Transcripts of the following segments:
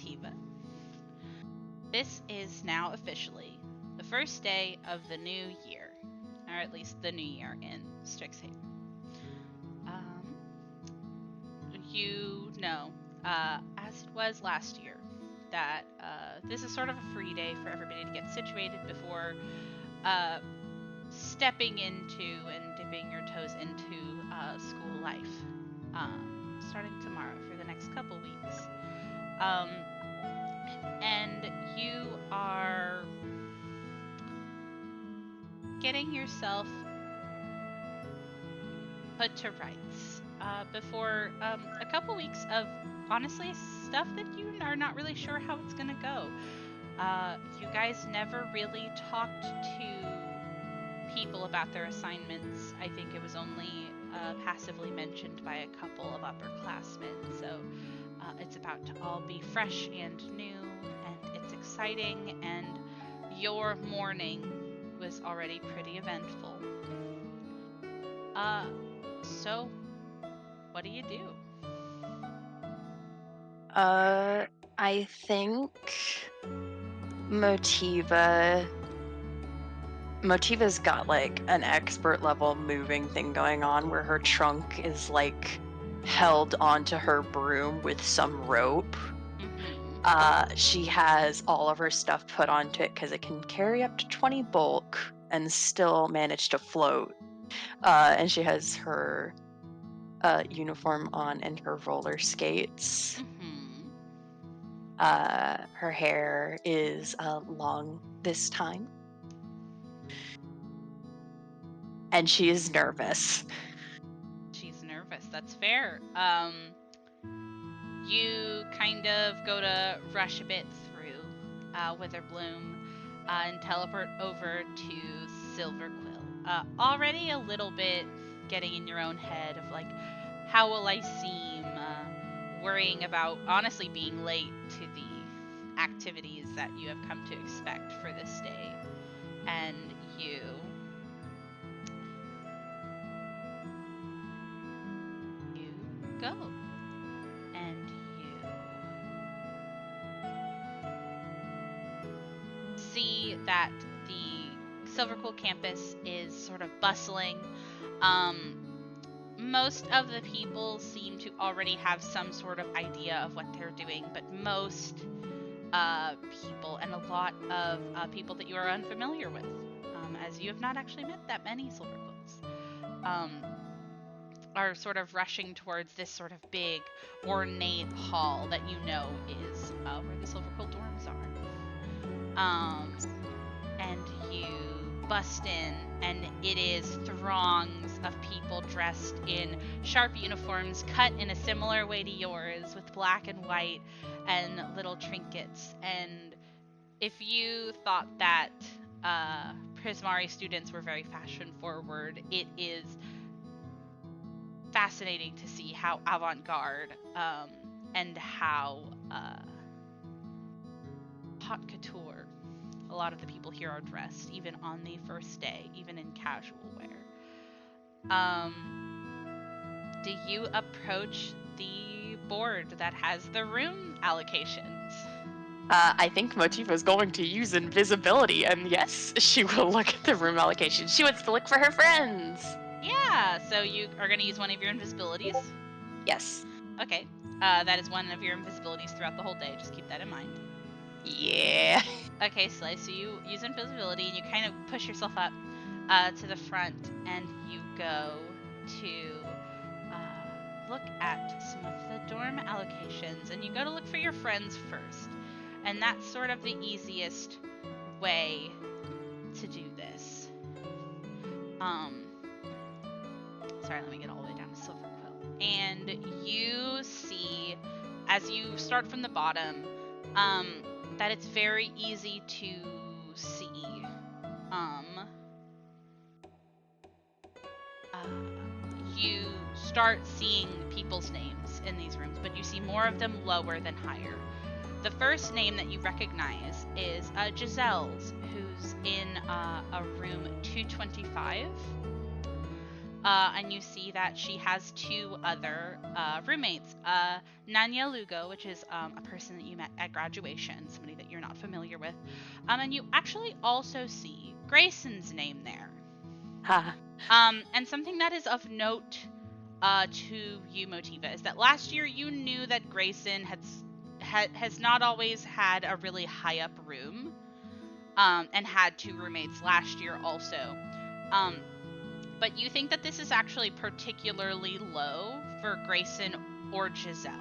Motiva. This is now officially the first day of the new year, or at least the new year in Strixhaven. You know, as it was last year, that this is sort of a free day for everybody to get situated before stepping into and dipping your toes into school life, starting tomorrow for the next couple weeks. And you are getting yourself put to rights before a couple weeks of honestly stuff that you are not really sure how it's gonna go. You guys never really talked to people about their assignments. I think it was only passively mentioned by a couple of upperclassmen. So it's about to all be fresh and new, and it's exciting. And your morning was already pretty eventful. So what do you do? I think Motiva's got like an expert level moving thing going on where her trunk is like held onto her broom with some rope. She has all of her stuff put onto it because it can carry up to 20 bulk and still manage to float. And she has her uniform on and her roller skates. Her hair is long this time. And she is nervous. She's nervous. That's fair. You kind of go to rush a bit through Witherbloom and teleport over to Silverquill. Already a little bit getting in your own head of like, how will I seem? Worrying about honestly being late to the activities that you have come to expect for this day. And you go. And you see that the Silverquill campus is sort of bustling. Most of the people seem to already have some sort of idea of what they're doing, but most people, and a lot of people that you are unfamiliar with, as you have not actually met that many Silverquills, are sort of rushing towards this sort of big, ornate hall that you know is where the Silverquill dorms are. And you bust in, and it is throngs of people dressed in sharp uniforms cut in a similar way to yours, with black and white and little trinkets. And if you thought that Prismari students were very fashion forward, it is fascinating to see how avant-garde and how haute couture a lot of the people here are dressed, even on the first day, even in casual wear. Do you approach the board that has the room allocations? I think Motiva is going to use invisibility, and yes, she will look at the room allocation. She wants to look for her friends. Yeah, so you are going to use one of your invisibilities? Yes. Okay, that is one of your invisibilities throughout the whole day. Just keep that in mind. Yeah. Okay, Slay, so you use invisibility and you kind of push yourself up to the front, and you go to look at some of the dorm allocations, and you go to look for your friends first. And that's sort of the easiest way to do this. Sorry, let me get all the way down to Silverquill. And you see, as you start from the bottom, that it's very easy to see. You start seeing people's names in these rooms, but you see more of them lower than higher. The first name that you recognize is Giselle's, who's in a room 225. and you see that she has 2 other roommates. Nanya Lugo, which is a person that you met at graduation, somebody that you're not familiar with. And you actually also see Grayson's name there. Ha. And something that is of note to you, Motiva, is that last year you knew that Grayson has not always had a really high up room, and had 2 roommates last year also. But you think that this is actually particularly low for Grayson or Giselle.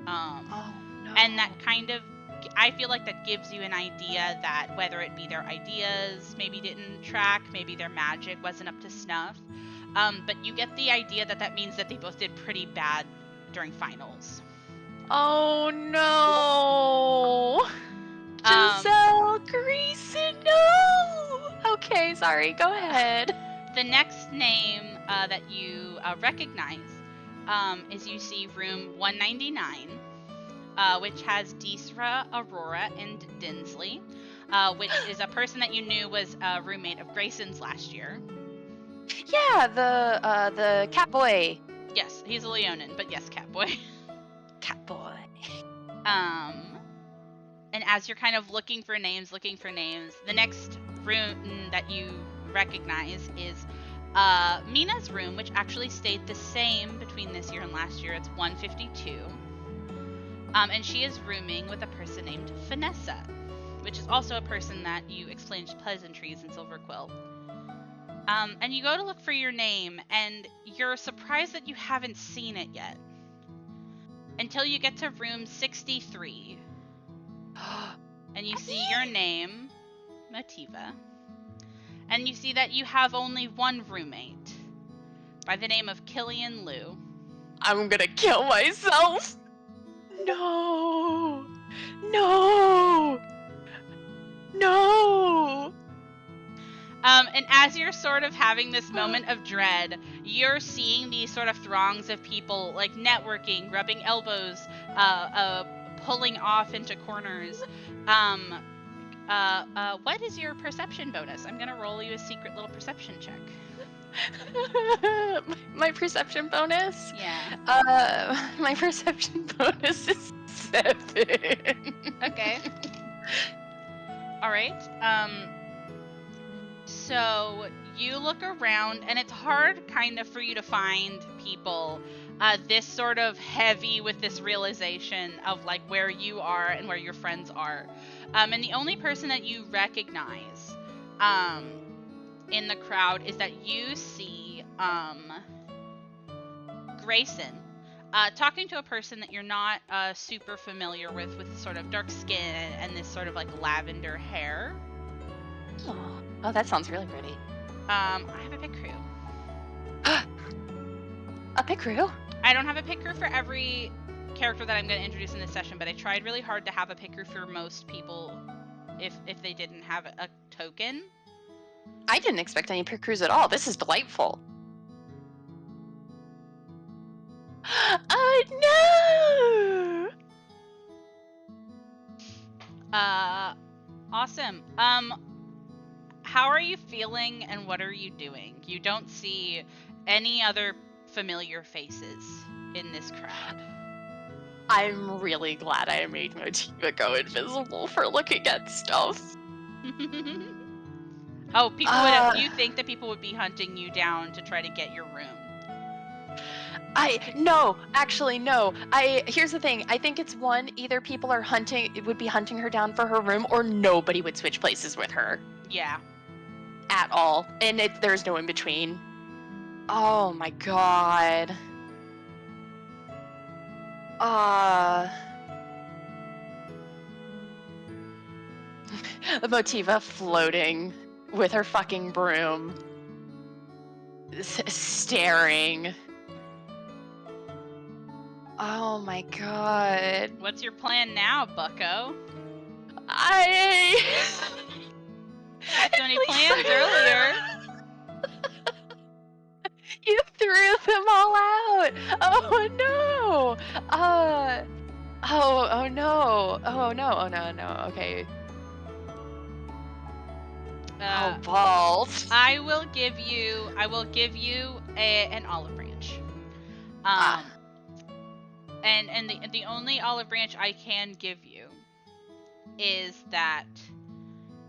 Oh, no. And that kind of, I feel like that gives you an idea that whether it be their ideas maybe didn't track, maybe their magic wasn't up to snuff, but you get the idea that that means that they both did pretty bad during finals. Oh, no. Giselle, Grayson, no. Okay, sorry. Go ahead. The next name that you recognize is you see room 199, which has Deesra, Aurora, and Dinsley, which is a person that you knew was a roommate of Grayson's last year. Yeah, the cat boy. Yes, he's a Leonin, but yes, Catboy. Catboy. And as you're kind of looking for names, the next room that you recognize is Mina's room, which actually stayed the same between this year and last year. It's 152. And she is rooming with a person named Vanessa, which is also a person that you exchanged pleasantries in Silverquill. And you go to look for your name, and you're surprised that you haven't seen it yet. Until you get to room 63. And you see your name, Motiva. And you see that you have only one roommate by the name of Killian Liu. I'm gonna kill myself. No. No. No. And as you're sort of having this moment of dread, you're seeing these sort of throngs of people like networking, rubbing elbows, pulling off into corners. What is your perception bonus? I'm gonna roll you a secret little perception check. My perception bonus? Yeah. My perception bonus is 7. Okay. All right. So you look around, and it's hard kind of for you to find people this sort of heavy with this realization of like where you are and where your friends are. And the only person that you recognize in the crowd is that you see Grayson talking to a person that you're not super familiar with sort of dark skin and this sort of like lavender hair. Oh, that sounds really pretty. I have a pick crew. A pick crew? I don't have a pick crew for every character that I'm going to introduce in this session, but I tried really hard to have a pick crew for most people if they didn't have a token. I didn't expect any pick crews at all. This is delightful. Oh no! Awesome. How are you feeling and what are you doing? You don't see any other familiar faces in this crowd. I'm really glad I made Motiva go invisible for looking at stuff. Oh, people would. You think that people would be hunting you down to try to get your room? No. Here's the thing. I think it's one, either people would be hunting her down for her room, or nobody would switch places with her. Yeah. At all. And there's no in between. Oh my god. Motiva floating with her fucking broom. Staring. Oh my god. What's your plan now, bucko? So many plans earlier. You threw them all out. Oh no. Oh no. Okay. Oh, balls. I will give you an olive branch. And the only olive branch I can give you is that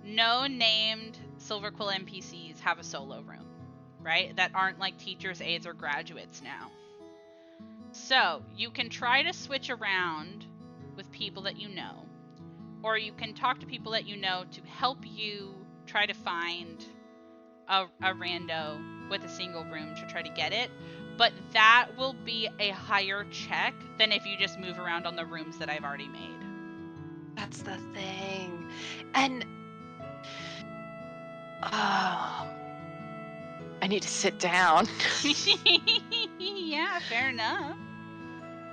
no named Silver Quill NPCs have a solo room, right? That aren't like teachers, aides, or graduates now. So you can try to switch around with people that you know, or you can talk to people that you know to help you try to find a rando with a single room to try to get it. But that will be a higher check than if you just move around on the rooms that I've already made. That's the thing. And I need to sit down. Yeah, fair enough.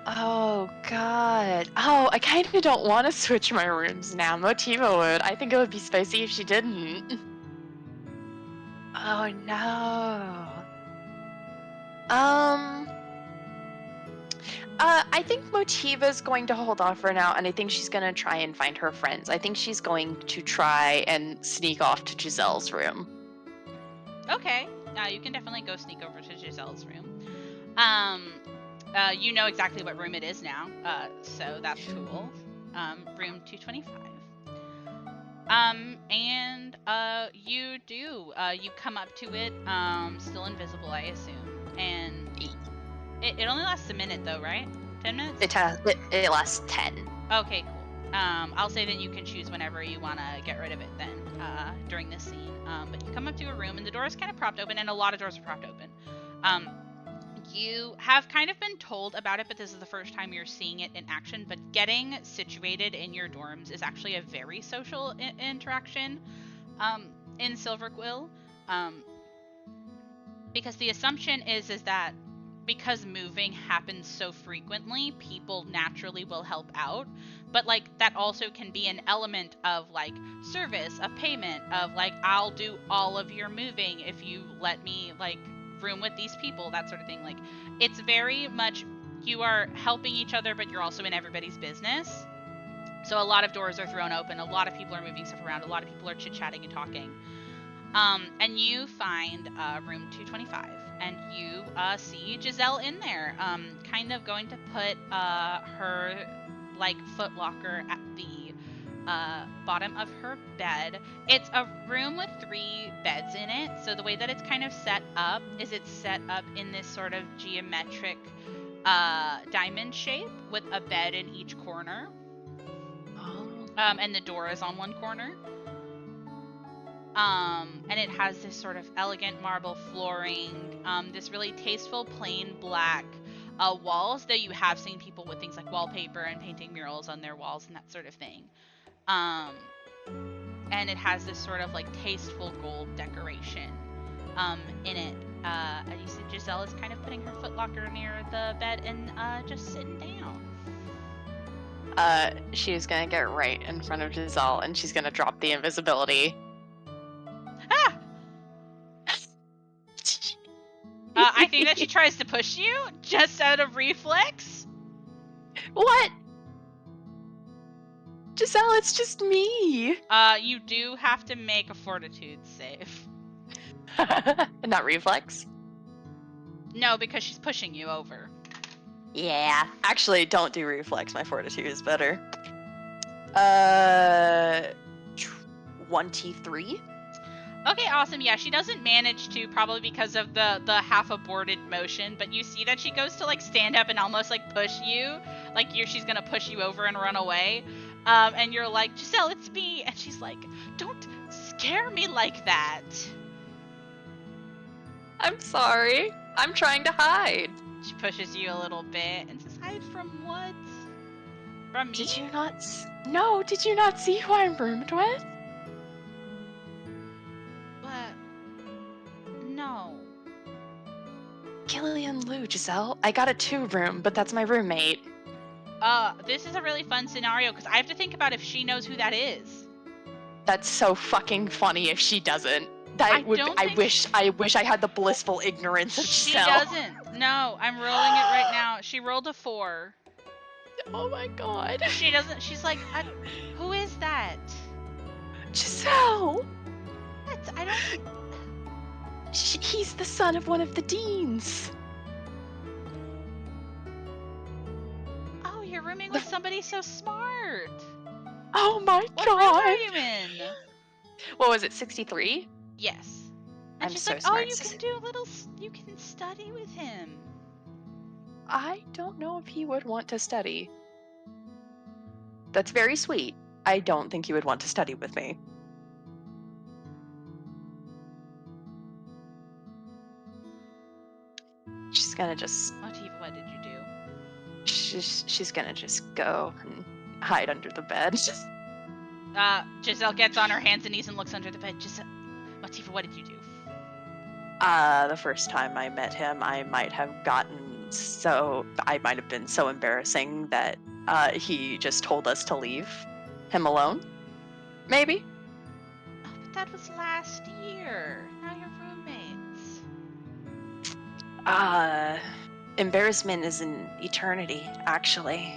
Oh, God. Oh, I kind of don't want to switch my rooms now. Motiva would. I think it would be spicy if she didn't. Oh, no. I think Motiva's going to hold off for now, and I think she's going to try and find her friends. I think she's going to try and sneak off to Giselle's room. Okay. You can definitely go sneak over to Giselle's room. You know exactly what room it is now, so that's cool. Room 225. And you do. You come up to it, still invisible, I assume. And it only lasts a minute, though, right? 10 minutes? It lasts 10. Okay, cool. I'll say that you can choose whenever you want to get rid of it then, during this scene. But you come up to a room, and the door is kind of propped open, and a lot of doors are propped open. You have kind of been told about it, but this is the first time you're seeing it in action. But getting situated in your dorms is actually a very social interaction in Silver Quill. Because the assumption is that because moving happens so frequently, people naturally will help out. But, like, that also can be an element of, like, service, a payment of, like, I'll do all of your moving if you let me, like, room with these people, that sort of thing. Like, it's very much you are helping each other, but you're also in everybody's business. So a lot of doors are thrown open, a lot of people are moving stuff around, a lot of people are chit-chatting and talking. And you find room 225, and you see Giselle in there, kind of going to put her, like, foot locker at the bottom of her bed. It's a room with 3 beds in it, so the way that it's kind of set up is it's set up in this sort of geometric diamond shape with a bed in each corner. And the door is on one corner. And it has this sort of elegant marble flooring, this really tasteful plain black walls, though you have seen people with things like wallpaper and painting murals on their walls and that sort of thing. And it has this sort of, like, tasteful gold decoration in it. And you see Giselle is kind of putting her footlocker near the bed and just sitting down. She's gonna get right in front of Giselle, and she's gonna drop the invisibility. Ah! I think that she tries to push you just out of reflex. What? Giselle, it's just me. You do have to make a fortitude save. Not reflex? No, because she's pushing you over. Yeah. Actually, don't do reflex. My fortitude is better. 23? Okay, awesome. Yeah, she doesn't manage to, probably because of the half aborted motion, but you see that she goes to, like, stand up and almost, like, push you. Like, she's gonna push you over and run away. And you're like, Giselle, it's me. And she's like, don't scare me like that. I'm sorry. I'm trying to hide. She pushes you a little bit and says, hide from what? From me? Did you not... No, did you not see who I'm roomed with? What? No. Gillian Lou, Giselle. I got a 2-room, but that's my roommate. This is a really fun scenario, because I have to think about if she knows who that is. That's so fucking funny if she doesn't. I wish I had the blissful ignorance of Giselle. She doesn't. No, I'm rolling it right now. She rolled a 4. Oh my god. She doesn't. She's like, who is that? Giselle. What? I don't. He's the son of one of the deans. Oh, you're rooming with somebody so smart. Oh my What god. room are you in? What was it, 63? Yes. And I'm she's so like, oh, smart. you can you can study with him. I don't know if he would want to study. That's very sweet. I don't think he would want to study with me. She's gonna just Motiva, what did you do? she's gonna just go and hide under the bed. Giselle gets on her hands and knees and looks under the bed. Motiva, what did you do? The first time I met him, I might have been so embarrassing that he just told us to leave him alone. Maybe. Oh, but that was last year. Now you're roommates. Embarrassment is an eternity, actually.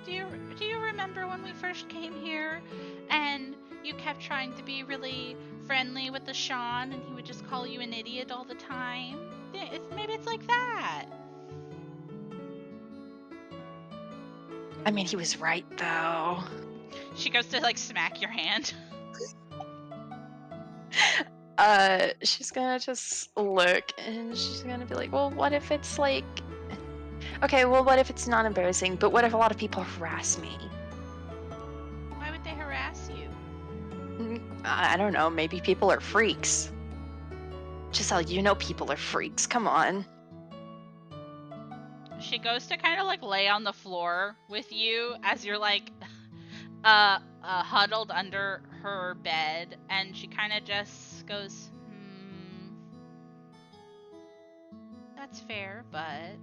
Do you remember when we first came here and you kept trying to be really friendly with the Sean and he would just call you an idiot all the time? Maybe it's like that. I mean, he was right, though. She goes to, like, smack your hand. She's gonna just look and she's gonna be like, well, what if it's like... Okay, well, what if it's not embarrassing, but what if a lot of people harass me? Why would they harass you? I don't know, maybe people are freaks. Giselle, you know people are freaks, come on. She goes to kind of, like, lay on the floor with you as you're, like, huddled under her bed, and she kind of just goes, that's fair, but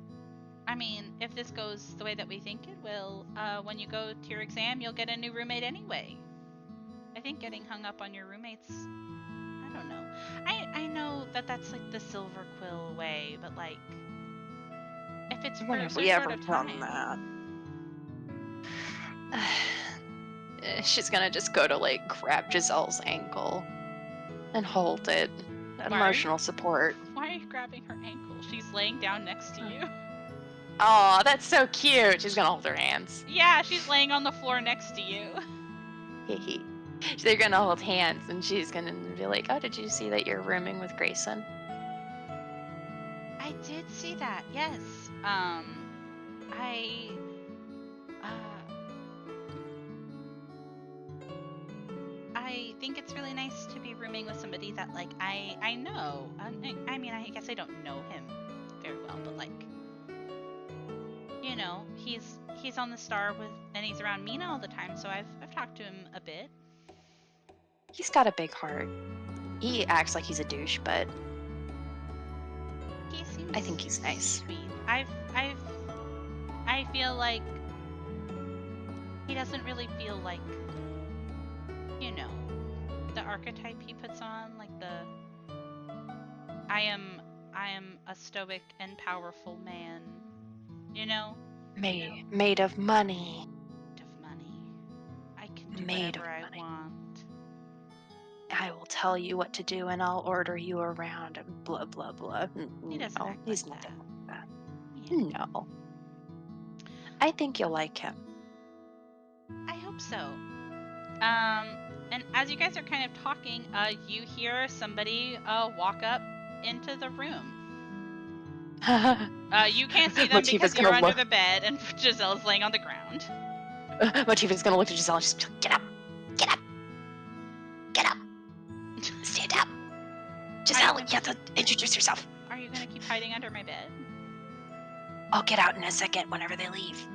I mean, if this goes the way that we think it will, when you go to your exam, you'll get a new roommate anyway. I think getting hung up on your roommates, I don't know. I know that that's, like, the Silver Quill way, but, like, if it's for a certain amount of time. She's gonna just go to, like, grab Giselle's ankle and hold it. Emotional support. Why are you grabbing her ankle? She's laying down next to you. Oh, that's so cute. She's gonna hold her hands. Yeah, she's laying on the floor next to you. They're gonna hold hands, and she's gonna be like, oh, did you see that you're rooming with Grayson? I did see that, yes. I think it's really nice to be rooming with somebody that, like, I know. I mean, I guess I don't know him very well, but, like, you know, he's on the Star and he's around Mina all the time, so I've talked to him a bit. He's got a big heart. He acts like he's a douche, but I think he's nice. Sweet. I feel like he doesn't really feel like, you know, the archetype he puts on, like the I am a stoic and powerful man, you know? Made of money. I can do whatever I want. I will tell you what to do and I'll order you around and blah blah blah. He doesn't act he's like nothing like that. Yeah. No. I think you'll like him. I hope so. And as you guys are kind of talking, you hear somebody walk up into the room. You can't see them because you're under the bed and Giselle's laying on the ground. Motiva's gonna look at Giselle and just be like, get up! Get up! Get up! Stand up! Giselle, you have to introduce yourself. Are you gonna keep hiding under my bed? I'll get out in a second whenever they leave.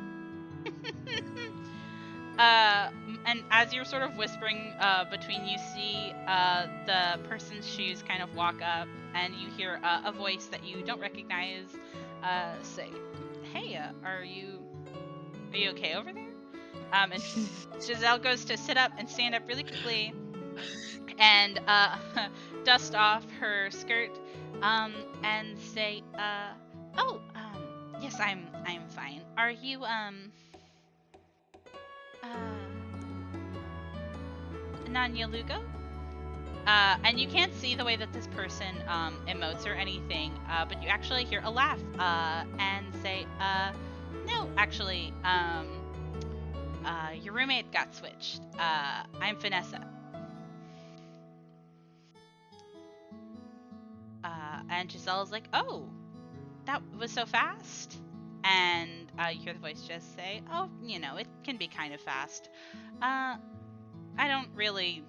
And as you're sort of whispering between, you see the person's shoes kind of walk up, and you hear a voice that you don't recognize say, "Hey, are you okay over there?" And Giselle goes to sit up and stand up really quickly, and dust off her skirt, and say, "Oh, yes, I'm fine. Are you Nanya Lugo?" And you can't see the way that this person emotes or anything, but you actually hear a laugh and say, no, actually, your roommate got switched. I'm Vanessa. And Giselle's like, oh, that was so fast? And you hear the voice just say, oh, it can be kind of fast. I don't really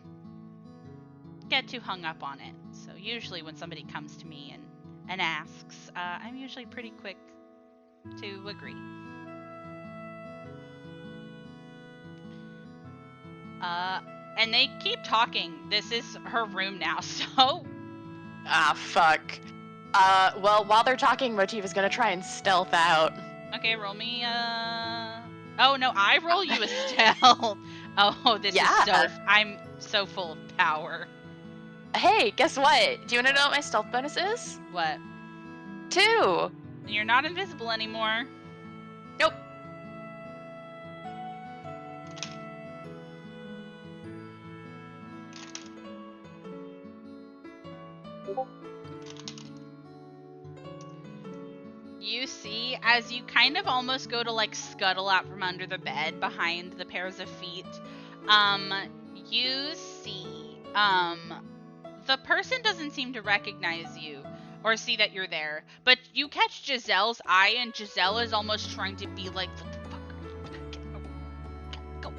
get too hung up on it. So usually when somebody comes to me and asks, I'm usually pretty quick to agree. And they keep talking. This is her room now, so... Ah, fuck. Well, while they're talking, Motiva's gonna try and stealth out. Okay, roll me, Oh, no, I roll you a stealth. Oh, this is so... I'm so full of power. Hey, guess what? Do you want to know what my stealth bonus is? What? 2. You're not invisible anymore. Nope. You see, as you kind of almost go to like scuttle out from under the bed behind the pairs of feet, you see, the person doesn't seem to recognize you or see that you're there, but you catch Giselle's eye, and Giselle is almost trying to be like, what the fuck? Go.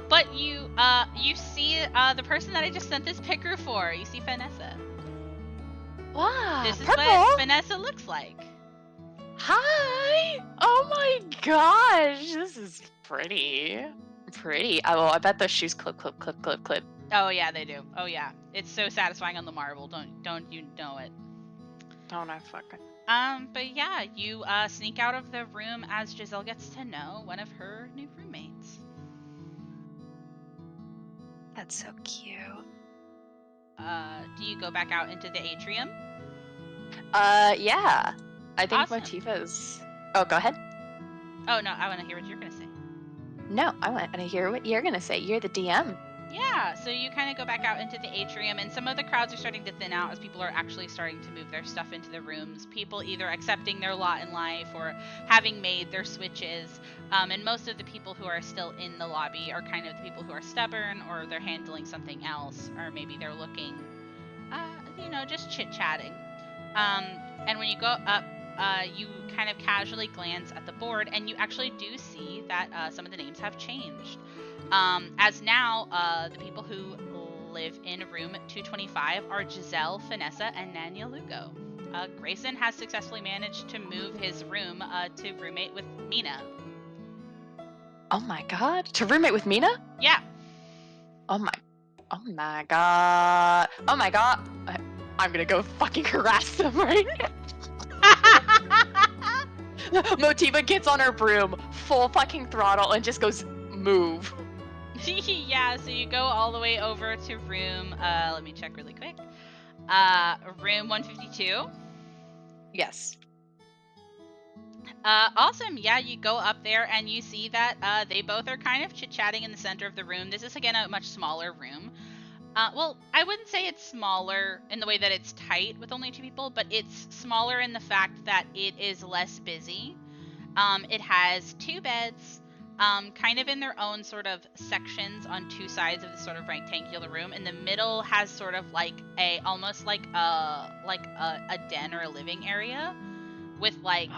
But you see the person that I just sent this picker for. You see Vanessa. Wow, this is purple. what Vanessa looks like. Hi! Oh my gosh, this is pretty. Oh, I bet those shoes clip. Oh yeah, they do. Oh yeah, it's so satisfying on the marble. Don't you know it? Don't I fucking. But yeah, you sneak out of the room as Giselle gets to know one of her new roommates. That's so cute. Do you go back out into the atrium? Yeah. I think Awesome. Motiva's... Oh, go ahead. Oh, no, I want to hear what you're going to say. No, I want to hear what you're going to say. You're the DM. Yeah, so you kind of go back out into the atrium, and some of the crowds are starting to thin out as people are actually starting to move their stuff into the rooms. People either accepting their lot in life or having made their switches. And most of the people who are still in the lobby are kind of the people who are stubborn, or they're handling something else, or maybe they're looking, just chit-chatting. And when you go up, you kind of casually glance at the board, and you actually do see that some of the names have changed. As now, the people who live in room 225 are Giselle, Vanessa, and Nanya Lugo. Grayson has successfully managed to move his room to roommate with Mina. Oh my god. To roommate with Mina? Yeah. Oh my god. Oh my god. I'm gonna go fucking harass them right now. Motiva gets on her broom, full fucking throttle, and just goes, move. Yeah, so you go all the way over to room, let me check really quick. Room 152. Yes. Awesome. Yeah, you go up there and you see that they both are kind of chit-chatting in the center of the room. This is, again, a much smaller room. Well, I wouldn't say it's smaller in the way that it's tight with only 2 people, but it's smaller in the fact that it is less busy. It has 2 beds, kind of in their own sort of sections on 2 sides of the sort of rectangular room. In the middle has sort of like almost like a den or a living area with like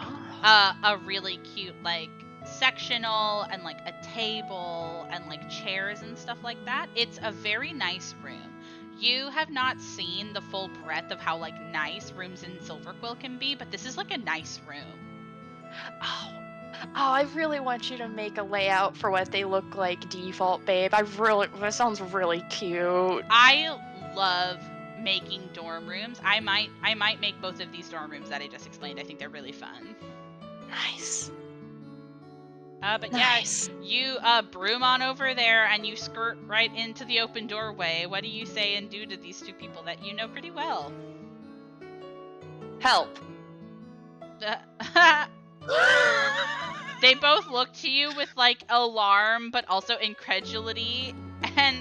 a really cute like sectional and like a table and like chairs and stuff like that. It's a very nice room. You have not seen the full breadth of how like nice rooms in Silverquill can be, but this is like a nice room. Oh, I really want you to make a layout for what they look like default, babe. That sounds really cute. I love making dorm rooms. I might make both of these dorm rooms that I just explained. I think they're really fun. Nice. But nice. Yeah, you broom on over there and you skirt right into the open doorway. What do you say and do to these 2 people that you know pretty well? Help. They both look to you with like alarm but also incredulity, and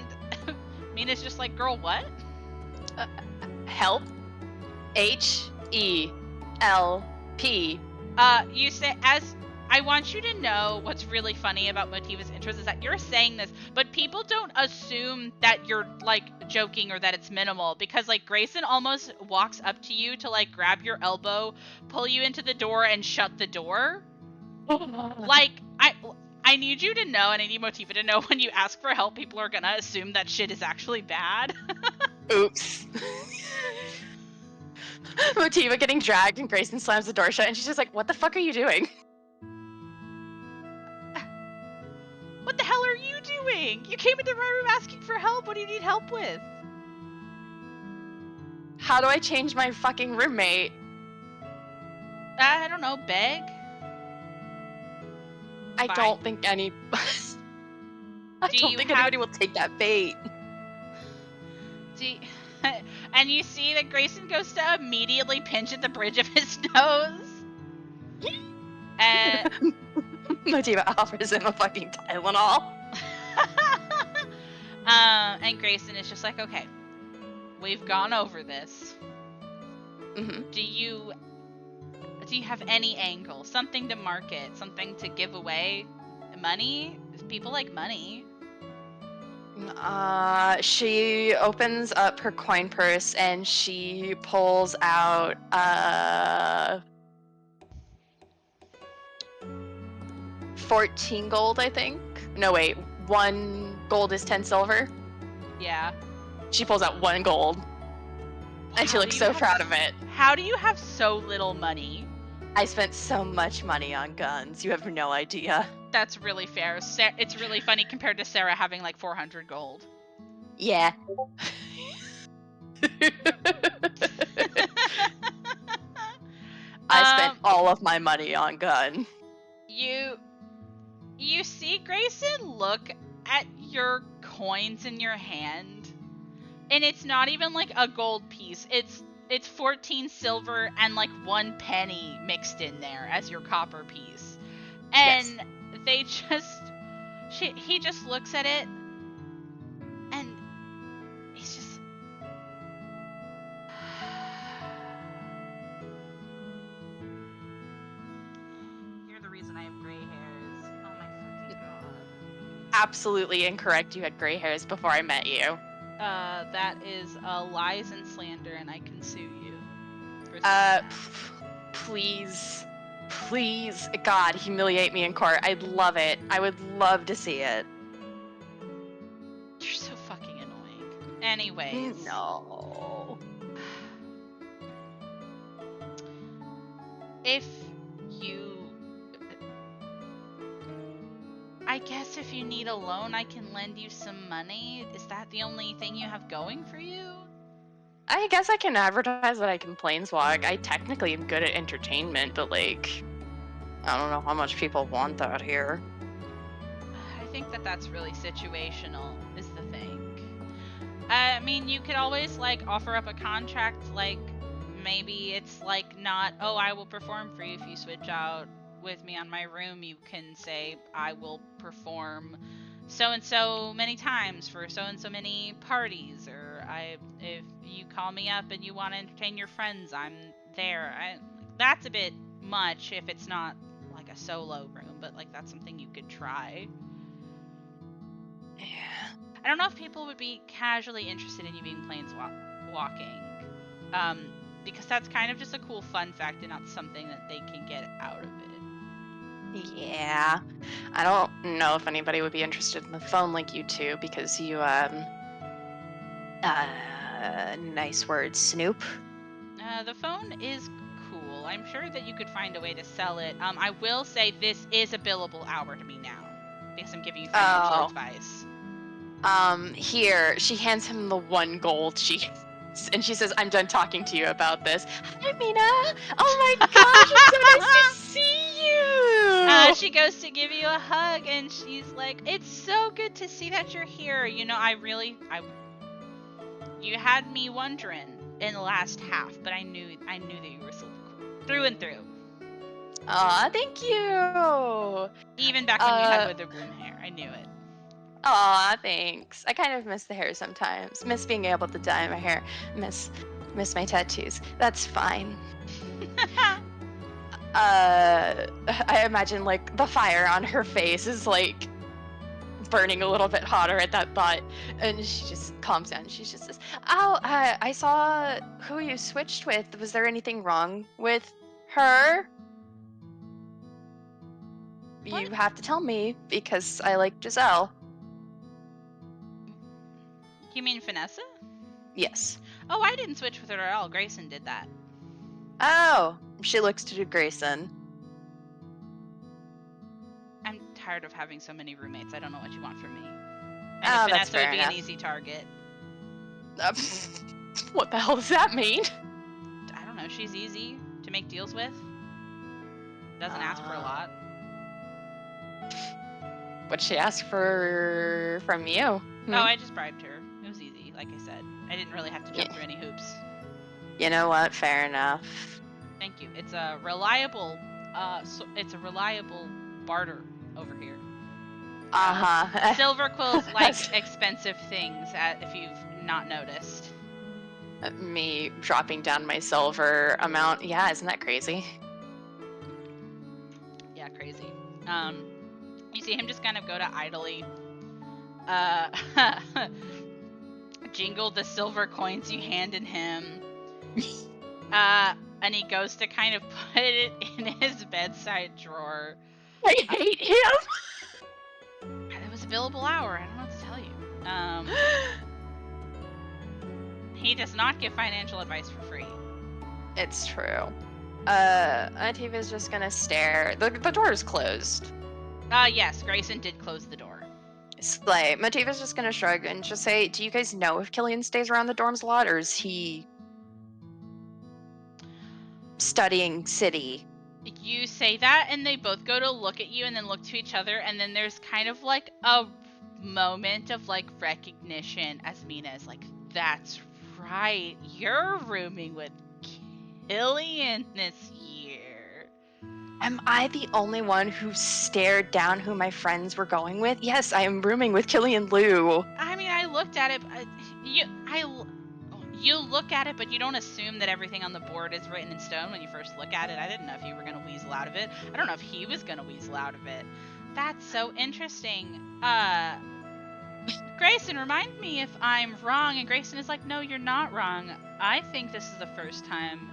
Mina's just like, girl, what? Help. H-E-L-P. You say, as I want you to know what's really funny about Motiva's intros is that you're saying this, but people don't assume that you're like joking or that it's minimal, because like Grayson almost walks up to you to like grab your elbow, pull you into the door, and shut the door. Like, I need you to know, and I need Motiva to know, when you ask for help, people are gonna assume that shit is actually bad. Oops. Motiva getting dragged and Grayson slams the door shut and she's just like, what the fuck are you doing? What the hell are you doing? You came into my room asking for help. What do you need help with? How do I change my fucking roommate? I don't know, beg? I Fine. don't think any... I don't think anybody will take that bait. And you see that Grayson goes to immediately pinch at the bridge of his nose. And Motiva offers him a fucking Tylenol. And Grayson is just like, okay, we've gone over this. Mm-hmm. Do you have any angle? Something to market? Something to give away? Money? People like money. She opens up her coin purse and she pulls out 14 gold, I think. No, wait. 1 gold is 10 silver. Yeah. She pulls out 1 gold. And she looks so proud of it. How do you have so little money? I spent so much money on guns. You have no idea. That's really fair. It's really funny compared to Sarah having like 400 gold. Yeah. I spent all of my money on gun. You see Grayson look at your coins in your hand, and it's not even like a gold piece. It's 14 silver and like 1 penny mixed in there as your copper piece. And yes. He just looks at it, and he's just... You're the reason I have gray hairs. Oh my fucking god. Absolutely incorrect. You had gray hairs before I met you. That is lies and slander, and I can sue you. Please, God, humiliate me in court. I'd love it. I would love to see it. You're so fucking annoying. Anyways. No. I guess if you need a loan, I can lend you some money. Is that the only thing you have going for you? I guess I can advertise that I can planeswalk. I technically am good at entertainment, but like, I don't know how much people want that here. I think that's really situational, is the thing. I mean, you could always like offer up a contract, like maybe it's like not, oh, I will perform for you if you switch out with me on my room. You can say, I will perform so and so many times for so and so many parties, or if you call me up and you want to entertain your friends, I'm there. That's a bit much if it's not like a solo room, but like that's something you could try. Yeah. I don't know if people would be casually interested in you being planeswalking, because that's kind of just a cool fun fact and not something that they can get out of it. Yeah, I don't know if anybody would be interested in the phone like you two, because you, nice word, snoop. The phone is cool. I'm sure that you could find a way to sell it. I will say this is a billable hour to me now, because I'm giving you financial advice. Here, she hands him the 1 gold and she says, I'm done talking to you about this. Hi, Mina! Oh my gosh, it's so nice to see you! She goes to give you a hug, and she's like, it's so good to see that you're here. You know, you had me wondering in the last half, but I knew that you were super cool. Through and through. Aw, thank you! Even back when you had withered bloom hair, I knew it. Aw, thanks. I kind of miss the hair sometimes. Miss being able to dye my hair. Miss my tattoos. That's fine. I imagine like the fire on her face is like burning a little bit hotter at that thought, and she just calms down. She just says, "Oh, I saw who you switched with. Was there anything wrong with her? What? You have to tell me because I like Giselle." You mean Vanessa? Yes. Oh, I didn't switch with her at all. Grayson did that. Oh, she looks to Grayson. I'm tired of having so many roommates. I don't know what you want from me. And Oh, if that's Vanessa fair would be enough. an easy target. What the hell does that mean? I don't know. She's easy to make deals with. Doesn't ask for a lot. What'd she ask for from you? Oh, I just bribed her. It was easy, like I said. I didn't really have to jump through any hoops. You know what? Fair enough. Thank you. It's a reliable, barter over here. Silver quills like expensive things, if you've not noticed. Me dropping down my silver amount. Yeah, isn't that crazy? Yeah, crazy. You see him just kind of go to idly jingle the silver coins you handed him. And he goes to kind of put it in his bedside drawer. I hate him. It was a billable hour. I don't know what to tell you. He does not give financial advice for free. It's true. Ativa's just gonna stare. The door is closed. Yes, Grayson did close the door. Slay. Motiva's just gonna shrug and just say, "Do you guys know if Killian stays around the dorms a lot, or is he studying city?" You say that, and they both go to look at you and then look to each other, and then there's kind of like a moment of like recognition as Mina is like, "That's right, you're rooming with Killian this year." Am I the only one who stared down who my friends were going with? Yes, I am rooming with Killian Liu. I mean, I looked at it. You look at it, but you don't assume that everything on the board is written in stone when you first look at it. I didn't know if you were going to weasel out of it. I don't know if he was going to weasel out of it. That's so interesting. Grayson, remind me if I'm wrong. And Grayson is like, "No, you're not wrong. I think this is the first time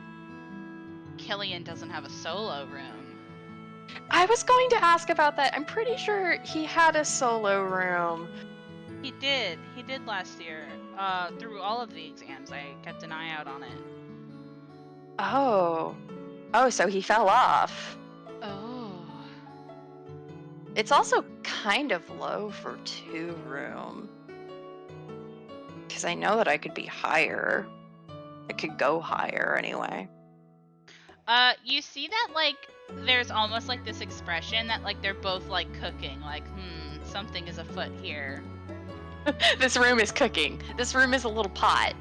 Killian doesn't have a solo room." I was going to ask about that. I'm pretty sure he had a solo room. He did. He did last year. Through all of the exams, I kept an eye out on it. Oh, so he fell off. Oh. It's also kind of low for 2-room. Because I know that I could be higher. I could go higher anyway. You see that, like, there's almost like this expression that, like, they're both, like, cooking. Like, something is afoot here. This room is cooking. This room is a little pot.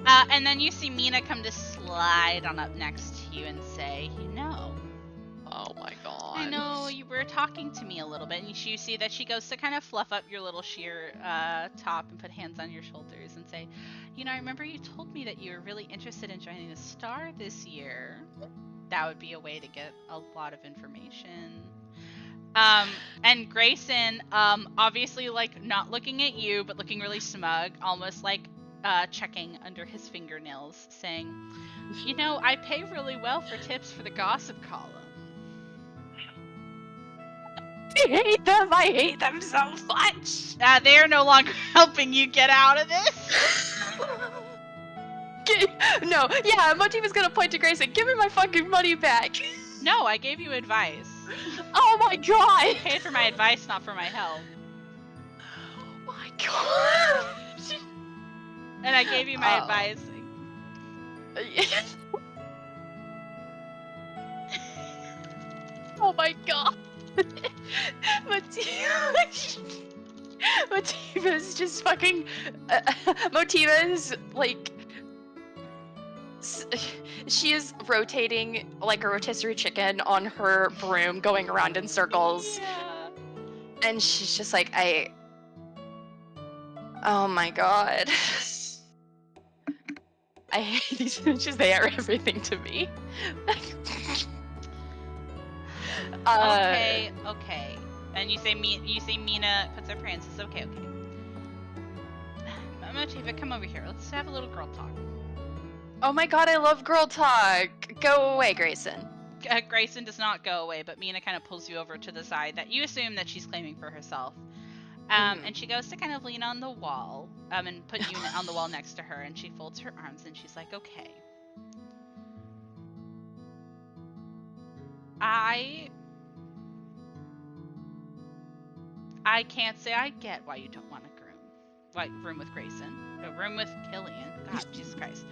And then you see Mina come to slide on up next to you and say, Oh my god. I know you were talking to me a little bit. And you see that she goes to kind of fluff up your little sheer top and put hands on your shoulders and say, "I remember you told me that you were really interested in joining the Star this year." That would be a way to get a lot of information. And Grayson, obviously, like, not looking at you, but looking really smug, almost like checking under his fingernails, saying, "I pay really well for tips for the gossip column." I hate them so much. They are no longer helping you get out of this. No, yeah, Motiva's gonna point to Grayson. "Give me my fucking money back." No, I gave you advice. Oh my god. You paid for my advice, not for my help. Oh my god. And I gave you my advice. Oh my god. Motiva's just fucking. Motiva's like. She is rotating like a rotisserie chicken on her broom, going around in circles. Yeah. And she's just like, Oh my god. I hate these bitches. They are everything to me. Okay. And you say Mina puts up her hands. It's okay. Motiva, come over here. Let's have a little girl talk. Oh my god, I love girl talk. Go away, Grayson. Grayson does not go away, but Mina kind of pulls you over to the side that you assume that she's claiming for herself. And she goes to kind of lean on the wall, and put you on the wall next to her, and she folds her arms and she's like, okay. I can't say I get why you don't want a room with Grayson. A room with Killian. God, Jesus Christ.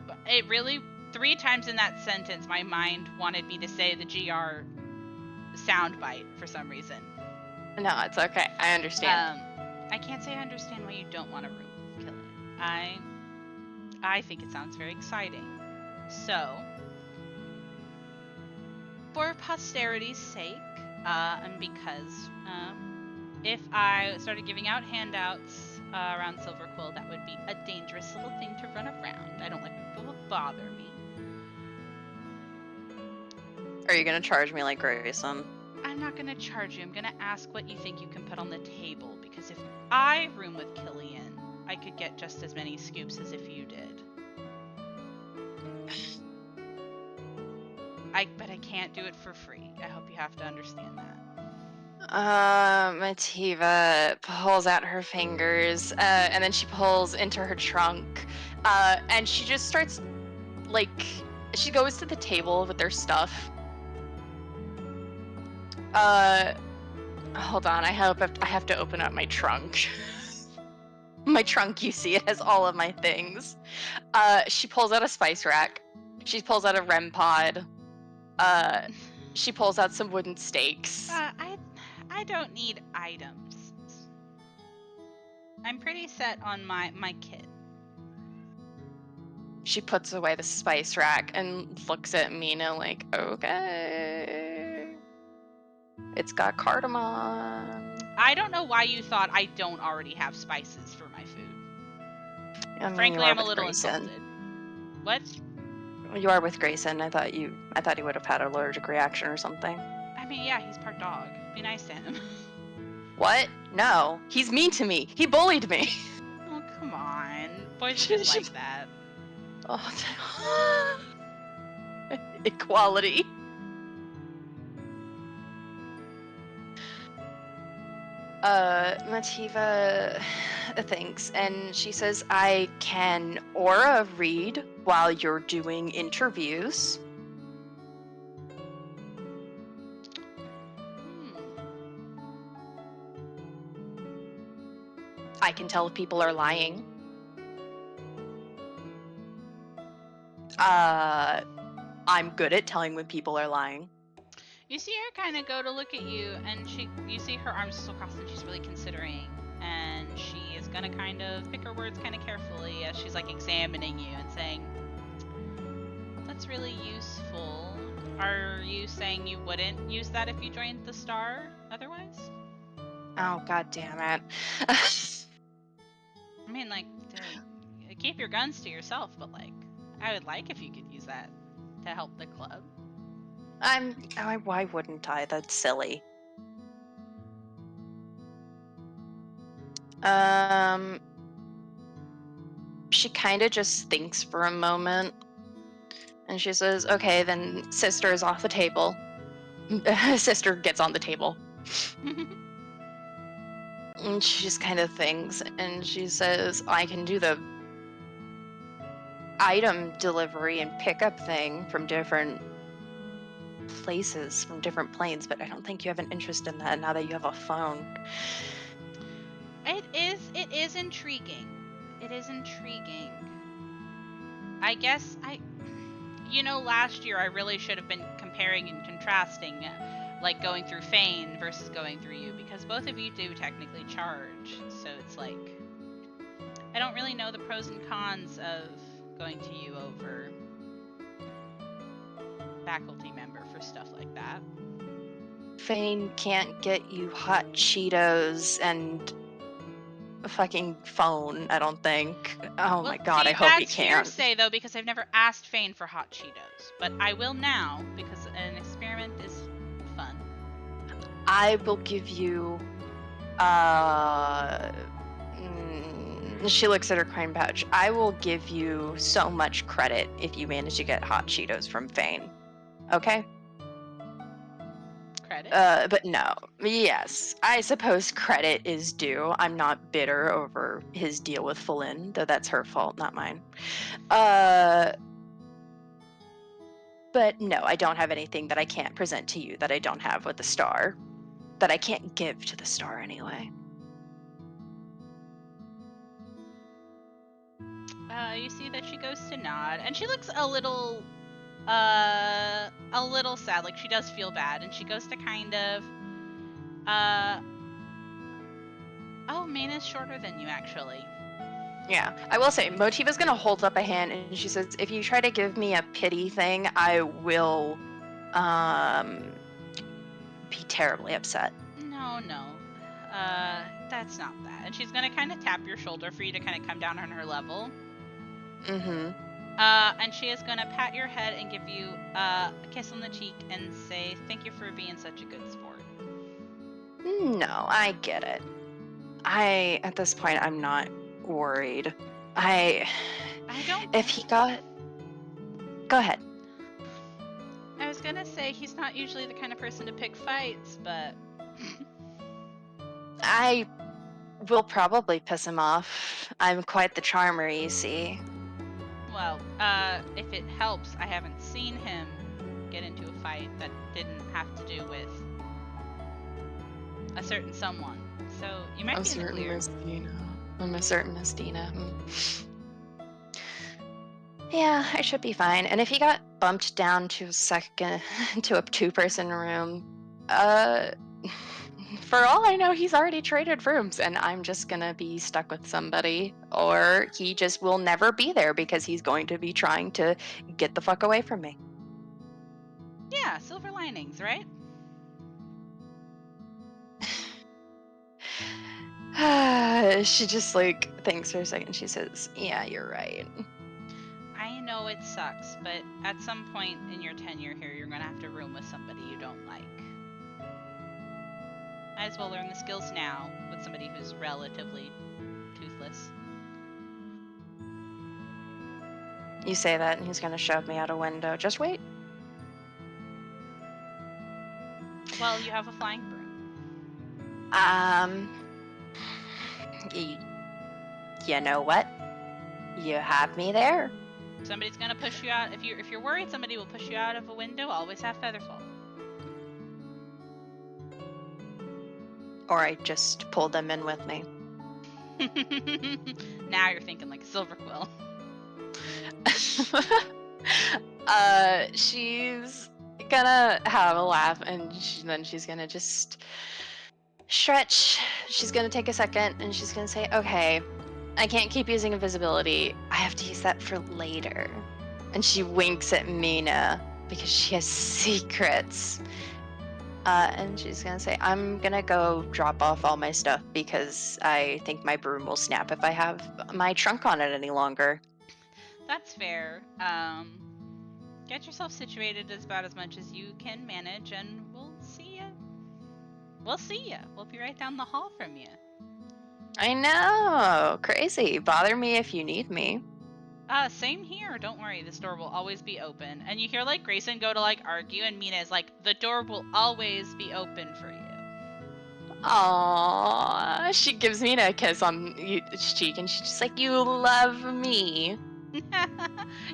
But it really, 3 times in that sentence, my mind wanted me to say the GR soundbite for some reason. No, it's okay. I understand. I can't say I understand why you don't want a room with Killian. I think it sounds very exciting. So, for posterity's sake, and because if I started giving out handouts around Silver Quill, that would be a dangerous little thing to run around. I don't like when people bother me. Are you gonna charge me like Grayson? I'm not gonna charge you. I'm gonna ask what you think you can put on the table, because if I room with Killian, I could get just as many scoops as if you did. But I can't do it for free. I hope you have to understand that. Motiva pulls out her fingers, and then she pulls into her trunk, and she just starts, like, she goes to the table with their stuff. Hold on, I have to open up my trunk. My trunk, you see, it has all of my things. She pulls out a spice rack. She pulls out a REM pod. She pulls out some wooden stakes. I don't need items. I'm pretty set on my kit. She puts away the spice rack and looks at Mina like, okay. It's got cardamom. I don't know why you thought I don't already have spices for my food. I mean, frankly, I'm a little Grayson. insulted. What? You are with Grayson. I thought he would have had an allergic reaction or something. I mean, yeah, he's part dog. Be nice to him. What? No. He's mean to me. He bullied me. Oh, come on. Boys are just like that. Oh, equality. Motiva thinks, and she says, I can aura read while you're doing interviews. I can tell if people are lying. I'm good at telling when people are lying. You see her kind of go to look at you, and you see her arms still crossed, and she's really considering, and she is gonna kind of pick her words kind of carefully as she's like examining you and saying, that's really useful. Are you saying you wouldn't use that if you joined the Star otherwise? Oh, god damn it. I mean, like, keep your guns to yourself, but like, I would like if you could use that to help the club. Why wouldn't I? That's silly. She kind of just thinks for a moment, and she says, okay, then sister is off the table. Sister gets on the table. And she just kind of thinks, and she says, I can do the item delivery and pickup thing from different places, from different planes, but I don't think you have an interest in that now that you have a phone. It is intriguing. It is intriguing. I guess last year I really should have been comparing and contrasting, like going through Fane versus going through you, because both of you do technically charge. So it's like, I don't really know the pros and cons of going to you over faculty member for stuff like that. Fane can't get you hot Cheetos and fucking phone, I don't think. Oh my god, see, I hope he that's can't. hearsay, though, because I've never asked Fane for hot Cheetos. But I will now, because an experiment is fun. I will give you, she looks at her coin pouch. I will give you so much credit if you manage to get hot Cheetos from Fane. Okay? Credit? But no. Yes, I suppose credit is due. I'm not bitter over his deal with Falin, though that's her fault, not mine. But no, I don't have anything that I can't present to you that I don't have with the star. That I can't give to the star anyway. You see that she goes to nod, and she looks a little sad. Like, she does feel bad, and she goes to kind of, oh, Mina's shorter than you, actually. Yeah, I will say, Motiva's gonna hold up a hand and she says, if you try to give me a pity thing, I will, be terribly upset. No, that's not that. And she's gonna kind of tap your shoulder for you to kind of come down on her level. Mm-hmm. And she is gonna pat your head and give you a kiss on the cheek and say, thank you for being such a good sport. No, I get it. At this point, I'm not worried. I don't... If he got... Go ahead. I was gonna say, he's not usually the kind of person to pick fights, but... I will probably piss him off. I'm quite the charmer, you see. Well, if it helps, I haven't seen him get into a fight that didn't have to do with a certain someone. So, you might be in the clear. I'm a certain Miss Dina. Yeah, I should be fine. And if he got bumped down to a two-person room, for all I know, he's already traded rooms, and I'm just gonna be stuck with somebody, or he just will never be there because he's going to be trying to get the fuck away from me. Yeah, silver linings, right? She just thinks for a second. She says, "Yeah, you're right." I know it sucks, but at some point in your tenure here, you're gonna have to room with somebody you don't like. Might as well learn the skills now with somebody who's relatively toothless. You say that, and he's gonna shove me out a window. Just wait. Well, you have a flying broom. You know what? You have me there. Somebody's gonna push you out. If you're worried somebody will push you out of a window, always have Featherfall. Or I just pull them in with me. Now you're thinking like Silverquill. She's gonna have a laugh, and then she's gonna just stretch. She's gonna take a second, and she's gonna say, okay, I can't keep using invisibility. I have to use that for later. And she winks at Mina because she has secrets. And she's gonna say, I'm gonna go drop off all my stuff because I think my broom will snap if I have my trunk on it any longer. That's fair. Get yourself situated about as much as you can manage, and we'll see ya. We'll be right down the hall from you. I know. Crazy. Bother me if you need me. Same here. Don't worry. This door will always be open. And you hear Grayson go to argue, and Mina is the door will always be open for you. Aww. She gives Mina a kiss on each cheek, and she's just you love me.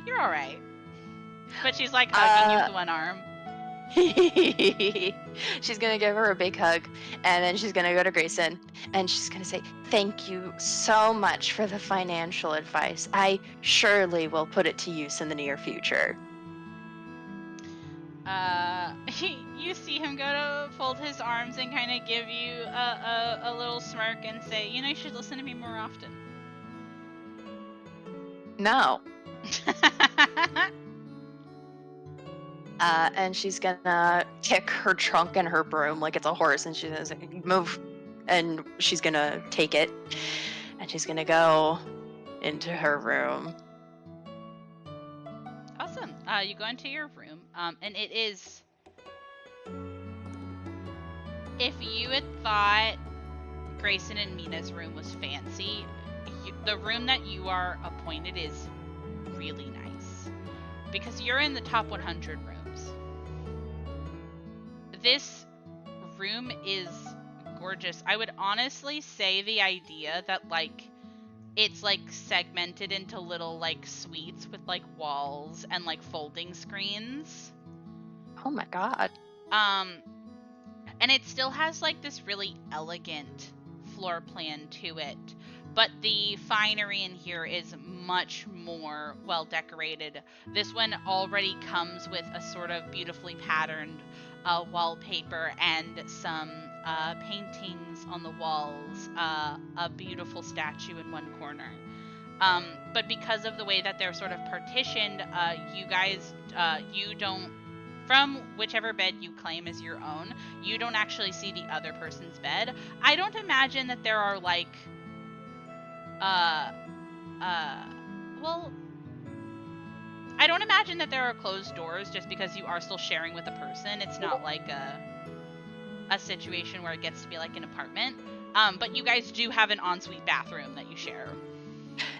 You're all right. But she's hugging you with one arm. She's gonna give her a big hug, and then she's gonna go to Grayson, and she's gonna say, thank you so much for the financial advice. I surely will put it to use in the near future. You see him go to fold his arms and kind of give you a little smirk and say, you should listen to me more often. No. And she's gonna kick her trunk and her broom like it's a horse, and she's gonna say, move, and she's gonna take it. And she's gonna go into her room. Awesome. You go into your room, and it is. If you had thought Grayson and Mina's room was fancy, the room that you are appointed is really nice because you're in the top 100 rooms. This room is gorgeous. I would honestly say the idea that like it's like segmented into little like suites with like walls and like folding screens. Oh my god. And it still has like this really elegant floor plan to it, but the finery in here is much more well decorated. This one already comes with a sort of beautifully patterned wallpaper and some paintings on the walls, a beautiful statue in one corner. But because of the way that they're sort of partitioned, you guys, you don't, from whichever bed you claim as your own, you don't actually see the other person's bed. I don't imagine that there are like, well, I don't imagine that there are closed doors just because you are still sharing with a person. It's not like a situation where it gets to be like an apartment. But you guys do have an ensuite bathroom that you share.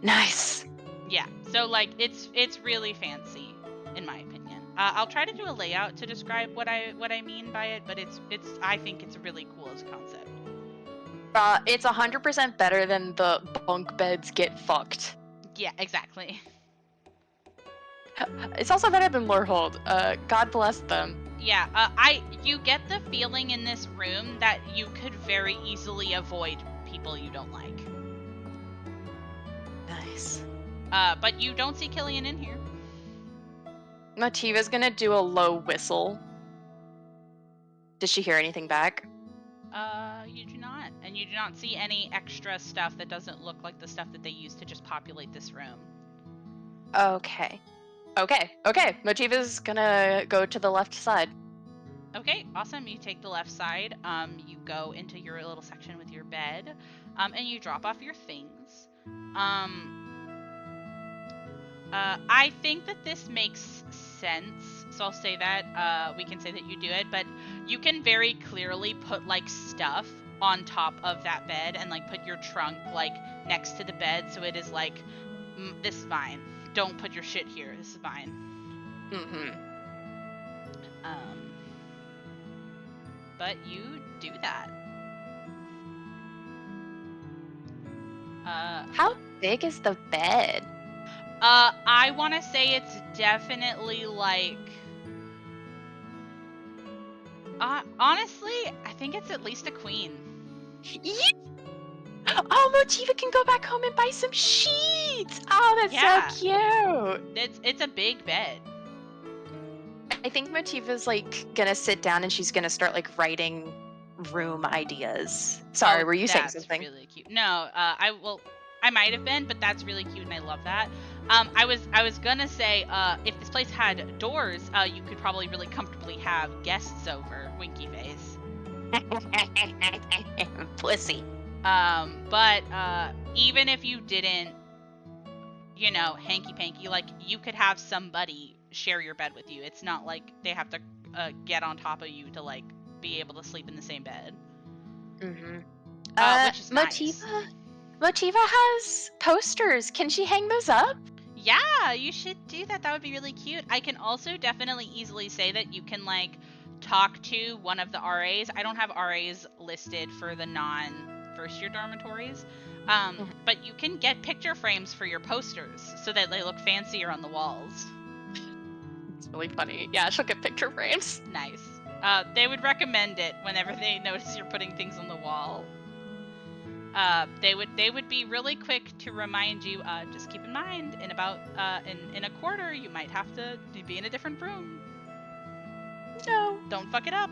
Nice. Yeah, so like it's really fancy in my opinion. I'll try to do a layout to describe what I mean by it, but it's I think it's really cool as a concept. It's 100% better than the bunk beds get fucked. Yeah, exactly. It's also better than Lorehold. God bless them. Yeah, you get the feeling in this room that you could very easily avoid people you don't like. Nice. But you don't see Killian in here. Motiva's gonna do a low whistle. Does she hear anything back? You do not. And you do not see any extra stuff that doesn't look like the stuff that they used to just populate this room. Okay. Motiva's gonna go to the left side. Okay, awesome. You take the left side. You go into your little section with your bed, and you drop off your things. I think that this makes sense, so I'll say that. We can say that you do it, but you can very clearly put like stuff on top of that bed and like put your trunk like next to the bed, so it is like, this is mine. Don't put your shit here. This is mine. But you do that. How big is the bed? I want to say it's definitely like, honestly, I think it's at least a queen. Yeah. Oh, Motiva can go back home and buy some sheets. Oh, that's so cute. It's a big bed. I think Motiva's like gonna sit down and she's gonna start like writing room ideas. Sorry, were you saying something? That's really cute. No, I might have been, but that's really cute and I love that. I was gonna say, if this place had doors, you could probably really comfortably have guests over. Winky face. Pussy. But even if you didn't, you know, hanky-panky, like, you could have somebody share your bed with you. It's not like they have to get on top of you to, like, be able to sleep in the same bed. Which is nice. Motiva has posters. Can she hang those up? Yeah, you should do that. That would be really cute. I can also definitely easily say that you can, like, talk to one of the RAs. I don't have RAs listed for the non-first-year dormitories, but you can get picture frames for your posters so that they look fancier on the walls. It's really funny. Yeah, she'll get picture frames. Nice. They would recommend it whenever they notice you're putting things on the wall. They would be really quick to remind you, just keep in mind, in about in a quarter you might have to be in a different room. No. Don't fuck it up.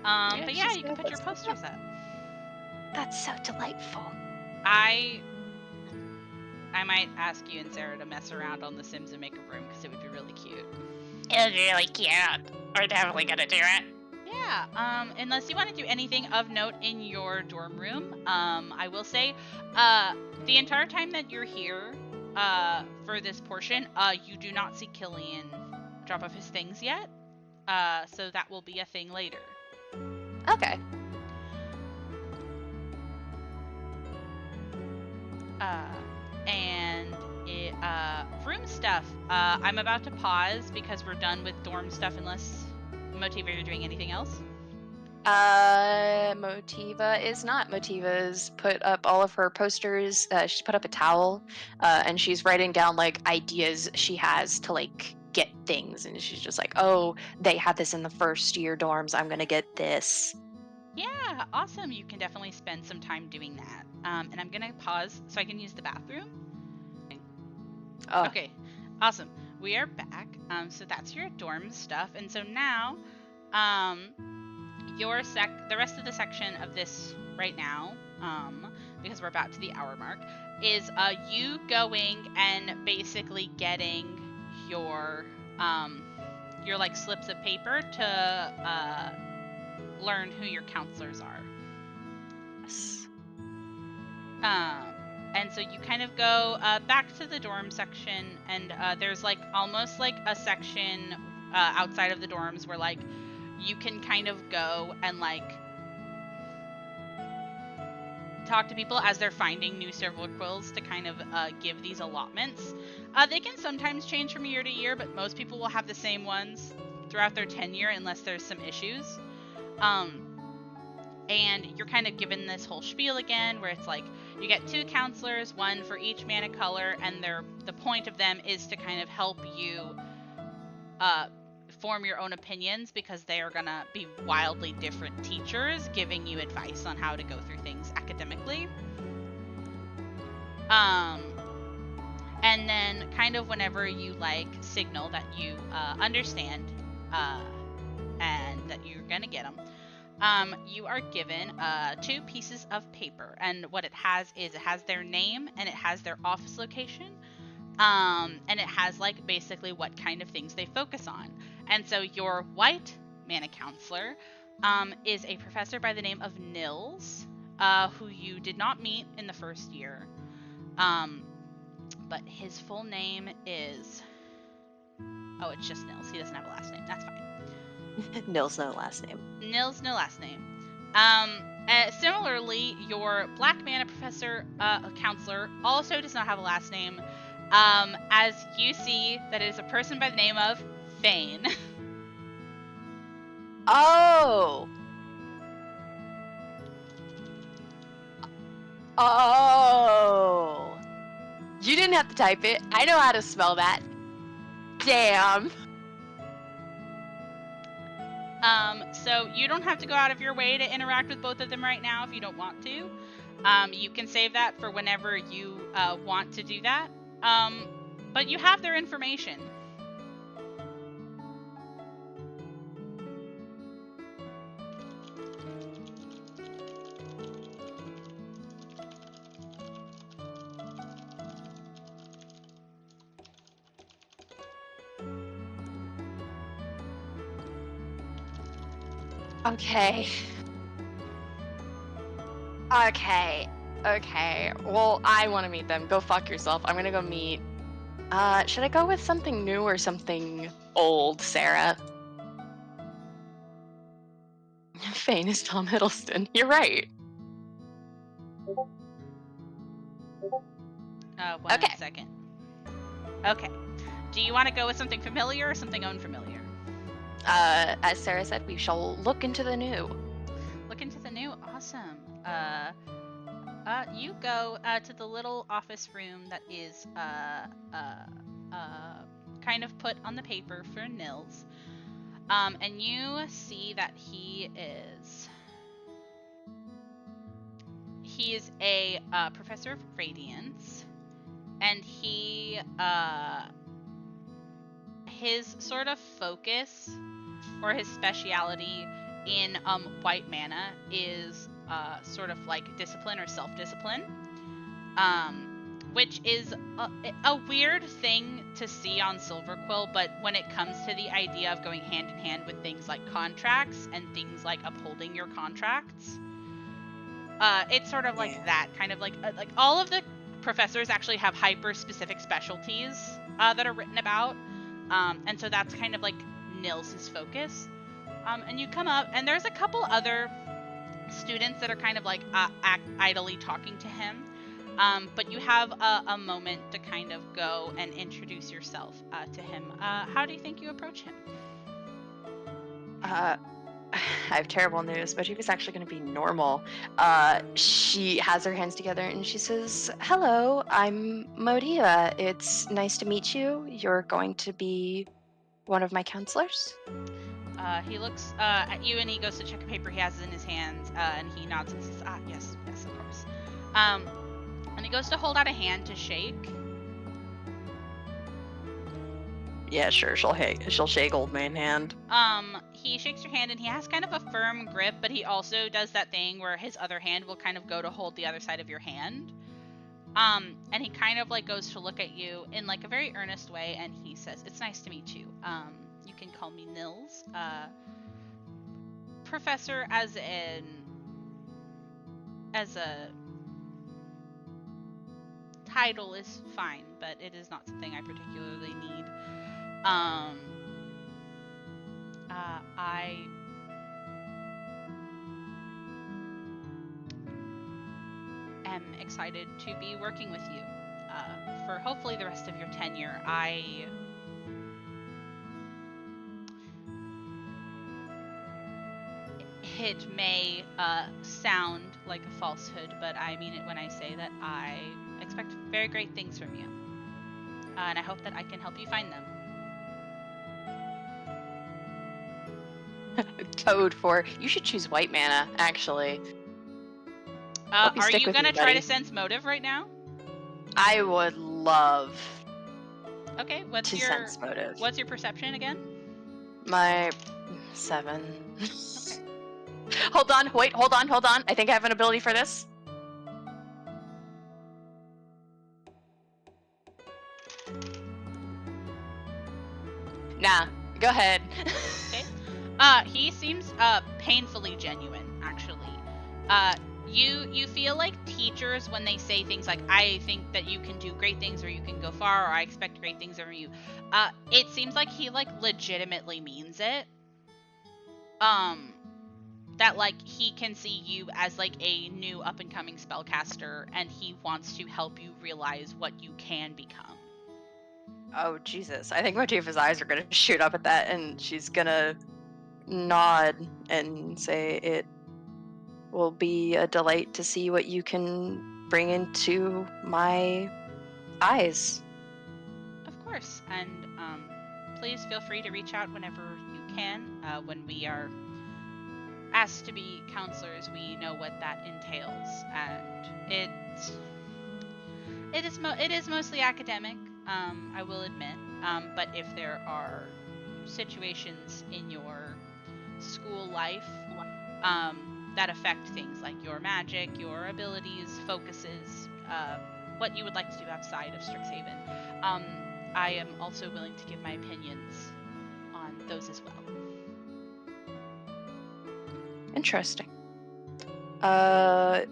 But yeah, you can put your posters up. That's so delightful. I might ask you and Sarah to mess around on The Sims and make a room because it would be really cute. It's really cute. We're definitely gonna do it. Yeah, unless you want to do anything of note in your dorm room, I will say, the entire time that you're here, for this portion, you do not see Killian drop off his things yet. So that will be a thing later. Okay. Room stuff. I'm about to pause because we're done with dorm stuff unless, Motiva, you're doing anything else? Motiva is not. Motiva's put up all of her posters. She's put up a towel, and she's writing down like ideas she has to like get things. And she's just like, "Oh, they had this in the first year dorms. I'm gonna get this." Yeah, awesome. You can definitely spend some time doing that. And I'm gonna pause so I can use the bathroom. Oh. Okay, awesome. We are back. So that's your dorm stuff, and so now, the rest of the section of this right now, because we're about to the hour mark, is you going and basically getting your like slips of paper to learn who your counselors are. Yes. And so you kind of go back to the dorm section, and there's like almost like a section outside of the dorms where like you can kind of go and like talk to people as they're finding new serval quills to kind of give these allotments. They can sometimes change from year to year, but most people will have the same ones throughout their tenure unless there's some issues. And you're kind of given this whole spiel again where it's like you get 2 counselors, 1 for each mana color, and the point of them is to kind of help you form your own opinions because they are going to be wildly different teachers giving you advice on how to go through things academically. And then kind of whenever you like signal that you understand and that you're going to get them, you are given 2 pieces of paper, and what it has is it has their name and it has their office location, and it has like basically what kind of things they focus on. And so your white mana counselor is a professor by the name of Nils, who you did not meet in the first year, but his full name is, it's just Nils. He doesn't have a last name. That's fine. Nils, no last name. Nils, no last name. Similarly, your black mana professor counselor also does not have a last name. As you see, that it is a person by the name of Fane. Oh. Oh. You didn't have to type it. I know how to spell that. Damn. So you don't have to go out of your way to interact with both of them right now if you don't want to. You can save that for whenever you want to do that. But you have their information. Okay. Well, I want to meet them. Go fuck yourself. I'm gonna go meet. Should I go with something new or something old, Sarah? Fane is Tom Hiddleston. You're right. One second. Okay. Do you want to go with something familiar or something unfamiliar? As Sarah said, we shall look into the new. Look into the new? Awesome. You go to the little office room that is kind of put on the paper for Nils. And you see that he is a professor of Radiance, and his sort of focus or his speciality in white mana is sort of like discipline or self-discipline, which is a weird thing to see on Silverquill, but when it comes to the idea of going hand in hand with things like contracts and things like upholding your contracts, it's sort of like that, kind of like all of the professors actually have hyper-specific specialties that are written about, and so that's kind of like Nils' focus. And you come up, and there's a couple other students that are kind of like idly talking to him. But you have a moment to kind of go and introduce yourself to him. How do you think you approach him? I have terrible news, but he was actually going to be normal. She has her hands together and she says, "Hello, I'm Modia. It's nice to meet you. You're going to be one of my counselors?" He looks at you and he goes to check a paper he has in his hand, and he nods and says, yes, of course. And he goes to hold out a hand to shake. Yeah, sure. She'll shake Old Man hand. He shakes your hand and he has kind of a firm grip, but he also does that thing where his other hand will kind of go to hold the other side of your hand. And he kind of like goes to look at you in like a very earnest way, and he says, "It's nice to meet you. You can call me Nils. Professor as a title is fine, but it is not something I particularly need. I am excited to be working with you for hopefully the rest of your tenure. It may sound like a falsehood, but I mean it when I say that I expect very great things from you. And I hope that I can help you find them. Toad for you should choose white mana, actually. Are you gonna try to sense motive right now? I would love Okay, what's your sense motive. What's your perception again? My 7. Okay. Hold on. I think I have an ability for this. Nah, go ahead. Okay. He seems painfully genuine, actually. You feel like teachers when they say things like, "I think that you can do great things, or you can go far, or I expect great things from you." It seems like he like legitimately means it. That like he can see you as like a new up and coming spellcaster, and he wants to help you realize what you can become. Oh Jesus! I think Motiva's eyes are gonna shoot up at that, and she's gonna nod and say, "It will be a delight to see what you can bring into my eyes." Of course, and please feel free to reach out whenever you can. When we are asked to be counselors, we know what that entails, and it is mostly academic. I will admit, but if there are situations in your school life that affect things like your magic, your abilities, focuses, what you would like to do outside of Strixhaven, I am also willing to give my opinions on those as well. Interesting. I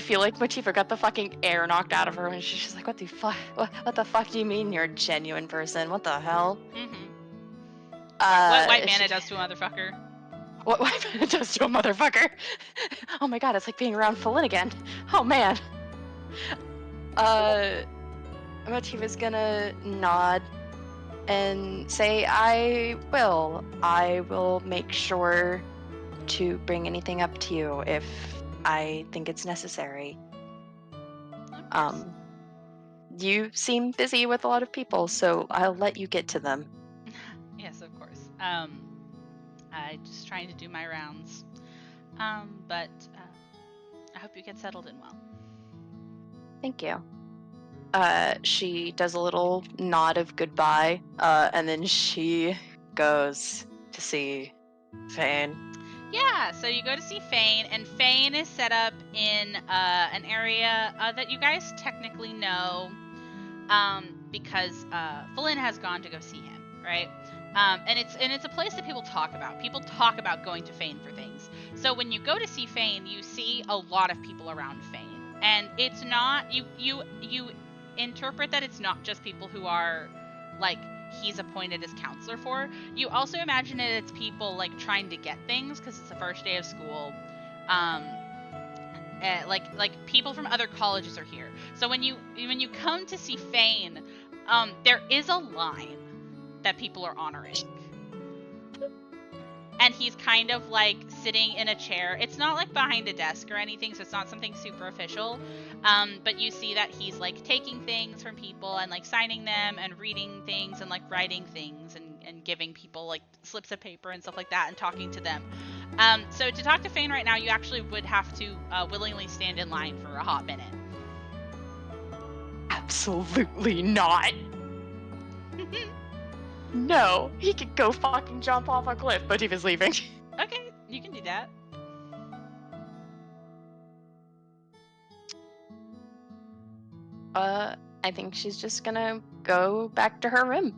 feel like Motiva got the fucking air knocked out of her when she's just like, "What the fuck? What the fuck do you mean you're a genuine person? What the hell?" What white mana does to a motherfucker? What white mana does to a motherfucker? Oh my god, it's like being around Fallen again. Oh man. Motiva's gonna nod and say, "I will make sure to bring anything up to you if I think it's necessary." You seem busy with a lot of people, so I'll let you get to them. Yes, of course. I just trying to do my rounds. But I hope you get settled in well. Thank you. She does a little nod of goodbye, and then she goes to see Fane. Yeah, so you go to see Fane, and Fane is set up in an area that you guys technically know, because Flynn has gone to go see him, right? And it's a place that people talk about. People talk about going to Fane for things. So when you go to see Fane, you see a lot of people around Fane, and it's not you interpret that it's not just people who are like he's appointed as counselor for. You also imagine that it's people like trying to get things because it's the first day of school. Like people from other colleges are here. So when you come to see Fane, there is a line that people are honoring. And he's kind of like sitting in a chair. It's not like behind a desk or anything, so it's not something super official. But you see that he's like taking things from people and like signing them and reading things and like writing things and giving people like slips of paper and stuff like that and talking to them. So to talk to Fane right now, you actually would have to willingly stand in line for a hot minute. Absolutely not. No, he could go fucking jump off a cliff, but he was leaving. Okay, you can do that. I think she's just gonna go back to her room.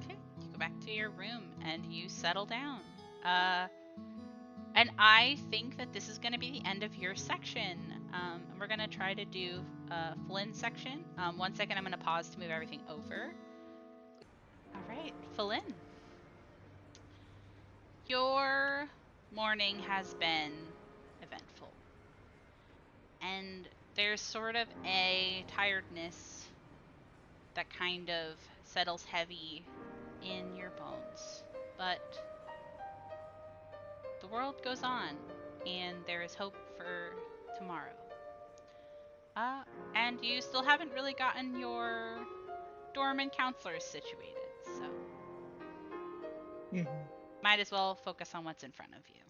Okay, you go back to your room and you settle down. And I think that this is gonna be the end of your section. And we're gonna try to do Flynn's section. 1 second, I'm gonna pause to move everything over. Alright, Flynn. Your morning has been eventful. And there's sort of a tiredness that kind of settles heavy in your bones. But the world goes on, and there is hope for tomorrow. And you still haven't really gotten your dorm and counselors situated. So, might as well focus on what's in front of you.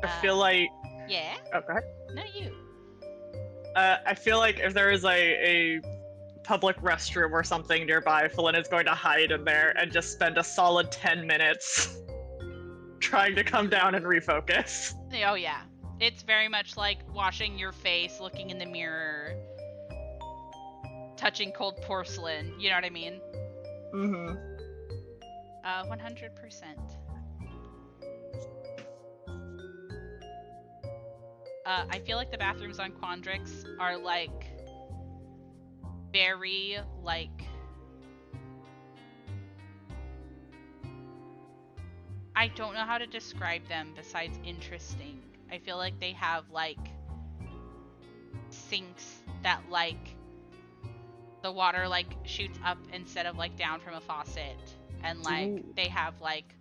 I feel like... Yeah? Oh, go ahead. No, you. I feel like if there is a public restroom or something nearby, Flynn is going to hide in there and just spend a solid 10 minutes trying to come down and refocus. Oh, yeah. It's very much like washing your face, looking in the mirror, touching cold porcelain, you know what I mean? 100%. I feel like the bathrooms on Quandrix are like very like I don't know how to describe them besides interesting. I feel like they have like sinks that like the water like shoots up instead of like down from a faucet, and like they have like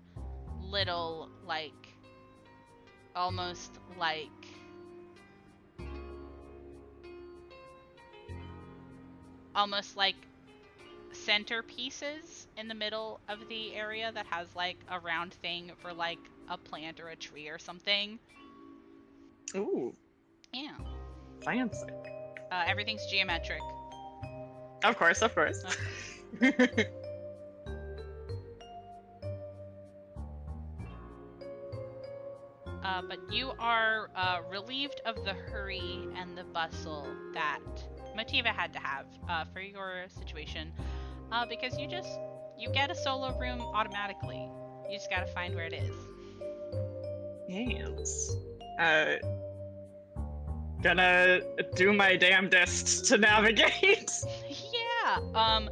little like almost like centerpieces in the middle of the area that has like a round thing for like a plant or a tree or something. Ooh. Yeah. Fancy. Everything's geometric. Of course. Okay. But you are relieved of the hurry and the bustle that Motiva had to have for your situation, because you get a solo room automatically. You just gotta find where it is. Yes. Gonna do my damnedest to navigate. Yeah.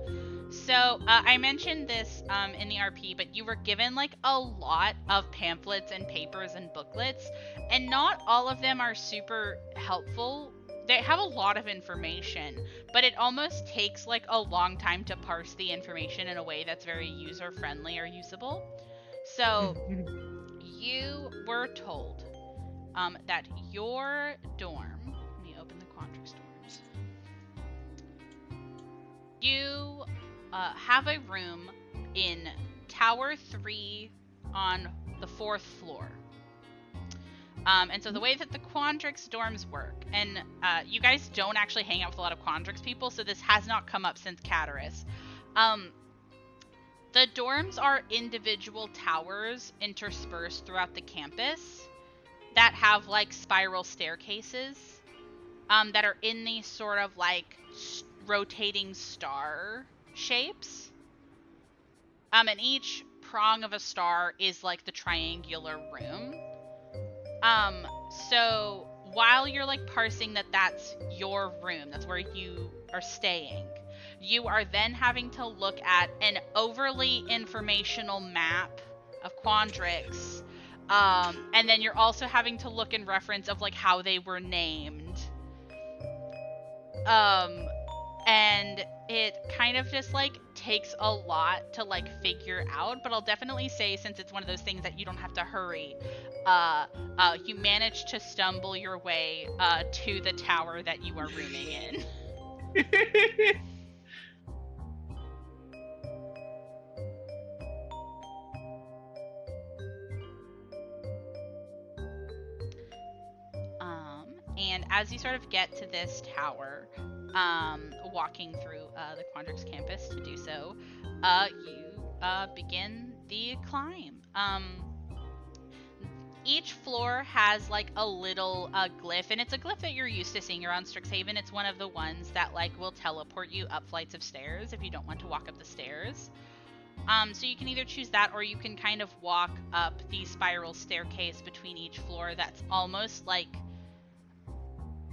So I mentioned this in the RP, but you were given like a lot of pamphlets and papers and booklets, and not all of them are super helpful. They have a lot of information, but it almost takes like a long time to parse the information in a way that's very user-friendly or usable. So you were told that your dorm, let me open the Quandrix dorms. You have a room in Tower 3 on the 4th floor. And so the way that the Quandrix dorms work, and you guys don't actually hang out with a lot of Quandrix people, so this has not come up since Cataris. The dorms are individual towers interspersed throughout the campus that have like spiral staircases that are in these sort of like rotating star shapes. And each prong of a star is like the triangular room. So while you're like parsing that that's your room, that's where you are staying, you are then having to look at an overly informational map of Quandrix. And then you're also having to look in reference of like how they were named. And it kind of just like takes a lot to like figure out, but I'll definitely say, since it's one of those things that you don't have to hurry, you managed to stumble your way to the tower that you are rooming in. And as you sort of get to this tower, walking through the Quandrix campus to do so, you begin the climb. Each floor has like a little glyph, and it's a glyph that you're used to seeing around Strixhaven. It's one of the ones that like will teleport you up flights of stairs if you don't want to walk up the stairs. So you can either choose that, or you can kind of walk up the spiral staircase between each floor that's almost like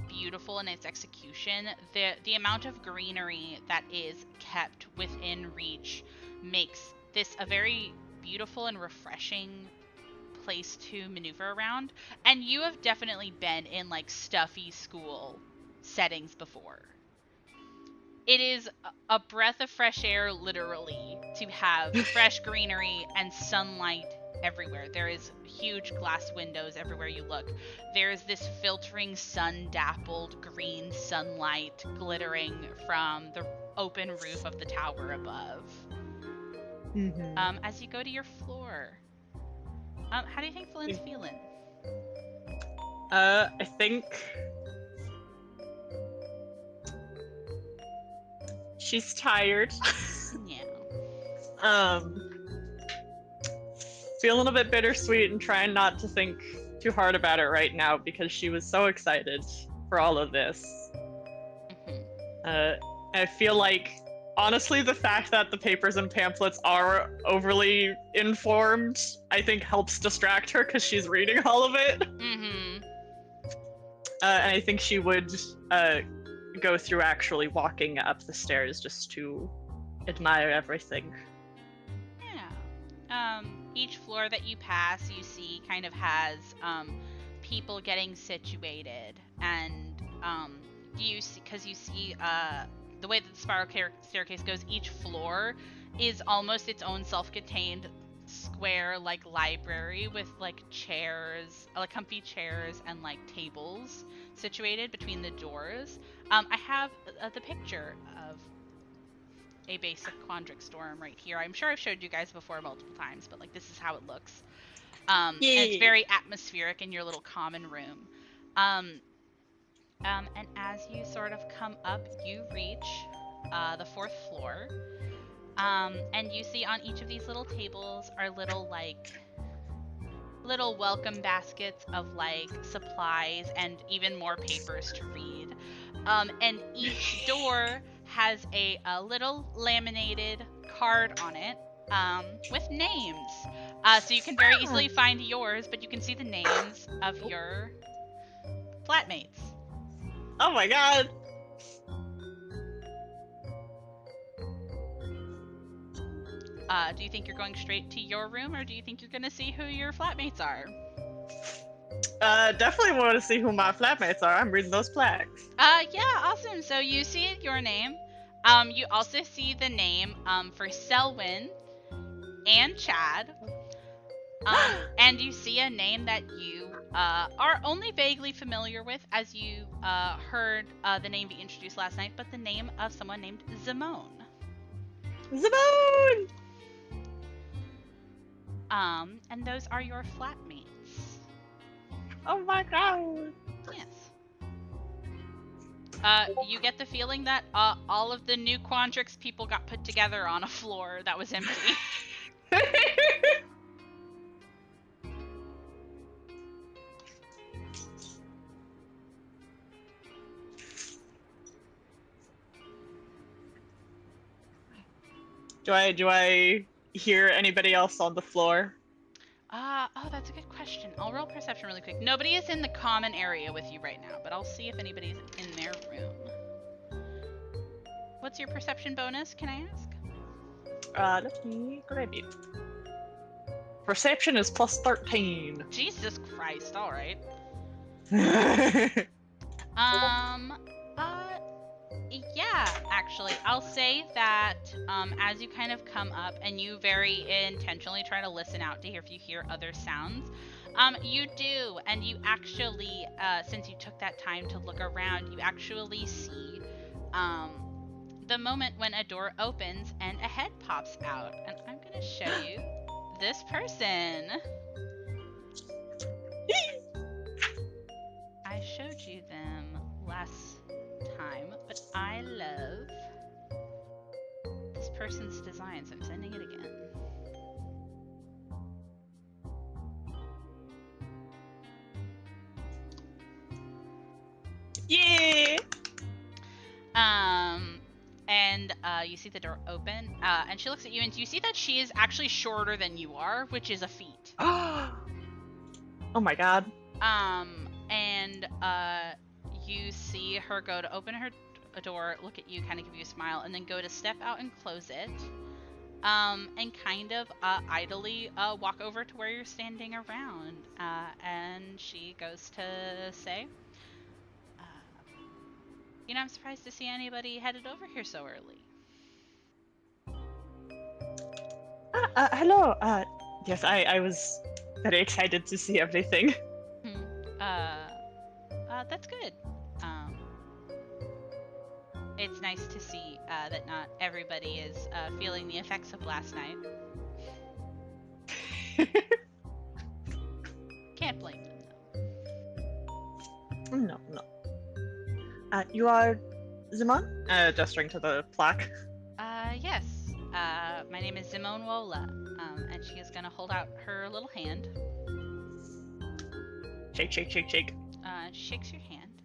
beautiful in its execution. The amount of greenery that is kept within reach makes this a very beautiful and refreshing place to maneuver around. And you have definitely been in like stuffy school settings before. It is a breath of fresh air, literally, to have fresh greenery and sunlight everywhere. There is huge glass windows everywhere you look. There's this filtering sun-dappled green sunlight glittering from the open roof of the tower above. Mm-hmm. As you go to your floor, how do you think Flynn's feeling? I think she's tired. Yeah. Feeling a bit bittersweet and trying not to think too hard about it right now because she was so excited for all of this. I feel like, honestly, the fact that the papers and pamphlets are overly informed, I think helps distract her because she's reading all of it. Mm-hmm. And I think she would go through actually walking up the stairs just to admire everything. Yeah. Each floor that you pass, you see kind of has people getting situated, and you see, because you see the way that the spiral staircase goes, each floor is almost its own self-contained square like library with like chairs, like comfy chairs and like tables situated between the doors. I have the picture of a basic Quandrix dorm right here. I'm sure I've showed you guys before multiple times, but like this is how it looks. And it's very atmospheric in your little common room. And as you sort of come up, you reach the 4th floor. And you see on each of these little tables are little welcome baskets of like supplies and even more papers to read. And each door has a little laminated card on it with names. So you can very easily find yours, but you can see the names of your flatmates. Oh my god! Do you think you're going straight to your room, or do you think you're going to see who your flatmates are? Definitely want to see who my flatmates are. I'm reading those plaques. Yeah, awesome. So you see your name. You also see the name for Selwyn and Chad. And you see a name that you are only vaguely familiar with, as you heard the name be introduced last night, but the name of someone named Zimone. Zimone! And those are your flatmates. Oh my god! Yes. You get the feeling that all of the new Quandrix people got put together on a floor that was empty. Do I hear anybody else on the floor? Oh, that's a good question. I'll roll perception really quick. Nobody is in the common area with you right now, but I'll see if anybody's in their room. What's your perception bonus, can I ask? Let me grab it. Perception is plus 13. Jesus Christ, alright. Yeah, actually, I'll say that as you kind of come up and you very intentionally try to listen out to hear if you hear other sounds, you do, and you actually, since you took that time to look around, you actually see the moment when a door opens and a head pops out. And I'm going to show you this person. I showed you them last time, but I love this person's designs. I'm sending it again. Yeah. And you see the door open, and she looks at you, and you see that she is actually shorter than you are, which is a feat. Oh my god. And you see her go to open her door, look at you, kind of give you a smile, and then go to step out and close it. And kind of idly walk over to where you're standing around. And she goes to say, you know, I'm surprised to see anybody headed over here so early. Hello. Yes, I was very excited to see everything. That's good. It's nice to see that not everybody is feeling the effects of last night. Can't blame them, though. No. You are Zimon? Gesturing to the plaque. Yes. My name is Simone Wola, and she is gonna hold out her little hand. Shake. She shakes your hand,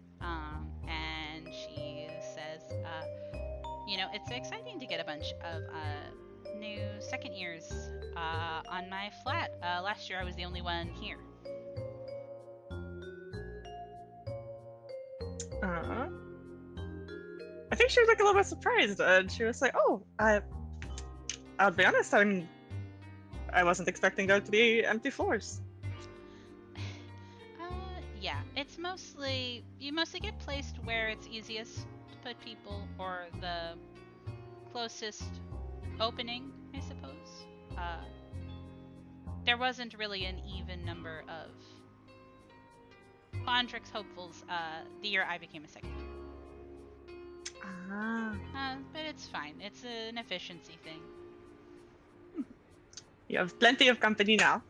and she says, you know, it's exciting to get a bunch of new second years on my flat. Last year I was the only one here. I think she was like a little bit surprised, and she was like, "Oh, I'll be honest, I wasn't expecting there to be empty floors." Yeah, it's mostly, you mostly get placed where it's easiest to put people, or the closest opening, I suppose. There wasn't really an even number of Quandrix hopefuls the year I became a second year. But it's fine. It's an efficiency thing. You have plenty of company now.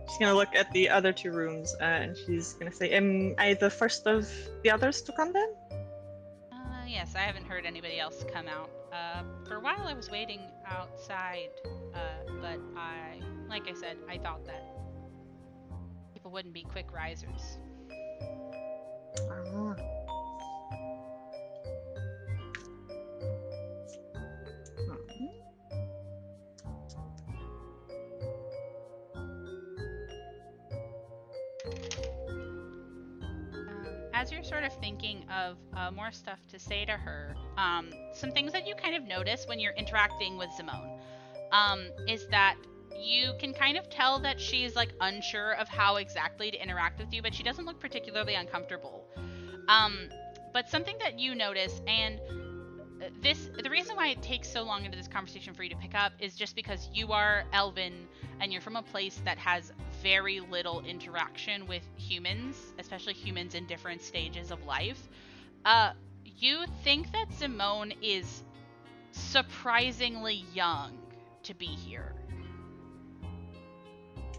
She's gonna look at the other two rooms and she's gonna say, "Am I the first of the others to come then?" Yes, I haven't heard anybody else come out. For a while I was waiting outside, but like I said, I thought that people wouldn't be quick risers. As you're sort of thinking of more stuff to say to her, some things that you kind of notice when you're interacting with Simone is that you can kind of tell that she's like unsure of how exactly to interact with you, but she doesn't look particularly uncomfortable. But something that you notice, and the reason why it takes so long into this conversation for you to pick up is just because you are Elven and you're from a place that has very little interaction with humans, especially humans in different stages of life. You think that Simone is surprisingly young to be here.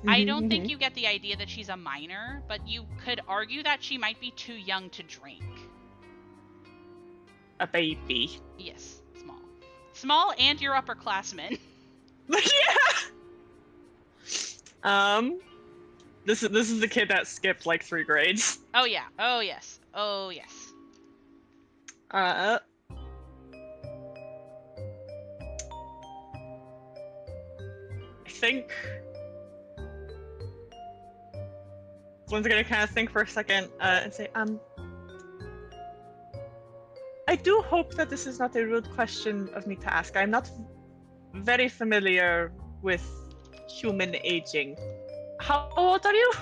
I don't think you get the idea that she's a minor, but you could argue that she might be too young to drink. A baby. Yes, small. Small, and you're upperclassmen. Yeah. This is the kid that skipped like 3 grades. Oh yeah. Oh yes. Oh yes. I think Flynn's gonna kind of think for a second and say, I do hope that this is not a rude question of me to ask. I'm not very familiar with human aging. How old are you?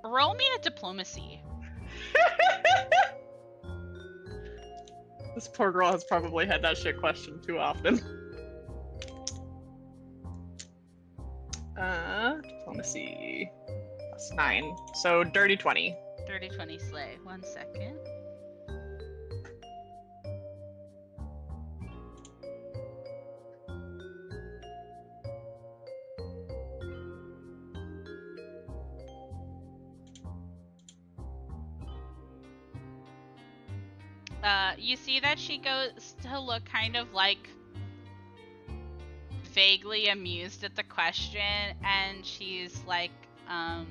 Roll me a diplomacy. This poor girl has probably had that shit question too often. Diplomacy plus 9. So dirty 20. Dirty 20 slay. 1 second. You see that she goes to look kind of like vaguely amused at the question, and she's like, no,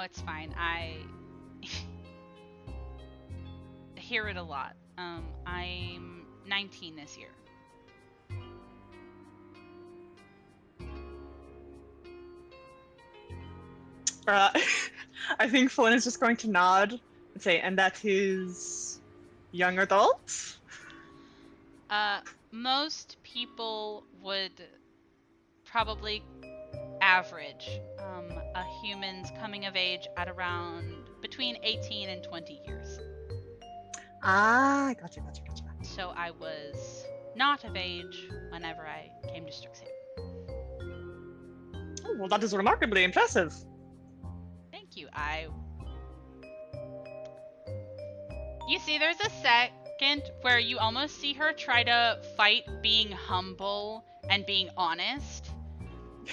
it's fine. I hear it a lot. I'm 19 this year. I think Flynn is just going to nod and say, and that is young adult? Most people would probably average a human's coming of age at around between 18 and 20 years. Ah, gotcha. So I was not of age whenever I came to Strixhaven. Oh, well, that is remarkably impressive. Thank you. You see, there's a second where you almost see her try to fight being humble and being honest.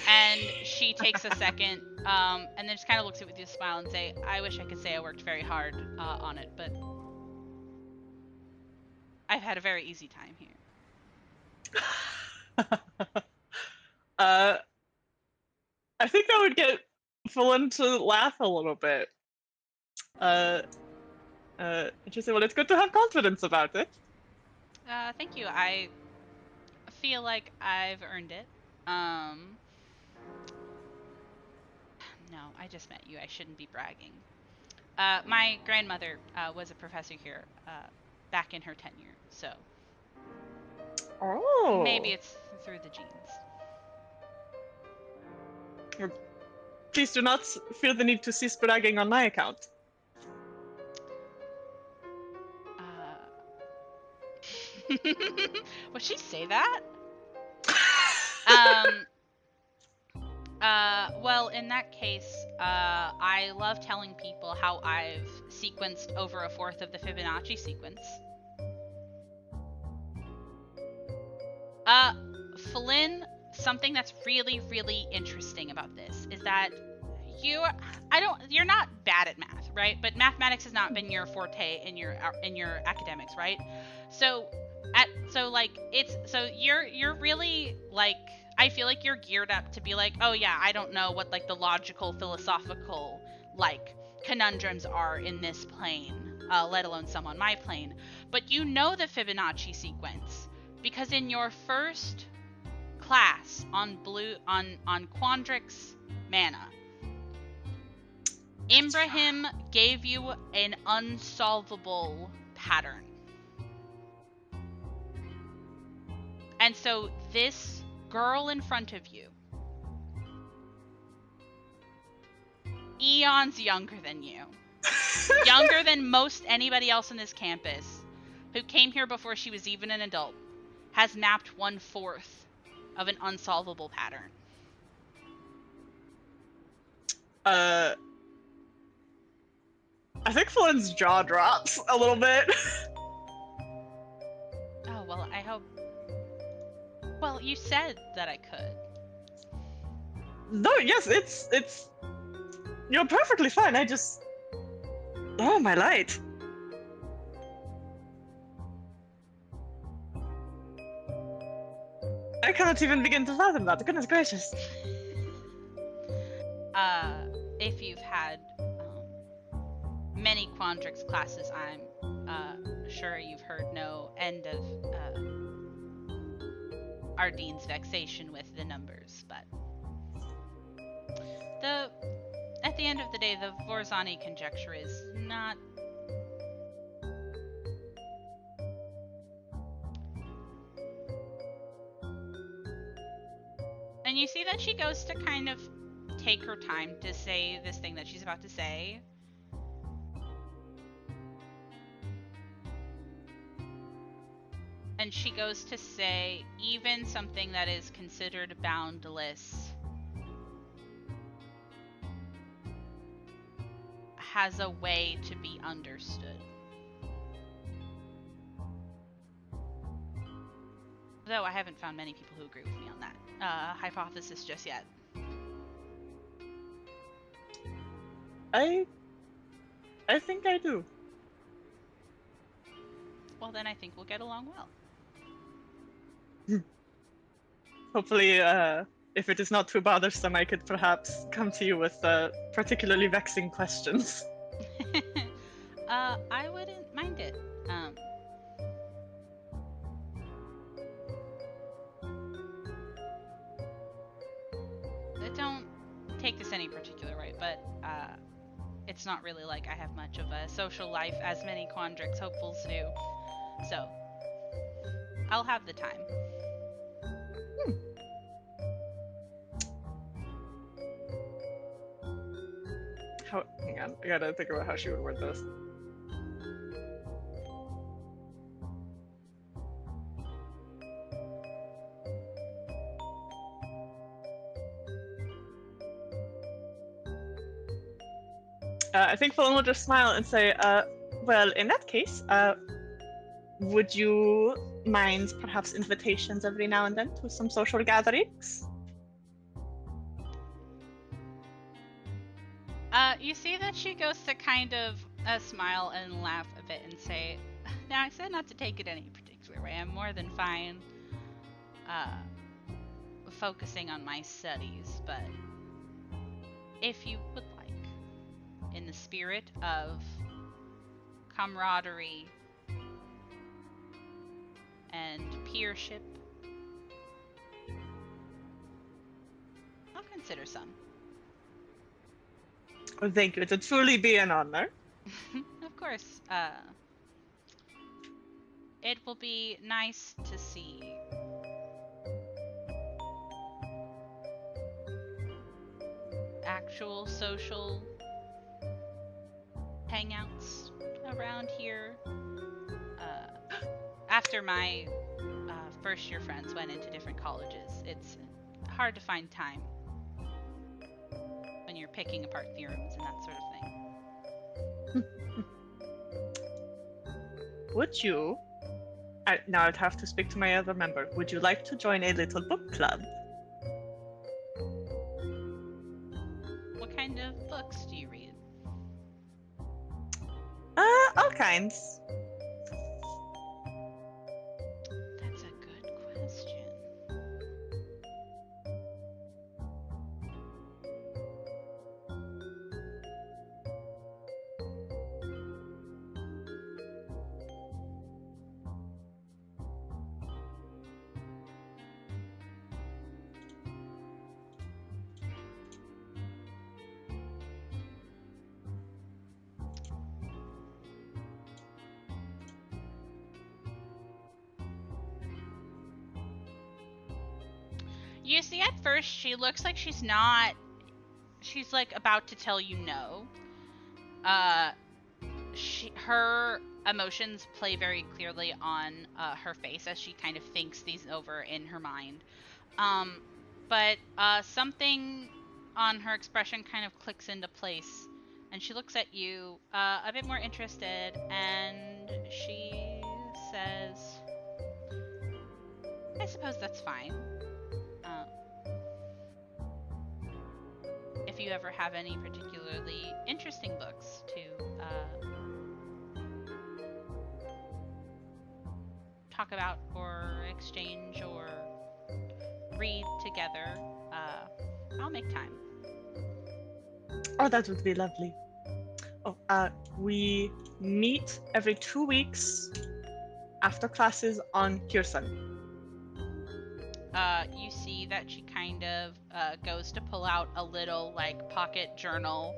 And she takes a second, and then just kind of looks at you with a smile and say, I wish I could say I worked very hard on it, but I've had a very easy time here. I think that would get Flynn to laugh a little bit. Interesting. Well, it's good to have confidence about it. Thank you. I feel like I've earned it. No, I just met you. I shouldn't be bragging. My grandmother was a professor here back in her tenure, so Oh. maybe it's through the genes. Please do not feel the need to cease bragging on my account. Would she say that? Well, in that case, I love telling people how I've sequenced over a fourth of the Fibonacci sequence. Flynn, something that's really, really interesting about this is that you're not bad at math, right? But mathematics has not been your forte in your academics, right? You're really like, I feel like you're geared up to be like, oh yeah, I don't know what like the logical, philosophical like conundrums are in this plane, let alone some on my plane. But you know the Fibonacci sequence because in your first class on Quandrix Mana, Ibrahim gave you an unsolvable pattern. And so this girl in front of you, eons younger than you, younger than most anybody else on this campus, who came here before she was even an adult, has mapped 1/4 of an unsolvable pattern. I think Flynn's jaw drops a little bit. Oh, well, I hope said that I could. No, yes, it's. You're perfectly fine. I just. Oh, my light. I cannot even begin to fathom that. Goodness gracious. If you've had many Quandrix classes, I'm sure you've heard no end of Ardene's vexation with the numbers, but at the end of the day, the Vorzani conjecture is not. And you see that she goes to kind of take her time to say this thing that she's about to say. And she goes to say, even something that is considered boundless has a way to be understood. Though I haven't found many people who agree with me on that hypothesis just yet. I think I do. Well, then I think we'll get along well. Hopefully, if it is not too bothersome, I could perhaps come to you with particularly vexing questions. I wouldn't mind it. Don't take this any particular way, but it's not really like I have much of a social life as many Quandrix hopefuls do. So, I'll have the time. Hang on, I gotta think about how she would word this. I think Fallen will just smile and say, well, in that case, would you mind perhaps invitations every now and then to some social gatherings? You see that she goes to kind of smile and laugh a bit and say, now I said not to take it any particular way. I'm more than fine focusing on my studies, but if you would like, in the spirit of camaraderie and peership, I'll consider some. Well, thank you. It would truly be an honor. Of course. It will be nice to see actual social hangouts around here. After my first year friends went into different colleges, it's hard to find time when you're picking apart theorems and that sort of thing. Would you? Now I'd have to speak to my other member. Would you like to join a little book club? What kind of books do you read? All kinds. That's a good question. You see, at first, she looks like she's like about to tell you no. Her emotions play very clearly on her face as she kind of thinks these over in her mind. But something on her expression kind of clicks into place, and she looks at you a bit more interested, and she says, I suppose that's fine. if you ever have any particularly interesting books to talk about or exchange or read together, I'll make time. Oh, that would be lovely. Oh, we meet every 2 weeks after classes on Kirsten. You see that she kind of goes to pull out a little like pocket journal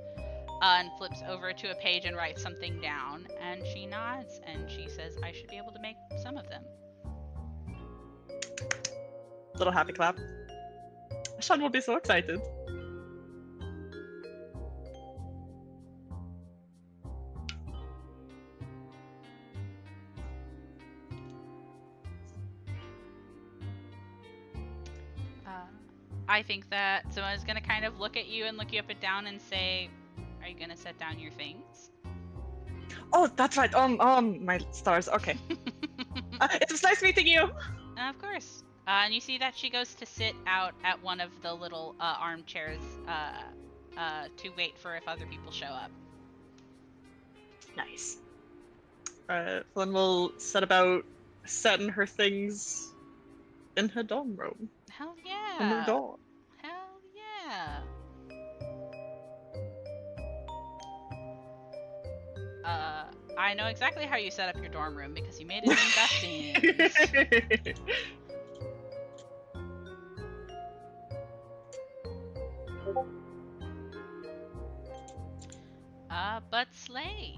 and flips over to a page and writes something down, and she nods and she says, I should be able to make some of them. Little happy clap. Sean will be so excited. I think that someone's gonna kind of look at you and look you up and down and say, are you gonna set down your things? Oh, that's right. My stars. Okay. It was nice meeting you. Of course. And you see that she goes to sit out at one of the little armchairs to wait for if other people show up. Nice. Flynn will set about setting her things in her dorm room. Hell In yeah. her dorm. Hell yeah. I know exactly how you set up your dorm room because you made it in Besties. But Slay,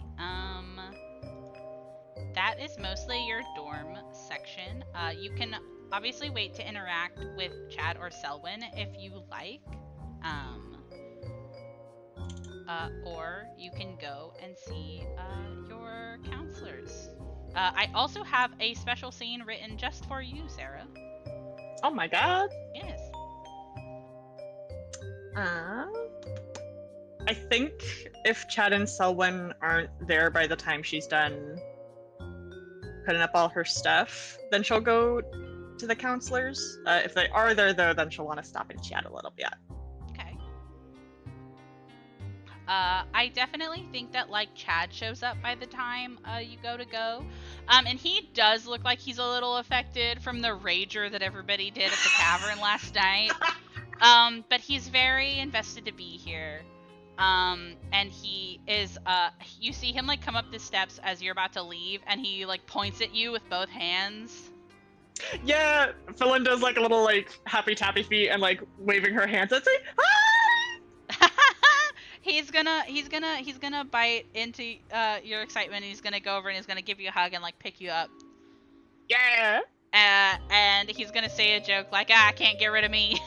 that is mostly your dorm section. You can obviously wait to interact with Chad or Selwyn if you like. Or you can go and see your counselors. I also have a special scene written just for you, Sarah. Oh my god. Yes. I think if Chad and Selwyn aren't there by the time she's done putting up all her stuff, then she'll go to the counselors. If they are there, though, then she'll want to stop and chat a little bit. Okay. I definitely think that like Chad shows up by the time you go. And he does look like he's a little affected from the rager that everybody did at the tavern last night. But he's very invested to be here. And he is, you see him like come up the steps as you're about to leave, and he like points at you with both hands. Yeah, Phyllis does like a little like happy tappy feet and like waving her hands and say, "Hi!" He's gonna bite into your excitement, and he's gonna go over and he's gonna give you a hug and like pick you up. Yeah. And he's gonna say a joke like, "Ah, can't get rid of me."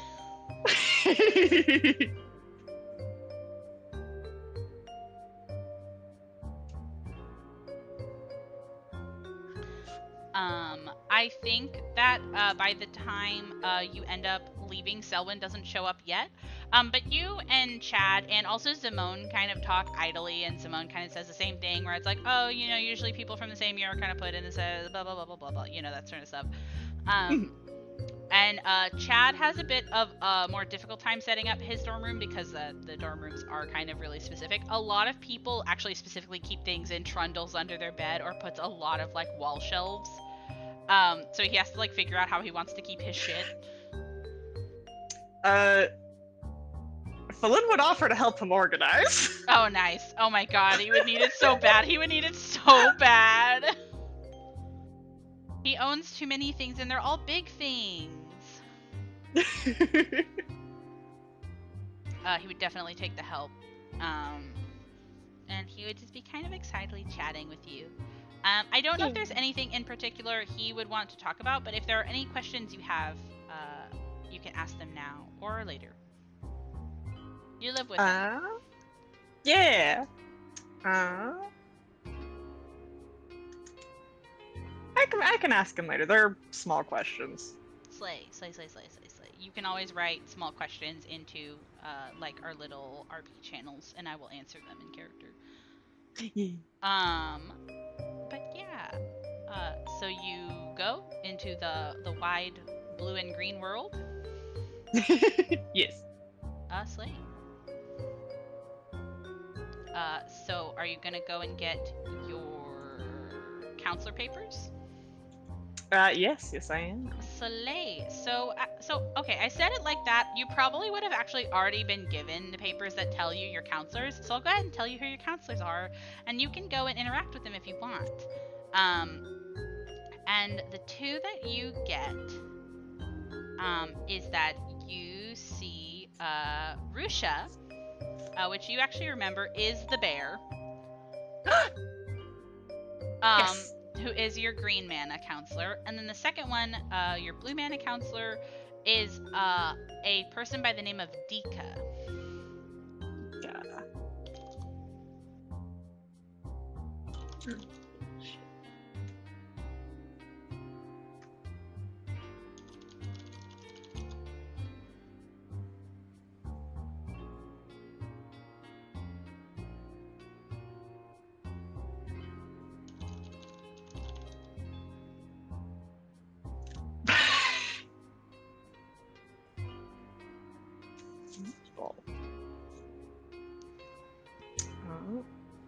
I think that by the time you end up leaving, Selwyn doesn't show up yet. But you and Chad and also Simone kind of talk idly, and Simone kind of says the same thing where it's like, oh, you know, usually people from the same year are kind of put in this blah, blah, blah, blah, blah, blah, you know, that sort of stuff. And Chad has a bit of a more difficult time setting up his dorm room because the dorm rooms are kind of really specific. A lot of people actually specifically keep things in trundles under their bed or puts a lot of like wall shelves. So he has to like figure out how he wants to keep his shit. Phyllis would offer to help him organize. Oh, nice. Oh my god, he would need it so bad. He would need it so bad. He owns too many things, and they're all big things. He would definitely take the help. And he would just be kind of excitedly chatting with you. I don't know if there's anything in particular he would want to talk about, but if there are any questions you have, you can ask them now or later. You live with him. Yeah. I can ask him later. They're small questions. Slay. You can always write small questions into like our little RP channels, and I will answer them in character. But yeah. So you go into the wide blue and green world. Yes. Slay. So are you gonna go and get your counselor papers? Yes, I am. Slay. So okay, I said it like that. You probably would have actually already been given the papers that tell you your counselors. So I'll go ahead and tell you who your counselors are, and you can go and interact with them if you want. And the two that you get, is that you see Rusha, which you actually remember is the bear. Yes. Who is your green mana counselor, and then the second one, your blue mana counselor, is a person by the name of Dika.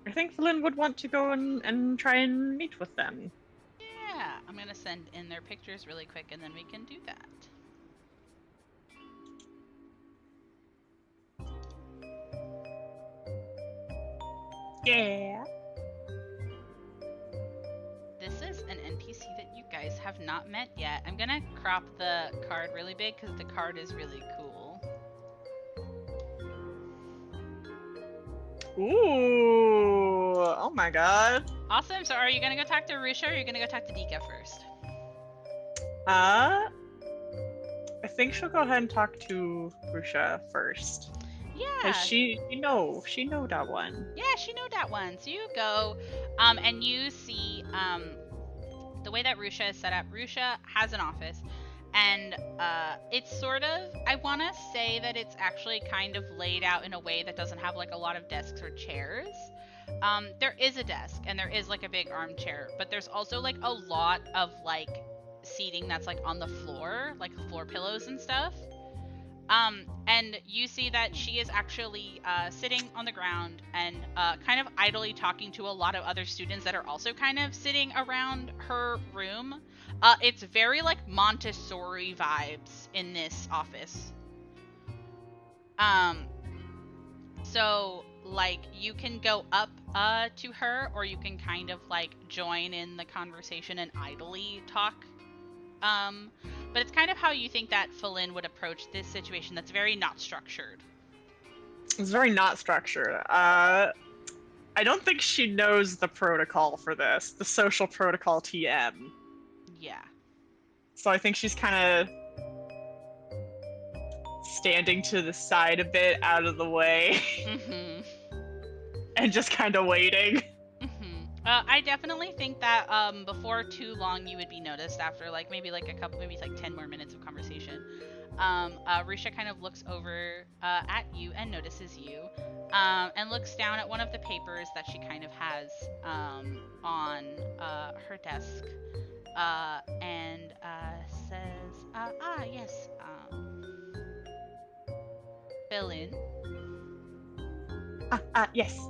I think Flynn would want to go and try and meet with them. Yeah, I'm gonna send in their pictures really quick, and then we can do that. Yeah. This is an NPC that you guys have not met yet. I'm gonna crop the card really big because the card is really cool. Ooh! Oh my god. Awesome. So are you gonna go talk to Rusha, or are you gonna go talk to Dika first? I think she'll go ahead and talk to Rusha first. Yeah. Cause she know that one. Yeah, she know that one. So you go, and you see, the way that Rusha is set up. Rusha has an office, and it's sort of, I want to say that it's actually kind of laid out in a way that doesn't have like a lot of desks or chairs. There is a desk and there is like a big armchair, but there's also like a lot of like seating that's like on the floor, like floor pillows and stuff. And you see that she is actually sitting on the ground and kind of idly talking to a lot of other students that are also kind of sitting around her room. It's very like Montessori vibes in this office. So like you can go up to her, or you can kind of like join in the conversation and idly talk. But it's kind of how you think that Falin would approach this situation that's very not structured. It's very not structured. I don't think she knows the protocol for this, the social protocol TM. Yeah. So I think she's kind of standing to the side a bit, out of the way, Mm-hmm. and just kind of waiting. I definitely think that before too long you would be noticed after like maybe like 10 more minutes of conversation. Risha kind of looks over at you and notices you, and looks down at one of the papers that she kind of has on her desk, and says, yes, fill in. Yes.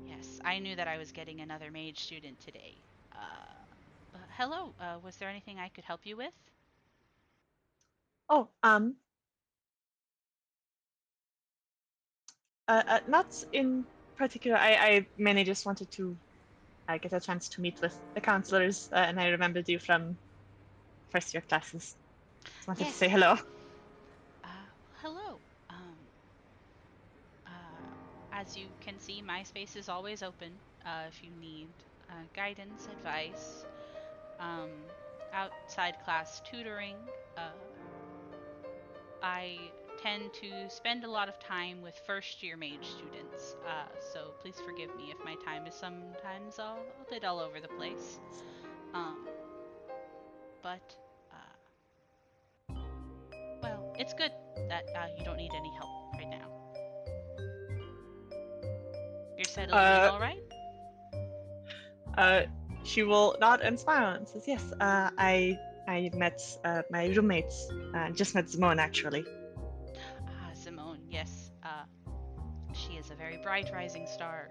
Yes, I knew that I was getting another mage student today. Hello, was there anything I could help you with? Oh, not in particular. I mainly just wanted to get a chance to meet with the counselors, and I remembered you from first year classes. Just wanted to say hello. Hello. As you can see, my space is always open if you need guidance, advice, outside class tutoring. I tend to spend a lot of time with first year mage students, so please forgive me if my time is sometimes a bit all over the place. But well, it's good that you don't need any help right now. You're settling in all right? She will nod and smile and says, yes, I met my roommates. Just met Simone, actually. Simone, yes. She is is a very bright rising star.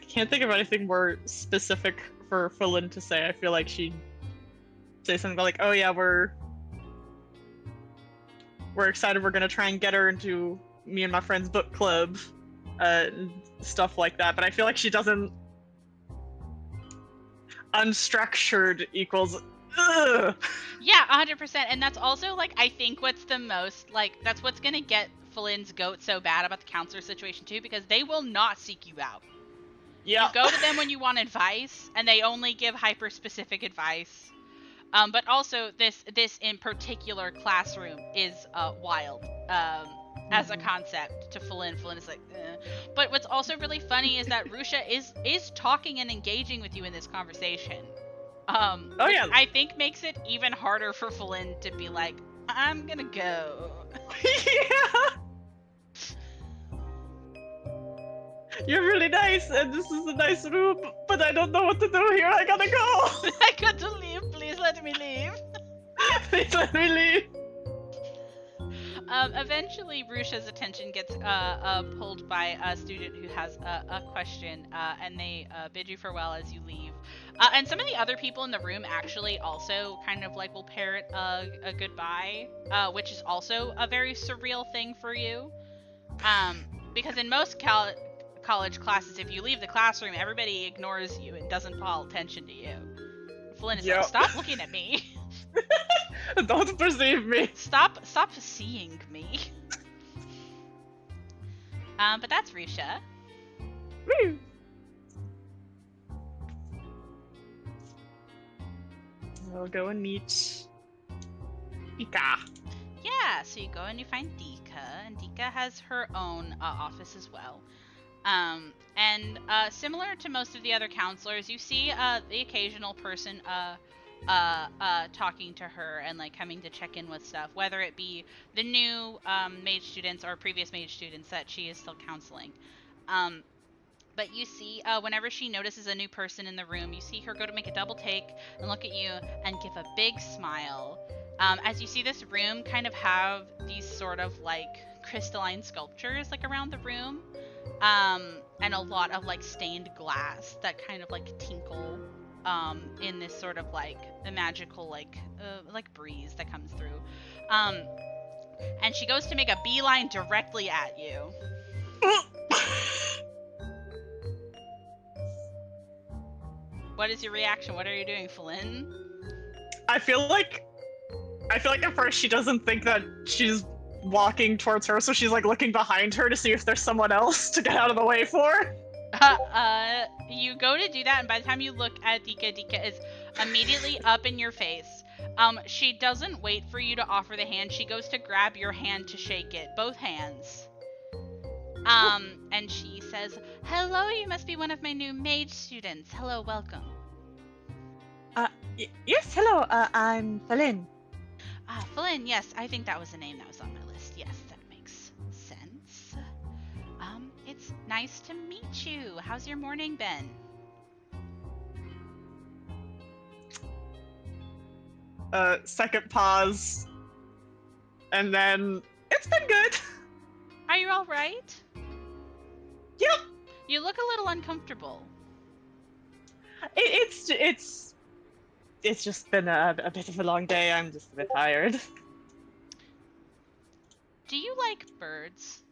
Can't think of anything more specific for Lynn to say. I feel like she'd say something like, "Oh yeah, we're excited. We're gonna try and get her into me and my friend's book club, and stuff like that." But I feel like she doesn't. Unstructured equals. Ugh. Yeah, 100%. And that's also like I think what's the most like that's what's gonna get Flynn's goat so bad about the counselor situation too, because they will not seek you out. Yeah. You go to them when you want advice, and they only give hyper-specific advice. But also, this in particular classroom is wild as a concept to Flynn. Flynn is like, eh. But what's also really funny is that Rusha is talking and engaging with you in this conversation. Oh yeah. I think makes it even harder for Flynn to be like, I'm gonna go. Yeah. You're really nice, and this is a nice room, but I don't know what to do here. I gotta go. I got to leave. Please let me leave. Please let me leave. Eventually, Rusha's attention gets pulled by a student who has a question, and they bid you farewell as you leave. And some of the other people in the room actually also kind of like will parrot a goodbye, which is also a very surreal thing for you. Because in most college classes, if you leave the classroom, everybody ignores you and doesn't call attention to you. Flynn is like, stop looking at me. Don't perceive me. Stop seeing me. But that's Rusha. Woo. We'll go and meet Dika. Yeah, so you go and you find Dika, and Dika has her own office as well. And similar to most of the other counselors, you see the occasional person talking to her and like coming to check in with stuff, whether it be the new mage students or previous mage students that she is still counseling. But you see, whenever she notices a new person in the room, you see her go to make a double take and look at you and give a big smile. As you see this room kind of have these sort of like crystalline sculptures like around the room. And a lot of like stained glass that kind of like tinkle in this sort of like a magical like breeze that comes through. And she goes to make a beeline directly at you. What is your reaction? What are you doing, Flynn? I feel like at first she doesn't think that she's walking towards her, so she's like looking behind her to see if there's someone else to get out of the way for. You go to do that, and by the time you look at Dika, Dika is immediately up in your face. She doesn't wait for you to offer the hand. She goes to grab your hand to shake it, both hands. And she says, "Hello, you must be one of my new mage students. Hello, welcome." Yes, hello, I'm Flynn. Flynn, yes, I think that was the name that was on my list. Yes, that makes sense. It's nice to meet you. How's your morning been? Second pause. And then, it's been good. Are you alright? Yep. You look a little uncomfortable. It's just been a bit of a long day. I'm just a bit tired. Do you like birds?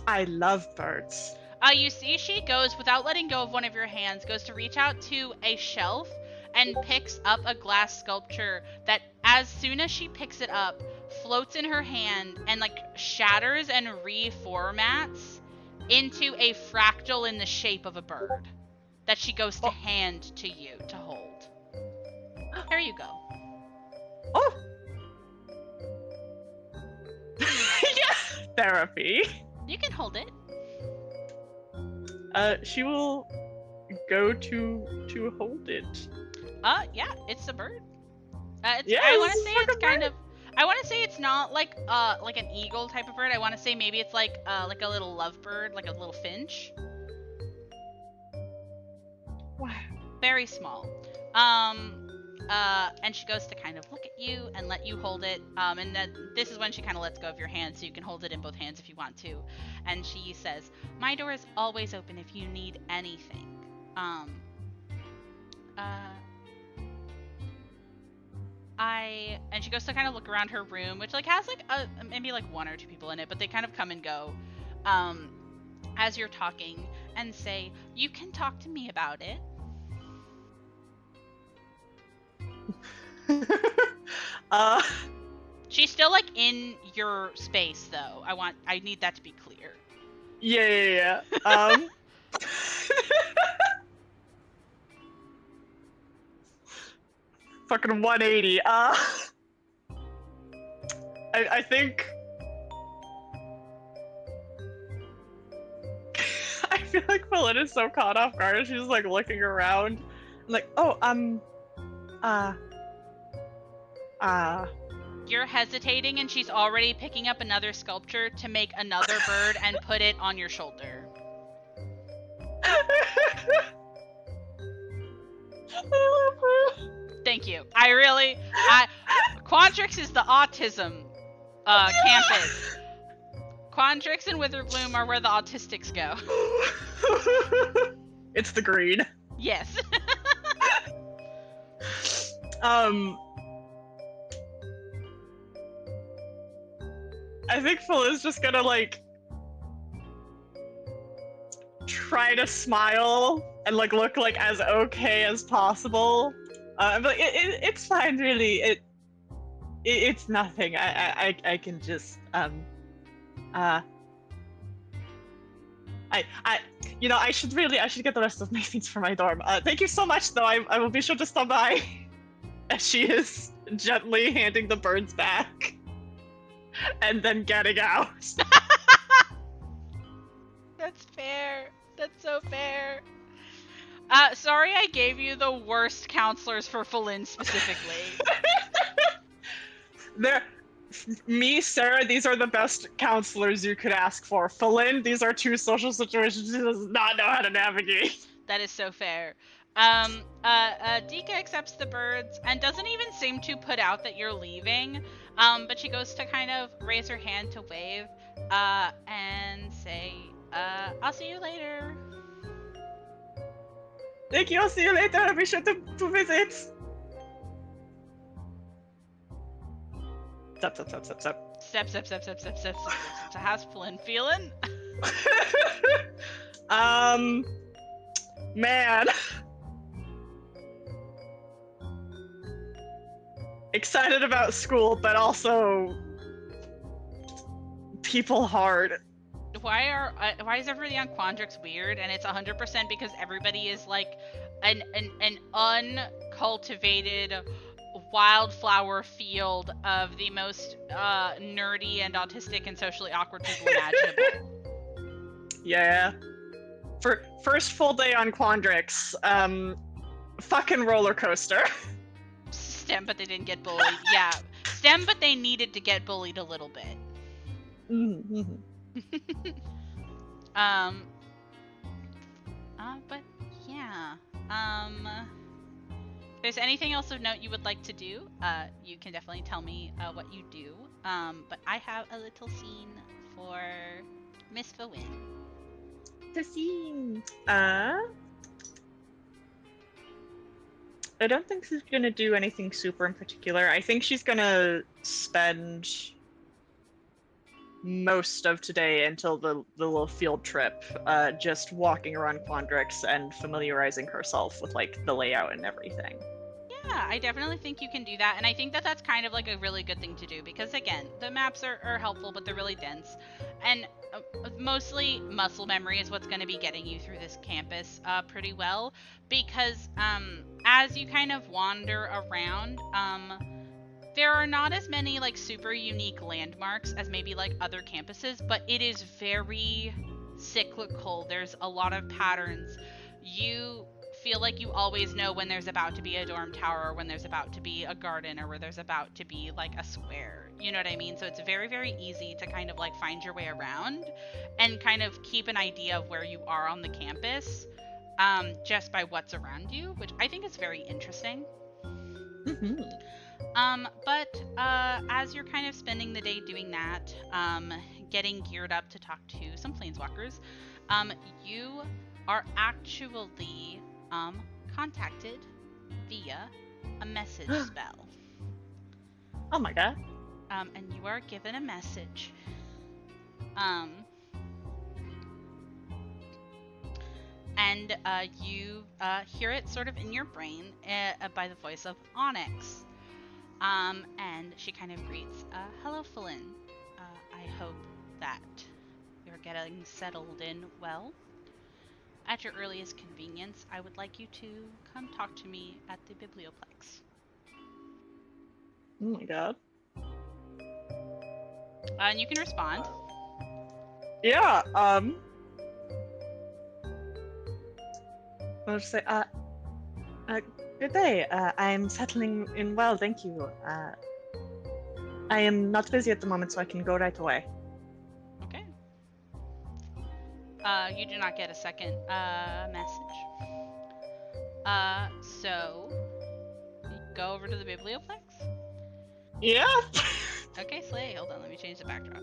I love birds. You see she goes, without letting go of one of your hands, goes to reach out to a shelf and picks up a glass sculpture that, as soon as she picks it up, floats in her hand and like shatters and reformats into a fractal in the shape of a bird that she goes to hand to you to hold. There you go. Oh! Yeah! Therapy. You can hold it. She will go to hold it. Yeah, it's a bird. Yeah, I want to it's say like it's a kind bird. of it's not like an eagle type of bird. I want to say maybe it's like a little lovebird, like a little finch. Wow. Very small. And she goes to kind of look at you and let you hold it. And then this is when she kind of lets go of your hand, so you can hold it in both hands if you want to. And she says, "My door is always open if you need anything." And she goes to kind of look around her room, which like has like maybe like one or two people in it, but they kind of come and go as you're talking, and say, "You can talk to me about it." She's still like in your space though. I need that to be clear. Yeah. Fucking 180. I think I feel like Felin is so caught off guard and she's like looking around. Like, You're hesitating, and she's already picking up another sculpture to make another bird and put it on your shoulder. Thank you. Quandrix is the autism campus. Quandrix and Witherbloom are where the autistics go. It's the green. Yes. I think Felin's just gonna like try to smile and like look like as okay as possible. But it's fine, really. It's nothing. I can just I should get the rest of my things for my dorm. Thank you so much, though. I will be sure to stop by. As she is gently handing the birds back, and then getting out. That's fair. That's so fair. Sorry I gave you the worst counselors for Felin specifically. Me, Sarah, these are the best counselors you could ask for. Felin, these are two social situations she does not know how to navigate. That is so fair. Dika accepts the birds and doesn't even seem to put out that you're leaving. But she goes to kind of raise her hand to wave, and say, I'll see you later. Thank you, I'll see you later. I'll be sure to visit. Step. Step. How's Felin feeling? Man. Excited about school, but also people hard. Why is everybody on Quandrix weird? And it's 100% because everybody is like an uncultivated wildflower field of the most nerdy and autistic and socially awkward people imaginable. Yeah. For first full day on Quandrix, fucking roller coaster. STEM, but they didn't get bullied. Yeah, STEM, but they needed to get bullied a little bit. Mm-hmm. But yeah. If there's anything else of note you would like to do, you can definitely tell me what you do. But I have a little scene for Miss Felin. The scene. I don't think she's gonna do anything super in particular. I think she's gonna spend most of today until the little field trip, just walking around Quandrix and familiarizing herself with like the layout and everything. Yeah, I definitely think you can do that, and I think that that's kind of like a really good thing to do, because again, the maps are helpful, but they're really dense, and mostly muscle memory is what's going to be getting you through this campus pretty well, because as you kind of wander around, there are not as many like super unique landmarks as maybe like other campuses, but it is very cyclical. There's a lot of patterns. You feel like you always know when there's about to be a dorm tower, or when there's about to be a garden, or where there's about to be like a square. You know what I mean? So it's very, very easy to kind of like find your way around and kind of keep an idea of where you are on the campus, just by what's around you, which I think is very interesting. But as you're kind of spending the day doing that, getting geared up to talk to some planeswalkers, you are actually contacted via a message spell. Oh my god. And you are given a message. And you hear it sort of in your brain by the voice of Onyx. And she kind of greets, hello, Felin. I hope that you're getting settled in well. At your earliest convenience, I would like you to come talk to me at the Biblioplex. Oh my god. And you can respond. Yeah, I'll just say, good day. I'm settling in well, thank you. I am not busy at the moment, so I can go right away. Okay. You do not get a second message. So you go over to the Biblioplex? Yeah. Okay, Slay, hold on, let me change the backdrop.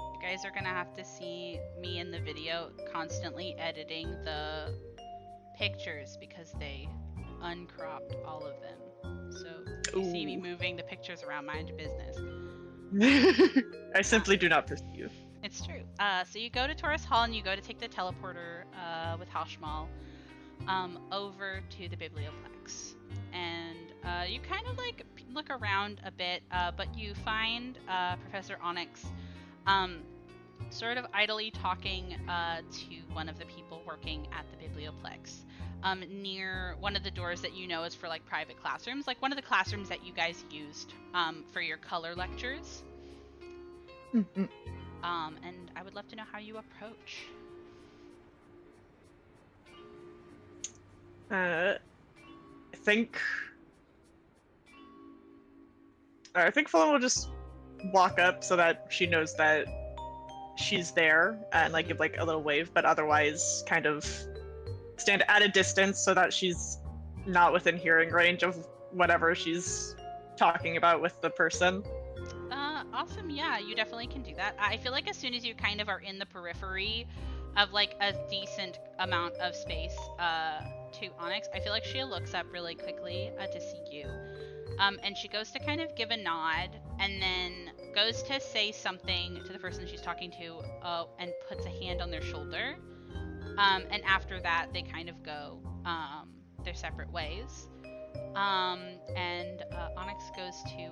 You guys are gonna have to see me in the video constantly editing the pictures because they uncropped all of them. So if you see me moving the pictures around, mind your business. I simply do not perceive. It's true. So you go to Taurus Hall and you go to take the teleporter with Hashmal over to the Biblioplex. And you kind of like look around a bit, but you find Professor Onyx sort of idly talking to one of the people working at the Biblioplex. Near one of the doors that you know is for like private classrooms, like one of the classrooms that you guys used for your color lectures. And I would love to know how you approach. I think Felin will just walk up so that she knows that she's there and like give like a little wave, but otherwise kind of stand at a distance so that she's not within hearing range of whatever she's talking about with the person. Awesome. Yeah, you definitely can do that. I feel like as soon as you kind of are in the periphery of like a decent amount of space to Onyx, I feel like she looks up really quickly to see you. And she goes to kind of give a nod and then goes to say something to the person she's talking to and puts a hand on their shoulder. And after that, they kind of go their separate ways. And Onyx goes to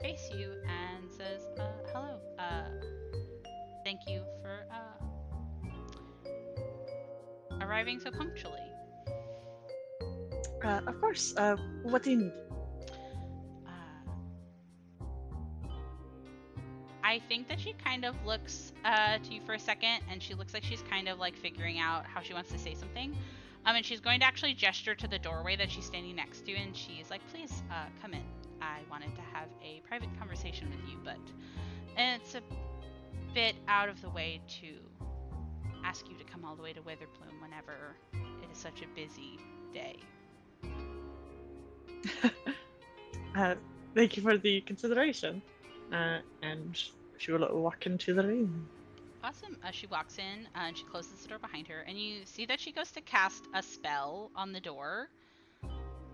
face you and says, hello, thank you for arriving so punctually. Of course. What do you need? I think that she kind of looks to you for a second, and she looks like she's kind of like figuring out how she wants to say something. And she's going to actually gesture to the doorway that she's standing next to, and she's like, please, come in. I wanted to have a private conversation with you, but it's a bit out of the way to ask you to come all the way to Witherbloom whenever it is such a busy day. Thank you for the consideration. And she will walk into the room. Awesome. She walks in and she closes the door behind her, and you see that she goes to cast a spell on the door.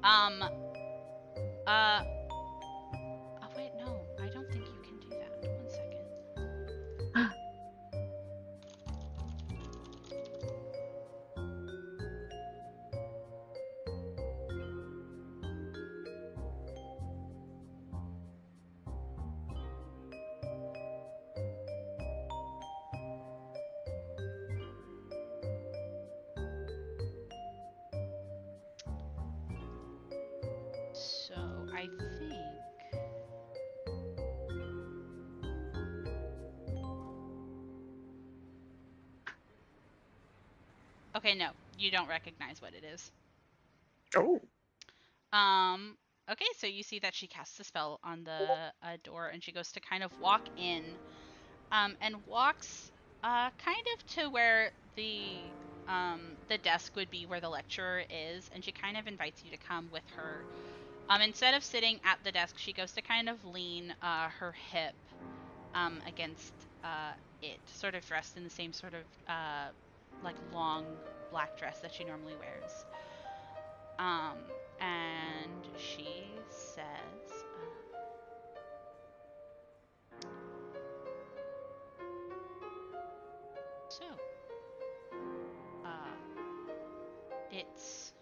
Oh wait, no, I don't think you can do that. 1 second. So I think Okay, no, you don't recognize what it is. Oh. Okay, so you see that she casts a spell on the door, and she goes to kind of walk in, and walks kind of to where the desk would be where the lecturer is, and she kind of invites you to come with her. Instead of sitting at the desk, she goes to kind of lean her hip against it, sort of dressed in the same sort of like long black dress that she normally wears. And she says, it's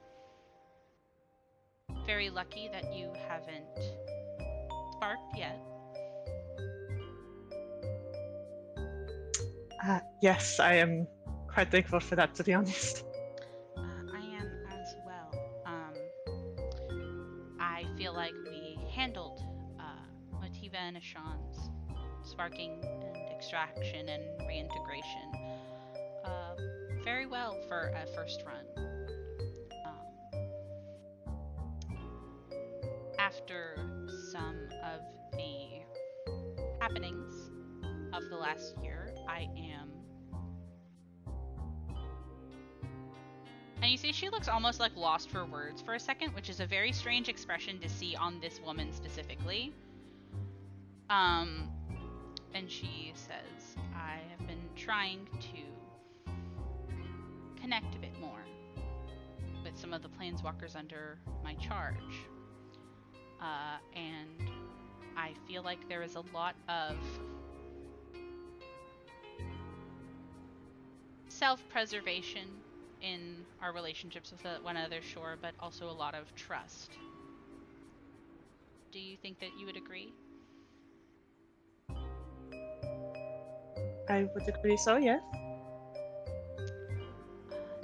very lucky that you haven't sparked yet. Yes, I am quite thankful for that, to be honest. I am as well. I feel like we handled Motiva and Ashan's sparking and extraction and reintegration very well for a first run. After some of the happenings of the last year, I am... And you see she looks almost like lost for words for a second, which is a very strange expression to see on this woman specifically. And she says, I have been trying to connect a bit more with some of the planeswalkers under my charge. And I feel like there is a lot of self-preservation in our relationships with one another, sure, but also a lot of trust. Do you think that you would agree? I would agree so, yes.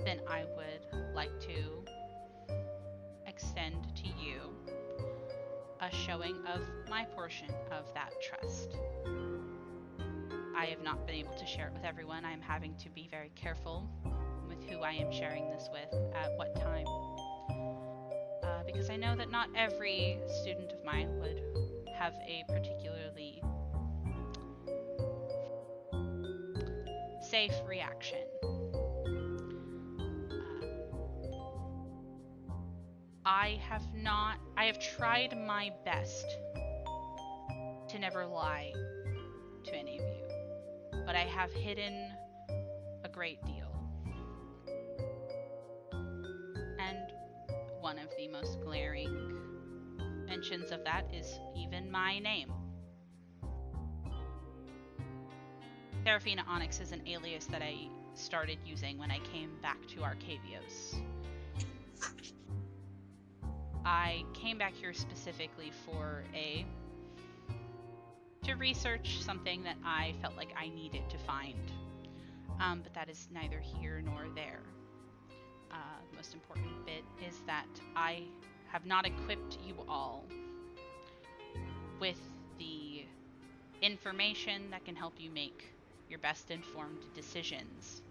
Then I would like to extend to you a showing of my portion of that trust. I have not been able to share it with everyone. I am having to be very careful with who I am sharing this with at what time. Because I know that not every student of mine would have a particularly safe reaction. I have tried my best to never lie to any of you, but I have hidden a great deal. And one of the most glaring mentions of that is even my name. Seraphina Onyx is an alias that I started using when I came back to Arcavios. I came back here specifically to research something that I felt like I needed to find. But that is neither here nor there. The most important bit is that I have not equipped you all with the information that can help you make your best informed decisions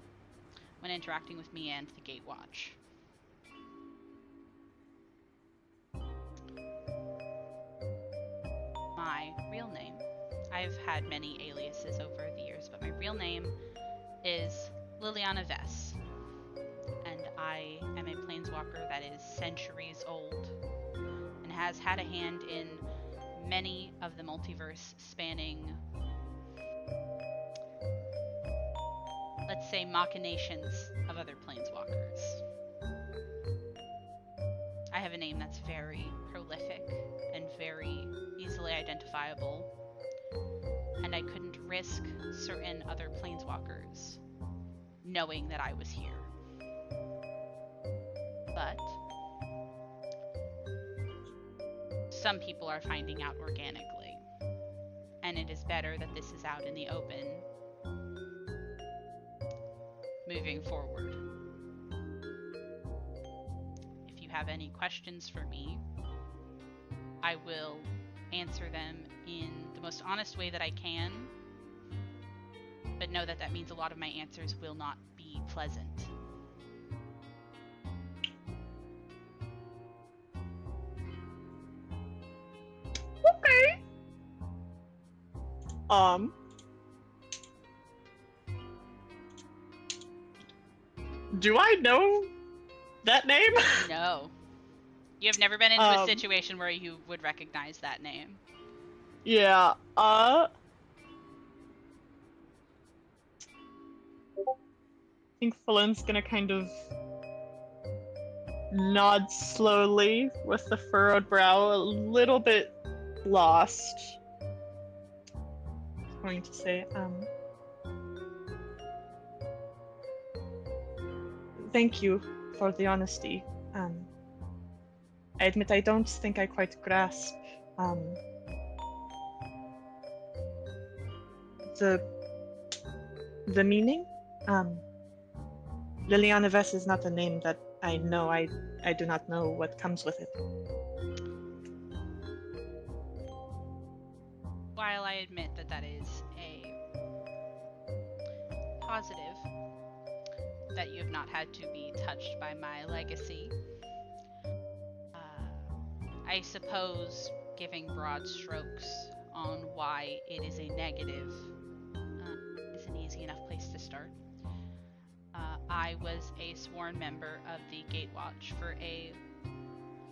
when interacting with me and the Gatewatch. My real name, I've had many aliases over the years, but my real name is Liliana Vess, and I am a planeswalker that is centuries old and has had a hand in many of the multiverse spanning, let's say, machinations of other planeswalkers. I have a name that's very prolific and very easily identifiable, and I couldn't risk certain other planeswalkers knowing that I was here. But some people are finding out organically, and it is better that this is out in the open moving forward. If you have any questions for me, I will answer them in the most honest way that I can, but know that that means a lot of my answers will not be pleasant. Do I know that name? No. You have never been into a situation where you would recognize that name. Yeah, I think Flynn's gonna kind of nod slowly with the furrowed brow, a little bit lost. I'm going to say, thank you for the honesty. I admit I don't think I quite grasp the meaning. Liliana Vess is not a name that I know. I do not know what comes with it. While I admit that that is a positive, that you have not had to be touched by my legacy, I suppose giving broad strokes on why it is a negative is an easy enough place to start. I was a sworn member of the Gatewatch for a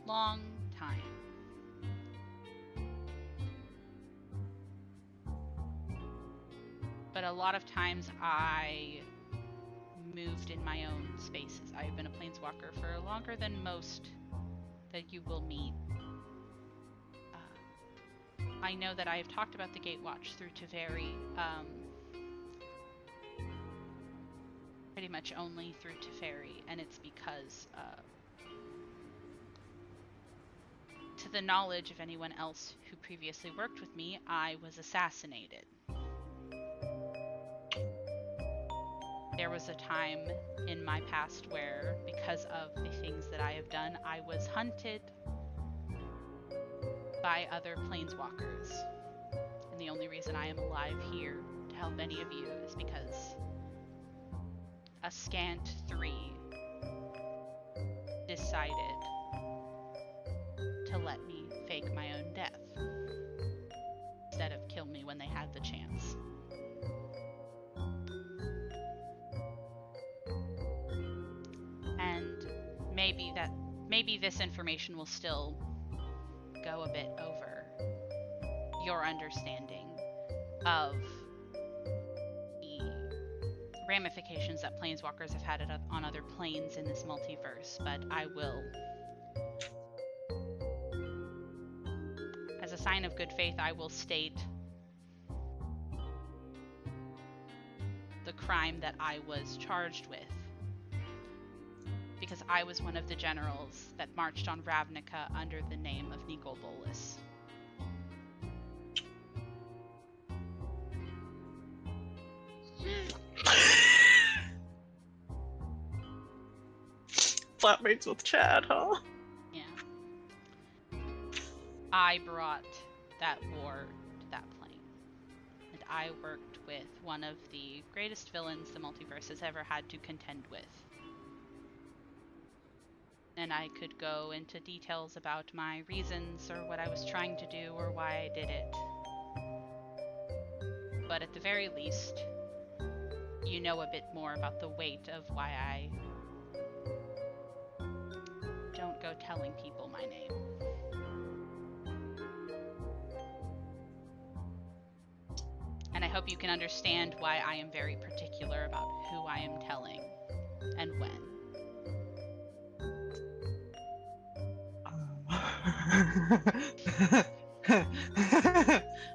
long time. But a lot of times I moved in my own spaces. I've been a planeswalker for longer than most that you will meet. I know that I have talked about the Gatewatch through Teferi, pretty much only through Teferi, and it's because, to the knowledge of anyone else who previously worked with me, I was assassinated. There was a time in my past where, because of the things that I have done, I was hunted by other planeswalkers. And the only reason I am alive here to help any of you is because a scant 3 decided to let me fake my own death instead of kill me when they had the chance. And maybe this information will still go a bit over your understanding of the ramifications that planeswalkers have had on other planes in this multiverse, but I will, as a sign of good faith, I will state the crime that I was charged with, because I was one of the generals that marched on Ravnica under the name of Nicol Bolas. Flatmates with Chad, huh? Yeah. I brought that war to that plane. And I worked with one of the greatest villains the multiverse has ever had to contend with. And I could go into details about my reasons or what I was trying to do or why I did it. But at the very least, you know a bit more about the weight of why I don't go telling people my name. And I hope you can understand why I am very particular about who I am telling and when.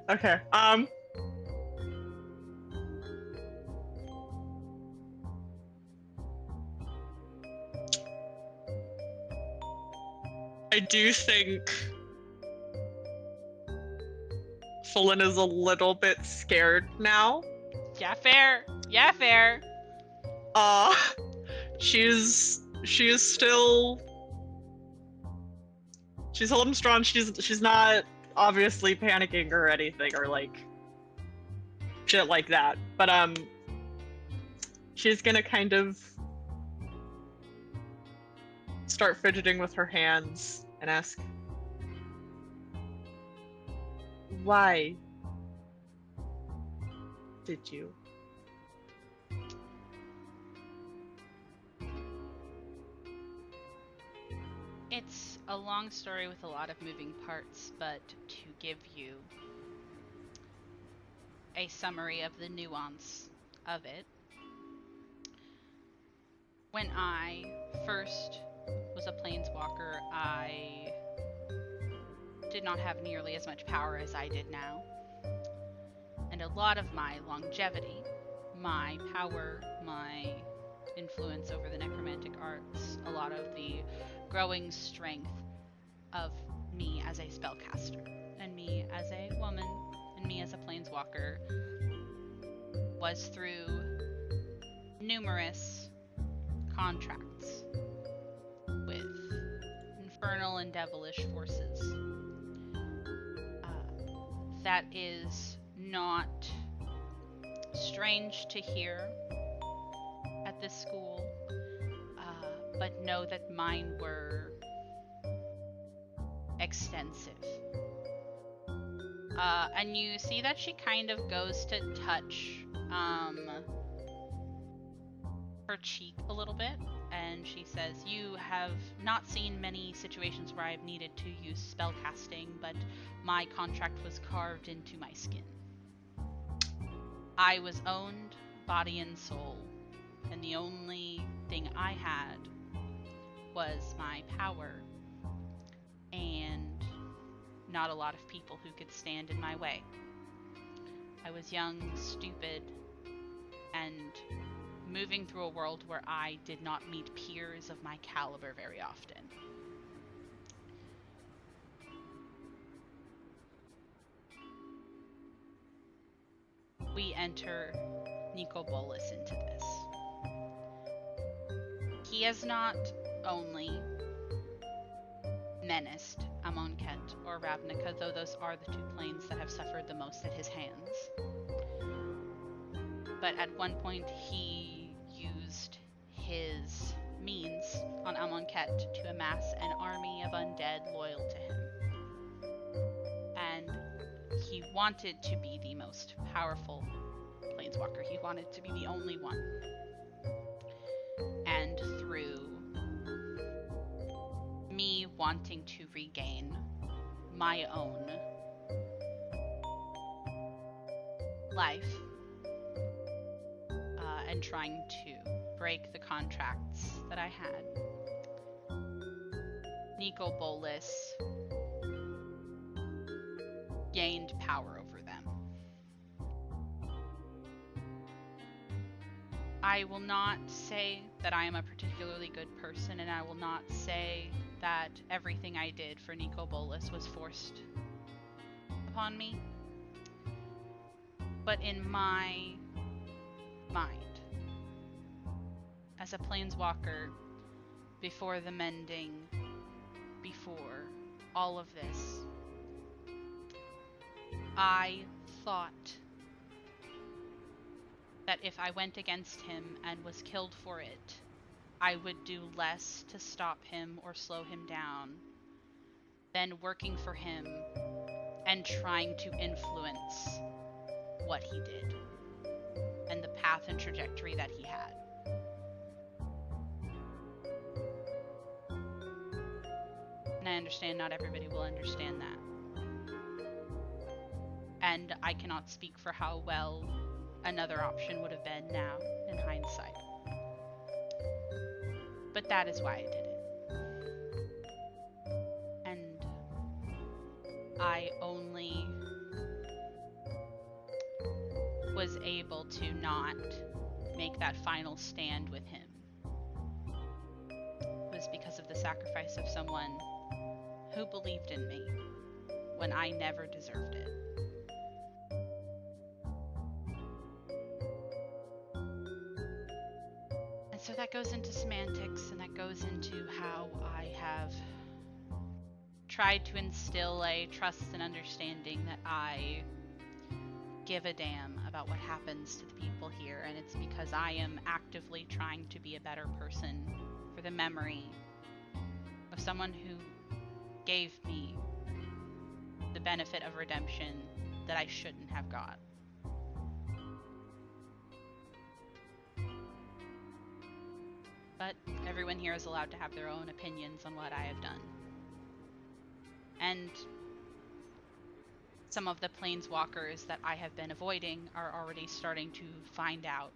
Okay. I do think Flynn is a little bit scared now. Yeah, fair. Yeah, fair. She is still. She's holding strong. She's not obviously panicking or anything or like shit like that. But she's gonna kind of start fidgeting with her hands and ask, "Why? did you? It's a long story with a lot of moving parts, but to give you a summary of the nuance of it, when I first was a planeswalker, I did not have nearly as much power as I did now. And a lot of my longevity, my power, my influence over the necromantic arts, a lot of the growing strength of me as a spellcaster, and me as a woman, and me as a planeswalker, was through numerous contracts with infernal and devilish forces. That is not strange to hear at this school, but know that mine were extensive. And you see that she kind of goes to touch her cheek a little bit, and she says, "You have not seen many situations where I've needed to use spellcasting, but my contract was carved into my skin. I was owned body and soul, and the only thing I had was my power, and not a lot of people who could stand in my way. I was young, stupid, and moving through a world where I did not meet peers of my caliber very often. We enter Nicol Bolas into this. He has not only menaced Amonkhet or Ravnica, though those are the two planes that have suffered the most at his hands, but at one point he used his means on Amonkhet to amass an army of undead loyal to him. And he wanted to be the most powerful planeswalker. He wanted to be the only one. And through me wanting to regain my own life, and trying to break the contracts that I had, Nicol Bolas gained power over them. I will not say that I am a particularly good person, and I will not say that everything I did for Nicol Bolas was forced upon me. But in my mind, as a planeswalker, before the mending, before all of this, I thought that if I went against him and was killed for it, I would do less to stop him or slow him down than working for him and trying to influence what he did and the path and trajectory that he had. And I understand not everybody will understand that. And I cannot speak for how well another option would have been now, in hindsight. But that is why I did it. And I only was able to not make that final stand with him was because of the sacrifice of someone who believed in me when I never deserved it. And so that goes into semantics, and that goes into how I have tried to instill a trust and understanding that I give a damn about what happens to the people here, and it's because I am actively trying to be a better person for the memory of someone who gave me the benefit of redemption that I shouldn't have got. but everyone here is allowed to have their own opinions on what I have done. And some of the planeswalkers that I have been avoiding are already starting to find out.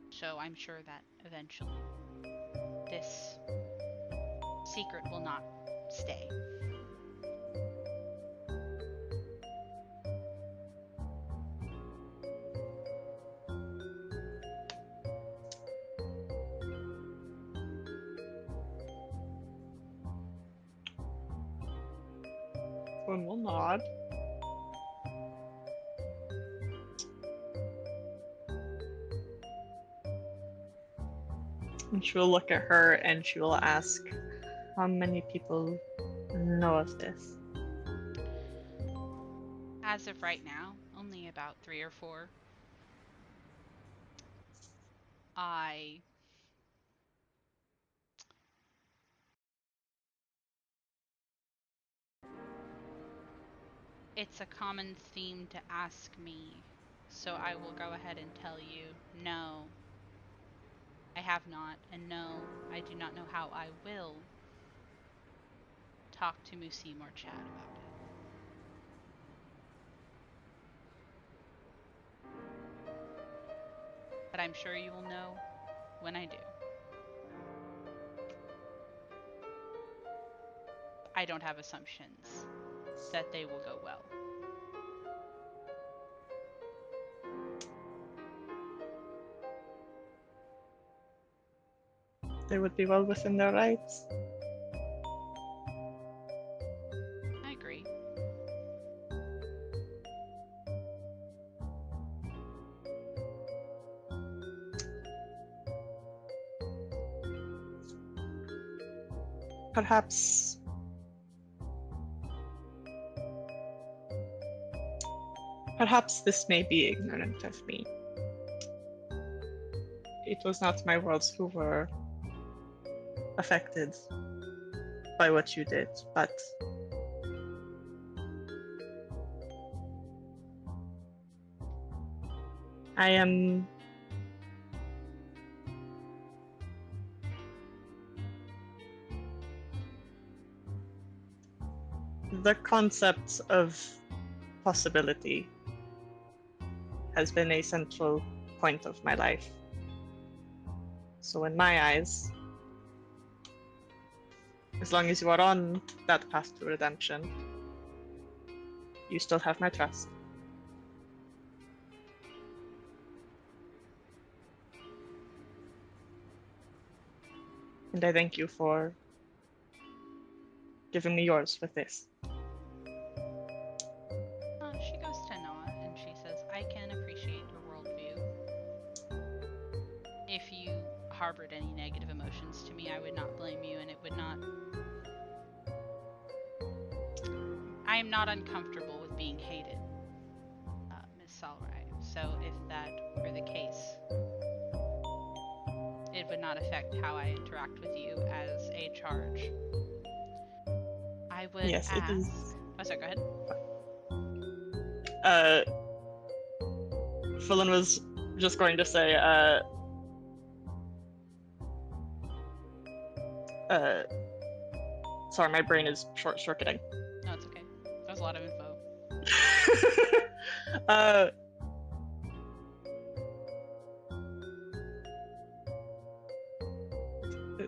So I'm sure that eventually this secret will not stay. One will nod. And she will look at her and she will ask, how many people know of this? As of right now, only about 3 or 4. It's a common theme to ask me, so I will go ahead and tell you, no, I have not, and no, I do not know how I will talk to Musim or Chad about it. But I'm sure you will know when I do. I don't have assumptions that they will go well. They would be well within their rights. I agree. Perhaps this may be ignorant of me. It was not my worlds who were affected by what you did, but I am the concept of possibility has been a central point of my life. So in my eyes, as long as you are on that path to redemption, you still have my trust. And I thank you for giving me yours with this. She goes to nod and she says, I can appreciate your worldview. If you harbored any negative emotions to me, I would not blame you, and it would not... I am not uncomfortable with being hated, Ms. Salrai. So if that were the case, it would not affect how I interact with you as a charge. I would Yes, ask... it is. Oh, sorry, go ahead. Phelan was just going to say, sorry, my brain is short-circuiting. No, it's okay. That was a lot of info.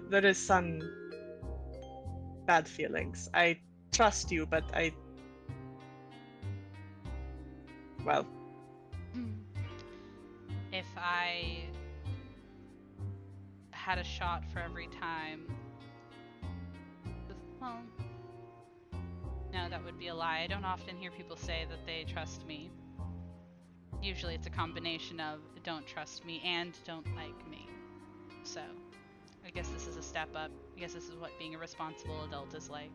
There is some bad feelings. I trust you, but well, if I had a shot for every time... Well, no, that would be a lie. I don't often hear people say that they trust me. Usually it's a combination of don't trust me and don't like me. So, I guess this is a step up. I guess this is what being a responsible adult is like.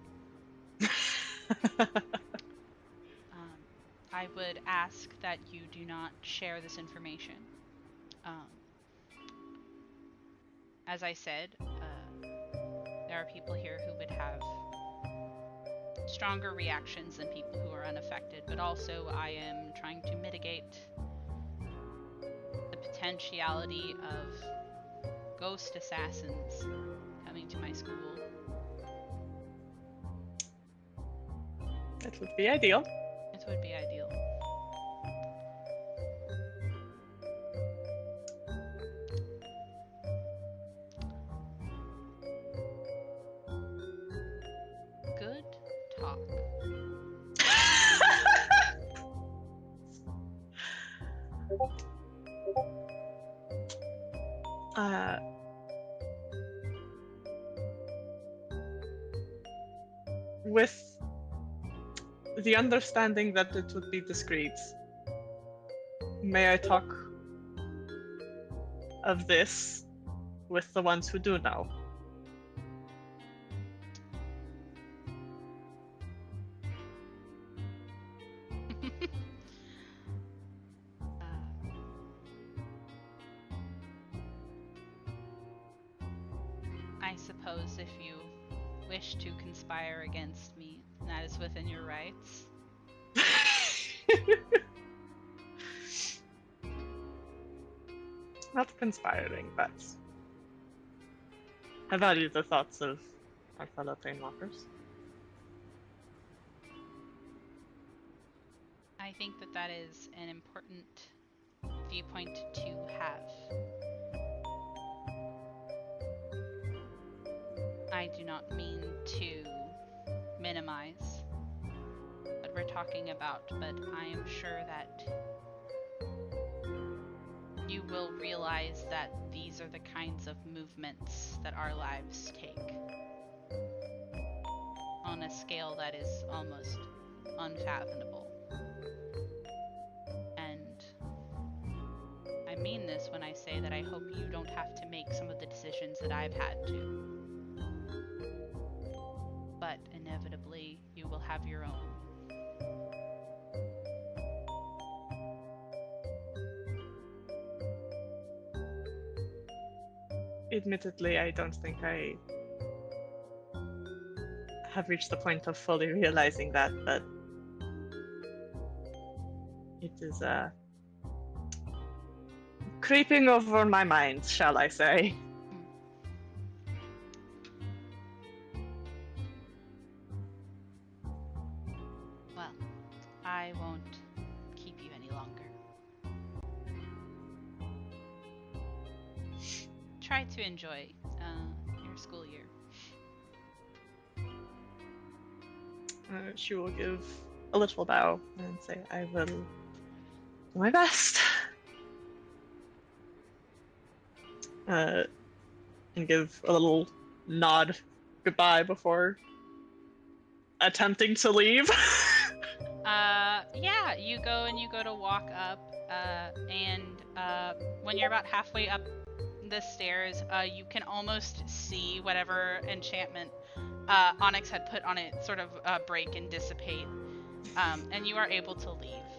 I would ask that you do not share this information. As I said, there are people here who would have stronger reactions than people who are unaffected, but also I am trying to mitigate the potentiality of ghost assassins coming to my school. That would be ideal. It would be ideal. Good talk. With the understanding that it would be discreet, may I talk of this with the ones who do know? I suppose if you wish to conspire against me, that is within your rights. Not conspiring, but I value the thoughts of our fellow Planewalkers. I think that that is an important viewpoint to have. I do not mean to minimize what we're talking about, but I am sure that you will realize that these are the kinds of movements that our lives take on a scale that is almost unfathomable. And I mean this when I say that I hope you don't have to make some of the decisions that I've had to. But inevitably, you will have your own. Admittedly, I don't think I have reached the point of fully realizing that, but it is creeping over my mind, shall I say. Well, I won't keep you any longer. Try to enjoy your school year. She will give a little bow and say, I will do my best. And give a little nod goodbye before attempting to leave. Yeah, you go to walk up, and when you're about halfway up the stairs, you can almost see whatever enchantment Onyx had put on it sort of break and dissipate, and you are able to leave.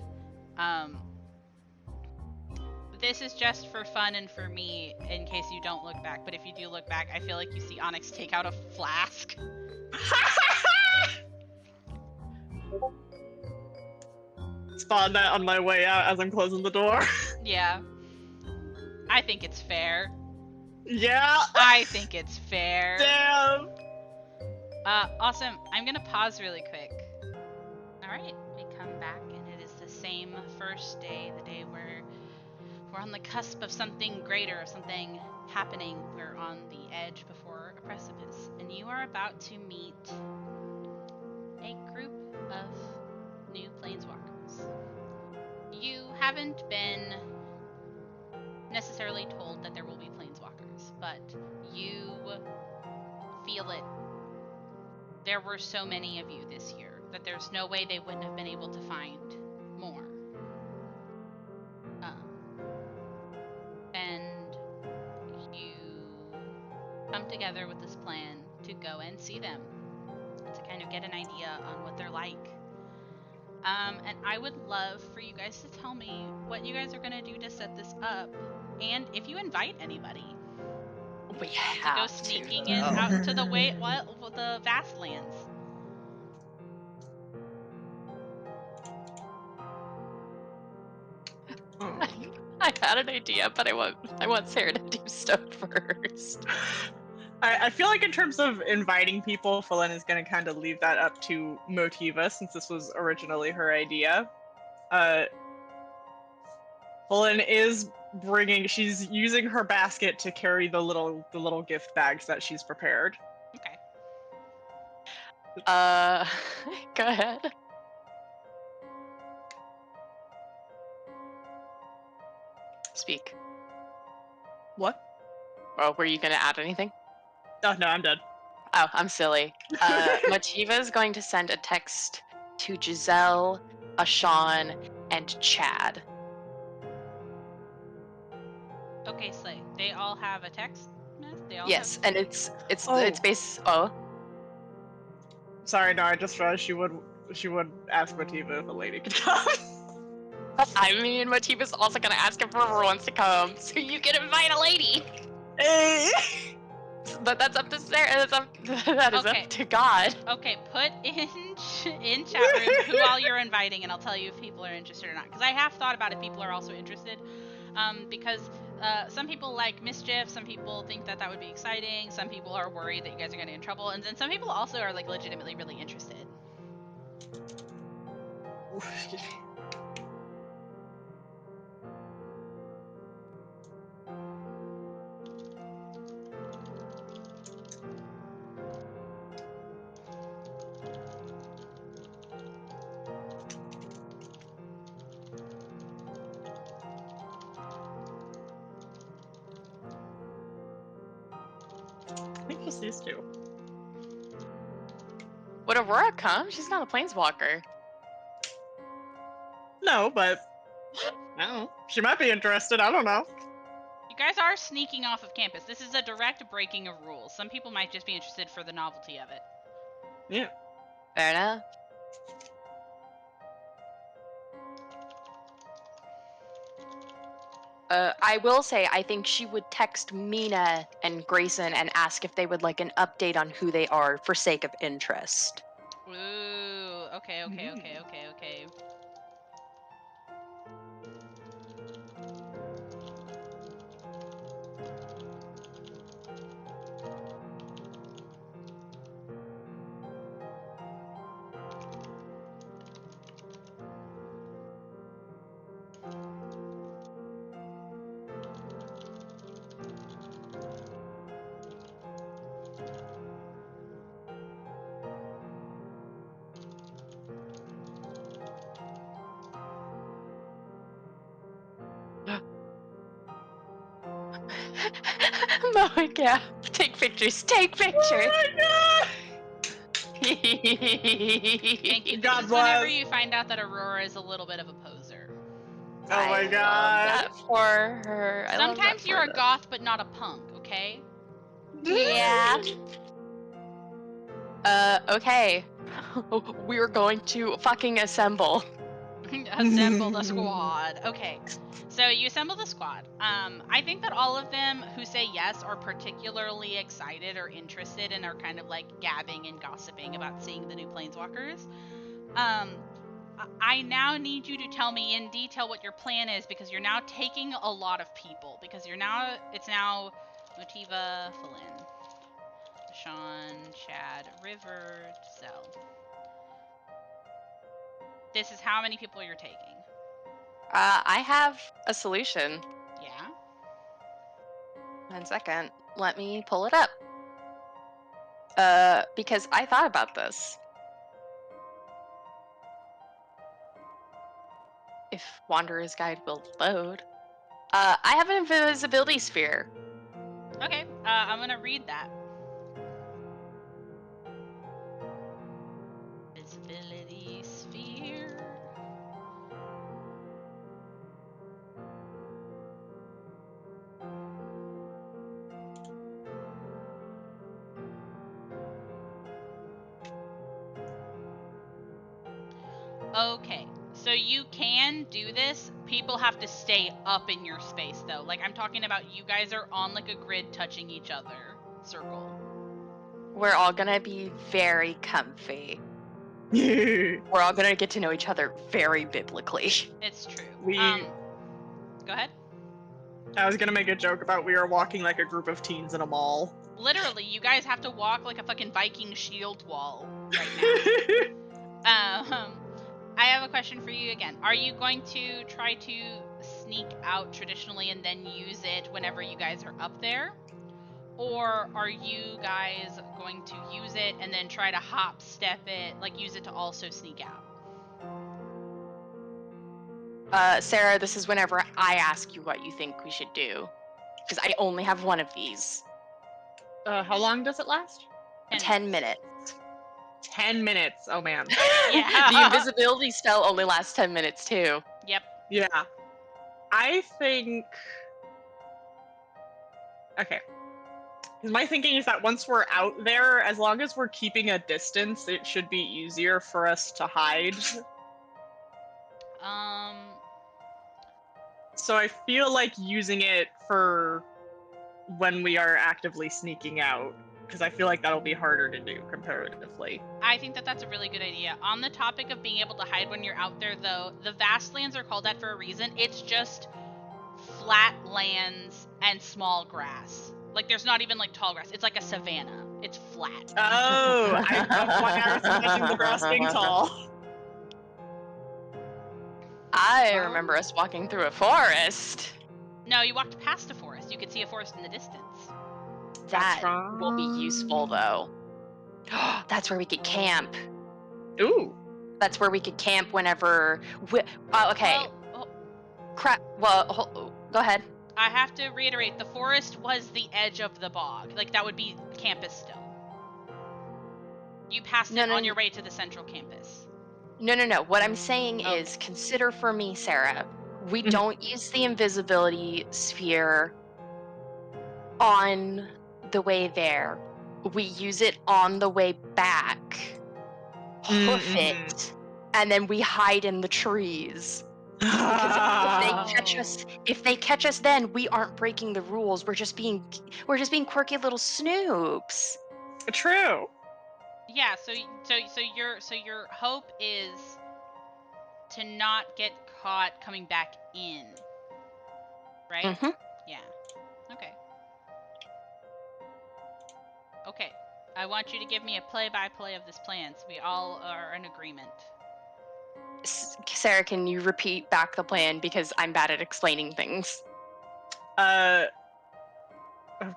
This is just for fun and for me, in case you don't look back, but if you do look back, I feel like you see Onyx take out a flask. Spot that on my way out as I'm closing the door. Yeah. I think it's fair. Yeah. I think it's fair. Damn. Awesome. I'm gonna pause really quick. Alright, we come back and it is the same first day, the day where we're on the cusp of something greater, something happening. We're on the edge before a precipice, and you are about to meet a group of new planeswalkers. You haven't been necessarily told that there will be planeswalkers, but you feel it. There were so many of you this year that there's no way they wouldn't have been able to find more. And you come together with this plan to go and see them, to kind of get an idea on what they're like. And I would love for you guys to tell me what you guys are going to do to set this up, and if you invite anybody. We To have go sneaking in though. out to the the vast lands. Oh. I had an idea, but I want Sarah to do stuff first. I feel like in terms of inviting people, Phelan is going to kind of leave that up to Motiva since this was originally her idea. Phelan is she's using her basket to carry the little gift bags that she's prepared. Okay. Go ahead. Speak. What? Oh, were you gonna add anything? Oh no, I'm dead. Oh, I'm silly. Motiva is going to send a text to Giselle, Ashawn, and Chad. Okay, Slay. They all have a text. They all Yes, have... and it's Oh. based. Oh, Sorry, no, I just realized she would ask Motiva if a lady could come. I mean, Motiva's also gonna ask if River wants to come, so you can invite a lady. Hey. But that's up to Sarah. That is Okay. up to God. Okay, put in chat room who all you're inviting, and I'll tell you if people are interested or not. Because I have thought about if people are also interested. Because some people like mischief, some people think that would be exciting, some people are worried that you guys are gonna get in trouble, and then some people also are like legitimately really interested. I think just these two. Would Aurora come? She's not a planeswalker. No, but I don't know. She might be interested. I don't know. You guys are sneaking off of campus. This is a direct breaking of rules. Some people might just be interested for the novelty of it. Yeah. Fair enough. I will say, I think she would text Mina and Grayson and ask if they would like an update on who they are for sake of interest. Ooh, okay. Oh yeah. Take pictures. Take pictures. Oh Thank you. This God is whenever bless. you find out that Aurora is a little bit of a poser. Oh my I God. love that for her. I love that Sometimes for you're a her. goth, but not a punk, okay? Yeah. Okay. We're going to fucking assemble. Assemble the squad. Okay. So you assemble the squad. I think that all of them who say yes are particularly excited or interested and are kind of like gabbing and gossiping about seeing the new planeswalkers. I now need you to tell me in detail what your plan is because you're now taking a lot of people because it's now Motiva, Phelan, Sean, Chad, River, Giselle. This is how many people you're taking. I have a solution. Yeah? 1 second. Let me pull it up. Because I thought about this. If Wanderer's Guide will load. I have an invisibility sphere. Okay, I'm gonna read that. Visibility sphere. Okay, so you can do this. People have to stay up in your space though. Like I'm talking about you guys are on like a grid touching each other. Circle. We're all gonna be very comfy. We're all gonna get to know each other very biblically. It's true. We- Go ahead. I was gonna make a joke about we were walking like a group of teens in a mall. Literally, you guys have to walk like a fucking Viking shield wall right now. I have a question for you again. Are you going to try to sneak out traditionally and then use it whenever you guys are up there? Or are you guys going to use it and then try to hop step it, like use it to also sneak out? Sarah, this is whenever I ask you what you think we should do. Because I only have one of these. How long does it last? 10 minutes. 10 minutes. Oh man. Yeah. The invisibility spell only lasts 10 minutes too. Yep. Yeah. I think. Okay. Because my thinking is that once we're out there, as long as we're keeping a distance, it should be easier for us to hide. So I feel like using it for when we are actively sneaking out, because I feel like that'll be harder to do comparatively. I think that that's a really good idea. On the topic of being able to hide when you're out there, though, the Vastlands are called that for a reason. It's just flat lands and small grass. Like, there's not even, like, tall grass. It's like a savanna. It's flat. Oh, I was imagining the grass being tall. I remember us walking through a forest. No, you walked past a forest. You could see a forest in the distance. That will be useful, though. That's where we could camp. Ooh. That's where we could camp whenever. Okay. Well, Crap. Well, go ahead. I have to reiterate, the forest was the edge of the bog. Like, that would be campus still. You passed it on your way to the central campus. No. What I'm saying is, consider for me, Sarah, we don't use the invisibility sphere on the way there. We use it on the way back. Hoof it, and then we hide in the trees. Because if they catch us, then we aren't breaking the rules. We're just being quirky little snoops. True. Yeah. So your hope is to not get caught coming back in, right? Mm-hmm. Yeah. Okay. Okay. I want you to give me a play-by-play of this plan, so we all are in agreement. Sarah, can you repeat back the plan, because I'm bad at explaining things? Oh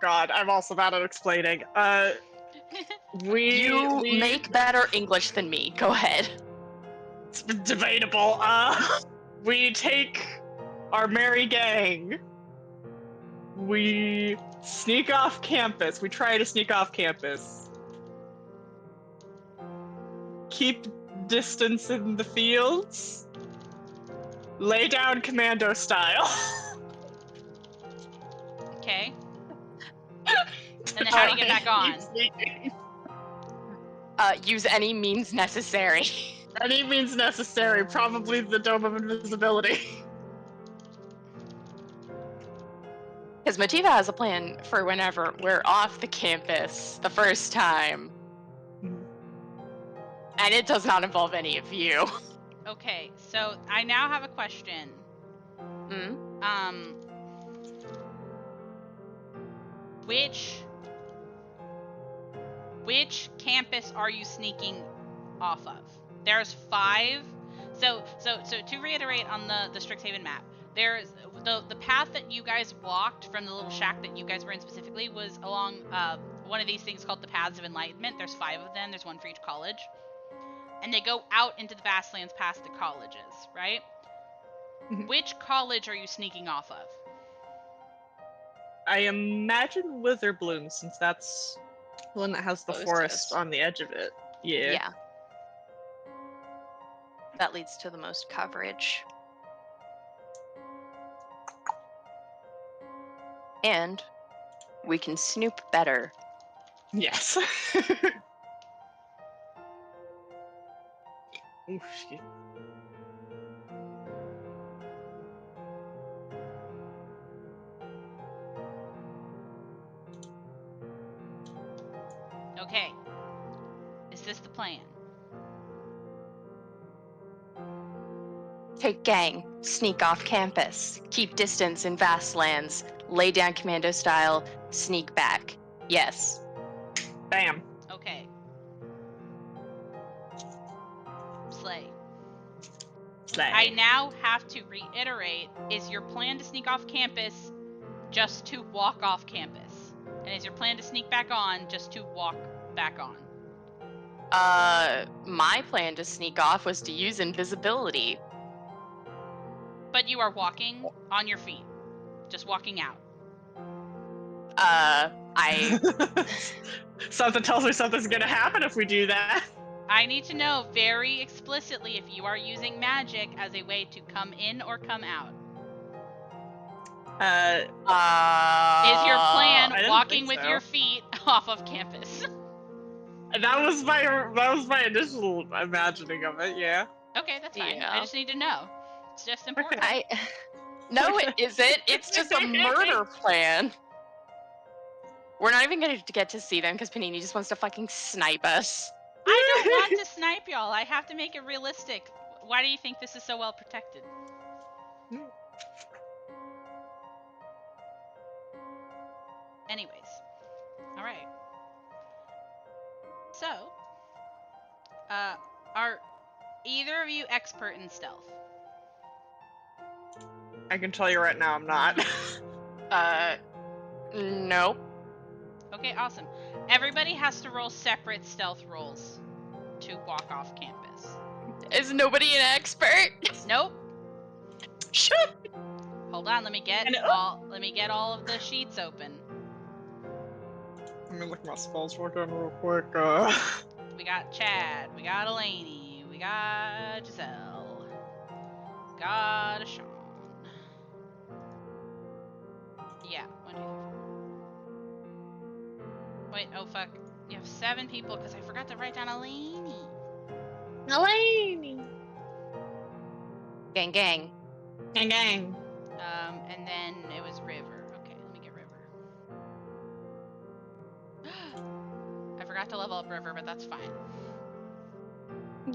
god, I'm also bad at explaining. You make better English than me. Go ahead. It's debatable. We take our merry gang. We sneak off campus. We try to sneak off campus. Keep distance in the fields. Lay down commando style. Okay. And then how do you get back on? Use any means necessary. Any means necessary. Probably the Dome of Invisibility. Because Motiva has a plan for whenever we're off the campus the first time. And it does not involve any of you. Okay, so I now have a question. Which campus are you sneaking off of? There's 5. So to reiterate on the Strixhaven map, there's the path that you guys walked from the little shack that you guys were in specifically was along one of these things called the Paths of Enlightenment. There's 5 of them. There's one for each college. And they go out into the Vastlands past the colleges, right? Mm-hmm. Which college are you sneaking off of? I imagine Witherbloom, since that's the one that has the forest on the edge of it. Yeah. That leads to the most coverage. And we can snoop better. Yes. Oof, shit. Okay. Is this the plan? Okay, gang, sneak off campus. Keep distance in vast lands. Lay down commando style. Sneak back. Yes. Bam. Okay. Slay. Slay. I now have to reiterate, is your plan to sneak off campus just to walk off campus? And is your plan to sneak back on just to walk back on? My plan to sneak off was to use invisibility. But you are walking on your feet. Just walking out. I Something tells me something's gonna happen if we do that. I need to know very explicitly if you are using magic as a way to come in or come out. Is your plan I didn't walking think with so. your feet off of campus? That was my initial imagining of it. Yeah. Okay, that's fine. Yeah. I just need to know. It's just important. No, it isn't. It's just a murder plan. We're not even gonna get to see them because Panini just wants to fucking snipe us. I don't want to snipe y'all. I have to make it realistic. Why do you think this is so well protected? Anyways. Alright. So, are either of you expert in stealth? I can tell you right now, I'm not. Nope. Okay, awesome. Everybody has to roll separate stealth rolls to walk off campus. Is nobody an expert? Nope. Shut. Hold on, let me get all of the sheets open. Let me look at my spells again real quick. We got Chad, we got Elaney, we got Giselle, got Sean. Yeah, 1, 2, 3, 4. Wait, oh fuck. You have 7 people because I forgot to write down Elaney. Elaney. Gang, gang. Gang, gang. And then it was River. Okay, let me get River. I forgot to level up River, but that's fine.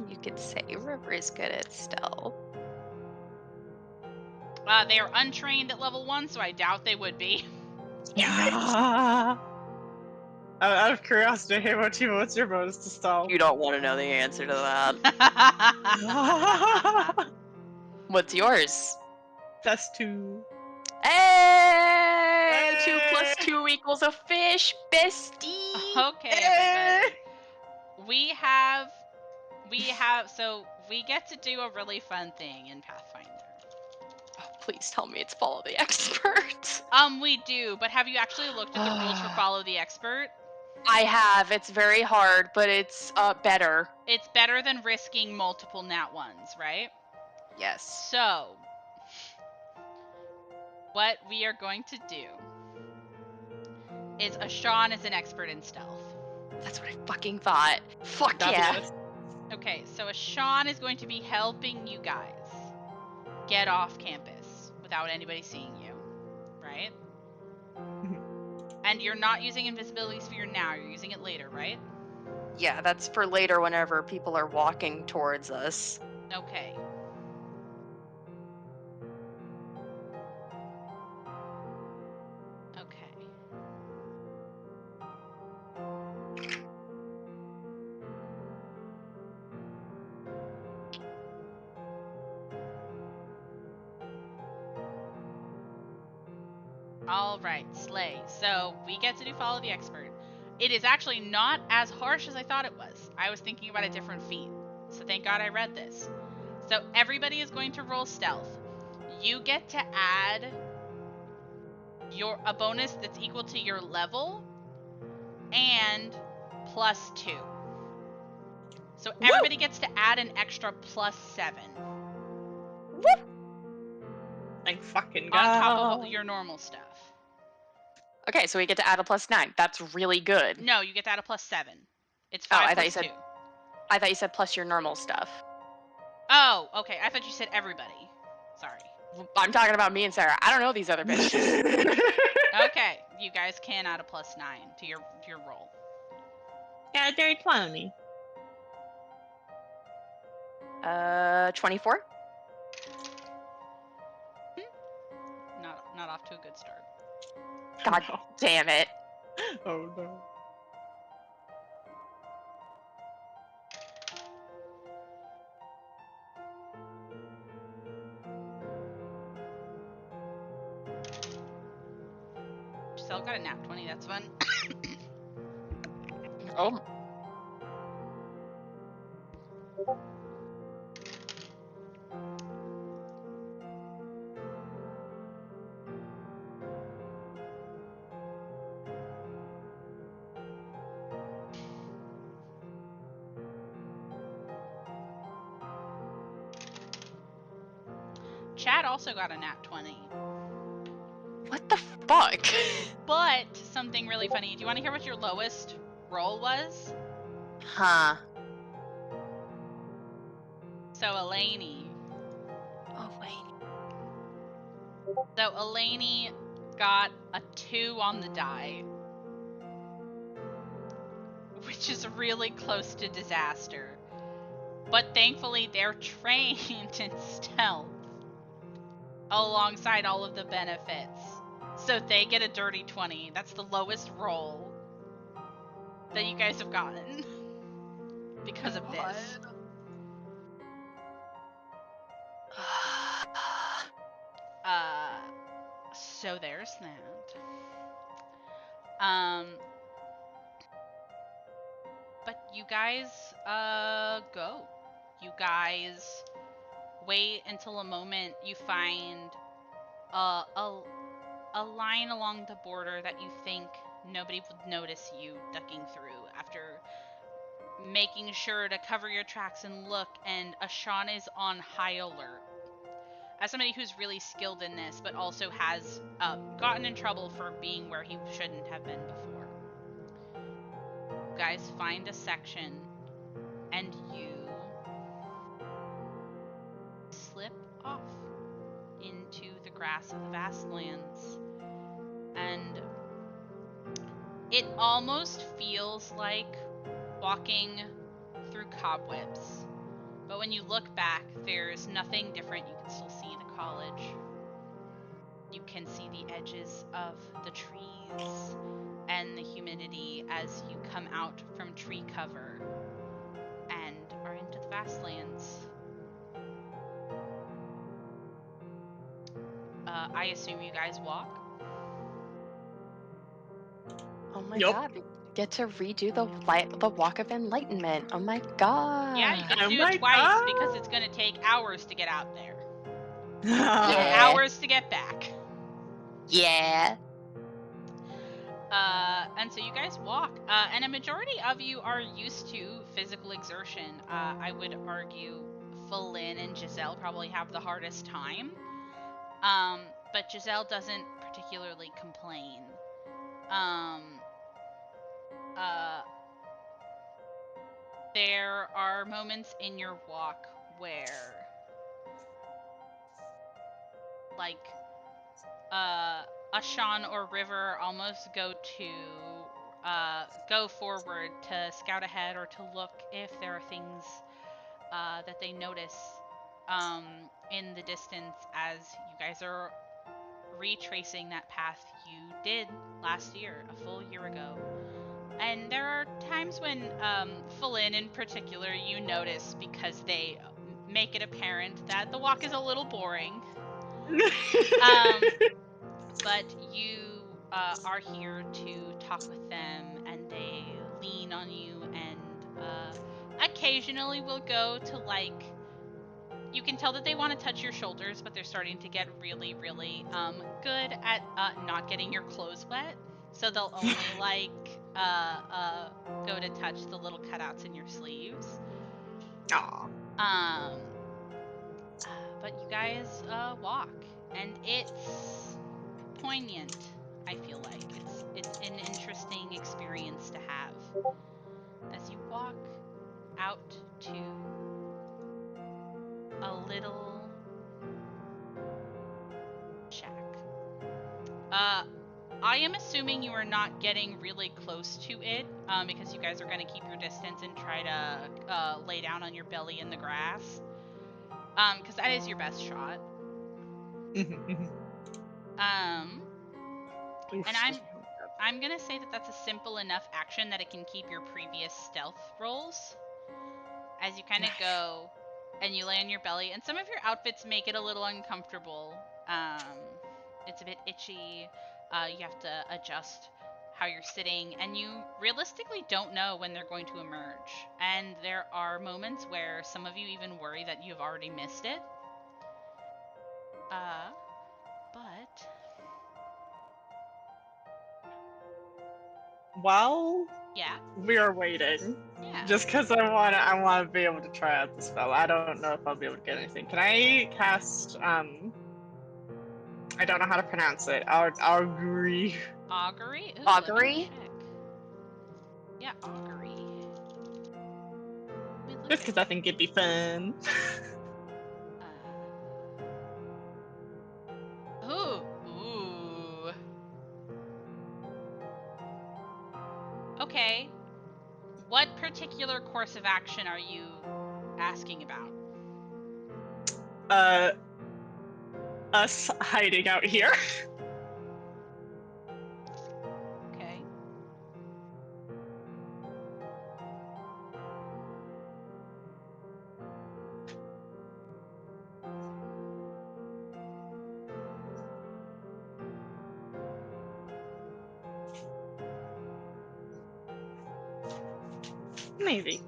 You could say River is good at stealth. They are untrained at level 1, so I doubt they would be. Yeah. Out of curiosity, hey, what's your bonus to stealth? You don't want to know the answer to that. What's yours? That's 2. Hey! Hey! 2 plus 2 equals a fish, bestie! Okay, everybody. So we get to do a really fun thing in Pathfinder. Oh, please tell me it's follow the expert. We do, but have you actually looked at the rules for follow the expert? I have. It's very hard, but it's better. It's better than risking multiple nat ones, right? Yes. So, what we are going to do is Ashawn is an expert in stealth. That's what I fucking thought. Fuck yeah. Okay, so Ashawn is going to be helping you guys get off campus without anybody seeing you, right? And you're not using invisibility sphere now, you're using it later, right? Yeah, that's for later whenever people are walking towards us. Okay. Okay. Alright, Slay. So, we get to do follow the expert. It is actually not as harsh as I thought it was. I was thinking about a different feat. So thank God I read this. So everybody is going to roll stealth. You get to add a bonus that's equal to your level and +2. So everybody gets to add an extra +7 Thank fucking on God. top of your normal stuff. Okay, so we get to add a +9. That's really good. No, you get to add a +7. It's Oh, 5 I thought plus you said 2. I thought you said plus your normal stuff. Oh, okay. I thought you said everybody. Sorry. I'm talking about me and Sarah. I don't know these other bitches. Okay, you guys can add a +9 to your roll. Yeah, very 20. 24? off to a good start. God No. damn it. Oh no. Giselle got a nat 20. That's fun. Oh. Chad also got a nat 20. What the fuck? But something really funny. Do you want to hear what your lowest roll was? Huh. So Elaney. Oh, wait. So Elaney got a 2 on the die, which is really close to disaster. But thankfully, they're trained in stealth alongside all of the benefits. So they get a dirty 20. That's the lowest roll that you guys have gotten because of this. So there's that. But you guys, go. You guys wait until a moment you find a line along the border that you think nobody would notice you ducking through after making sure to cover your tracks and look, and Ashan is on high alert. As somebody who's really skilled in this, but also has gotten in trouble for being where he shouldn't have been before. You guys find a section, and you slip off into the grass of the Vastlands. And it almost feels like walking through cobwebs. But when you look back, there's nothing different. You can still see the college. You can see the edges of the trees and the humidity as you come out from tree cover and are into the Vastlands. I assume you guys walk? Oh my Yup. god. We get to redo the Walk of Enlightenment. Oh my god. Yeah, you get to Oh do my it twice God. because it's going to take hours to get out there. Yeah. And hours to get back. Yeah. And so you guys walk, and a majority of you are used to physical exertion. I would argue Falin and Giselle probably have the hardest time. But Giselle doesn't particularly complain. There are moments in your walk where, like, Ashan or River almost go forward to scout ahead or to look if there are things that they notice in the distance as you guys are retracing that path you did last year, a full year ago. And there are times when, Falin in particular, you notice because they make it apparent that the walk is a little boring. But you are here to talk with them, and they lean on you, and occasionally will go to, like, you can tell that they want to touch your shoulders, but they're starting to get really, really good at not getting your clothes wet. So they'll only go to touch the little cutouts in your sleeves. Aw. But you guys walk, and it's poignant. I feel like it's an interesting experience to have as you walk out to a little shack. I am assuming you are not getting really close to it, because you guys are going to keep your distance and try to lay down on your belly in the grass, because that is your best shot. Oof, And doesn't I'm gonna say that that's a simple enough action that it can keep your previous stealth rolls. As you kind of go and you lay on your belly, and some of your outfits make it a little uncomfortable. It's a bit itchy. You have to adjust how you're sitting, and you realistically don't know when they're going to emerge. And there are moments where some of you even worry that you've already missed it. But While yeah, we are waiting, yeah. just because I wanna be able to try out the spell. I don't know if I'll be able to get anything. Can I cast I don't know how to pronounce it. Augury. Augury? Ooh, Augury? Let me check. Yeah, augury. Let me look Just at because I think it'd be fun. Ooh. Okay. What particular course of action are you asking about? Us hiding out here. Okay. Maybe.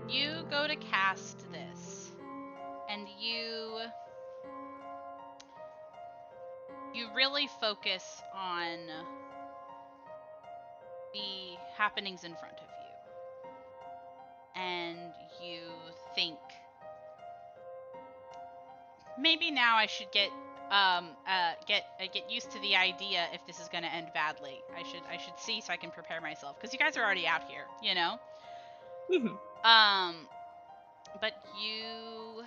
You go to cast this, and you really focus on the happenings in front of you. And you think, maybe now I should get used to the idea if this is going to end badly. I should see so I can prepare myself, because you guys are already out here, you know. But you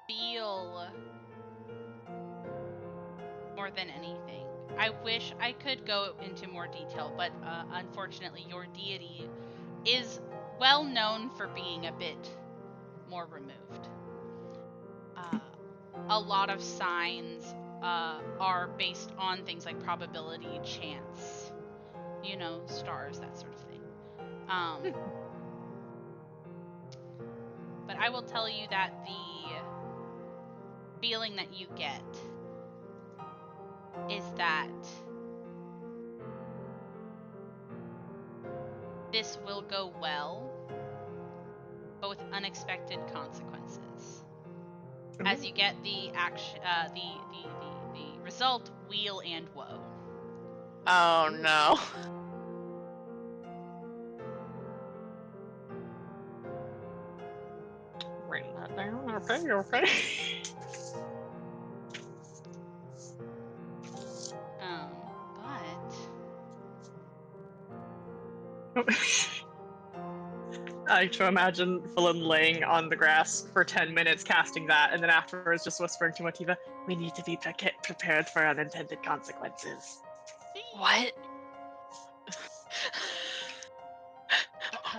feel more than anything. I wish I could go into more detail, but unfortunately, your deity is well known for being a bit more removed. A lot of signs are based on things like probability, chance, you know, stars, that sort of thing. But I will tell you that the feeling that you get is that this will go well, but with unexpected consequences. As you get the action, the result, weal and woe. Oh no. Write that down. Okay. But I like to imagine Philin laying on the grass for 10 minutes casting that, and then afterwards just whispering to Motiva, we need to be prepared for unintended consequences. What?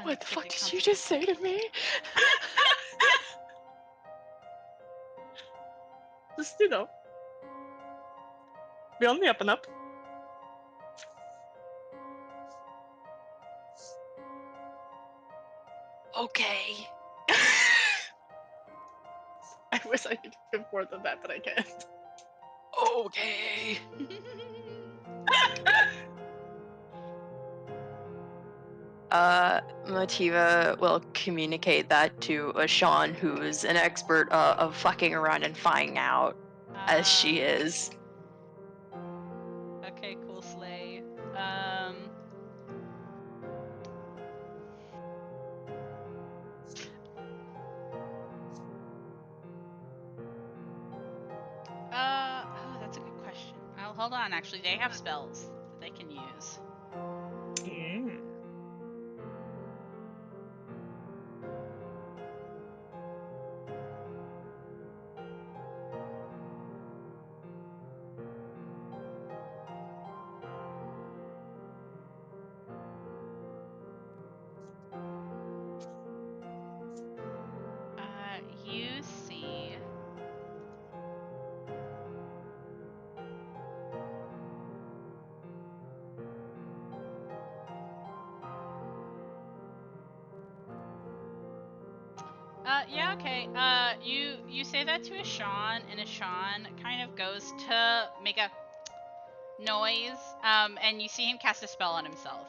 What the fuck did you just say to me? Just, you know, be on the up and up. Okay. I wish I could give more than that, but I can't. Okay. Motiva will communicate that to Ashawn, who's an expert of fucking around and finding out, as she is. Okay, cool, Slay. Oh, that's a good question. Hold on, actually, they have spells that they can use. Yeah, okay. You say that to Ashan, and Ashan kind of goes to make a noise, and you see him cast a spell on himself.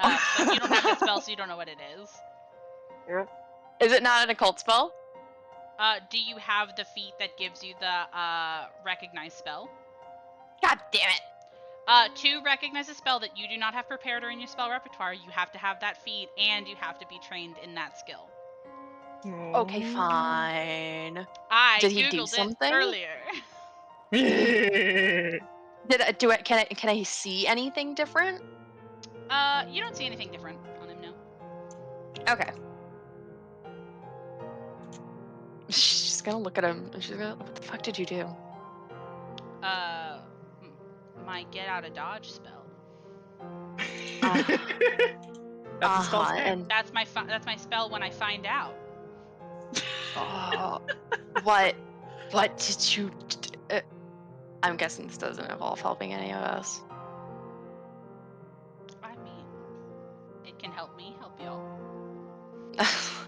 But you don't have the spell, so you don't know what it is. Is it not an occult spell? Do you have the feat that gives you the recognize spell? God damn it. To recognize a spell that you do not have prepared or in your spell repertoire, you have to have that feat, and you have to be trained in that skill. Okay, fine. I Did he googled do it something? earlier. Can I see anything different? You don't see anything different on him, no. Okay. She's gonna look at him. And she's gonna, what the fuck did you do? My get out of dodge spell. That's the spell's name. And That's my spell when I find out. what did you? I'm guessing this doesn't involve helping any of us. I mean, it can help me help y'all.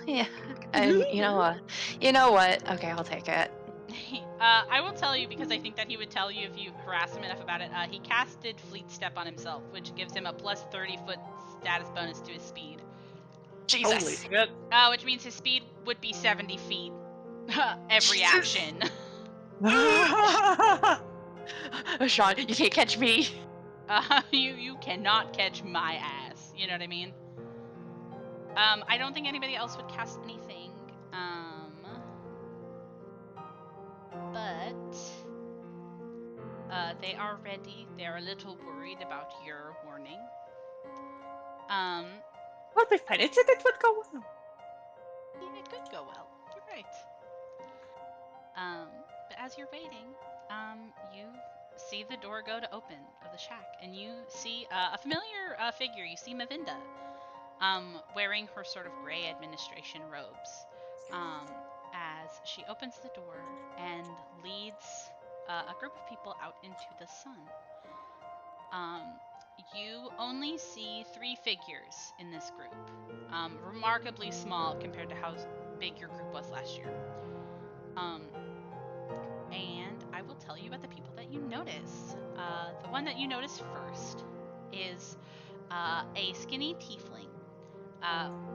Yeah. And you know what? Okay, I'll take it. I will tell you because I think that he would tell you if you harass him enough about it. He casted Fleet Step on himself, which gives him a plus 30-foot status bonus to his speed. Jesus. Holy shit. Which means his speed would be 70 feet every action. Sean, you can't catch me. You cannot catch my ass. You know what I mean? I don't think anybody else would cast anything. But they are ready. They're a little worried about your warning. We'll be fine. It would go well. Yeah, it could go well. You're right. But as you're waiting, you see the door go to open of the shack, and you see a familiar figure. You see Mavinda, wearing her sort of gray administration robes, as she opens the door and leads a group of people out into the sun. You only see 3 figures in this group, remarkably small compared to how big your group was last year. And I will tell you about the people that you notice. The one that you notice first is a skinny tiefling,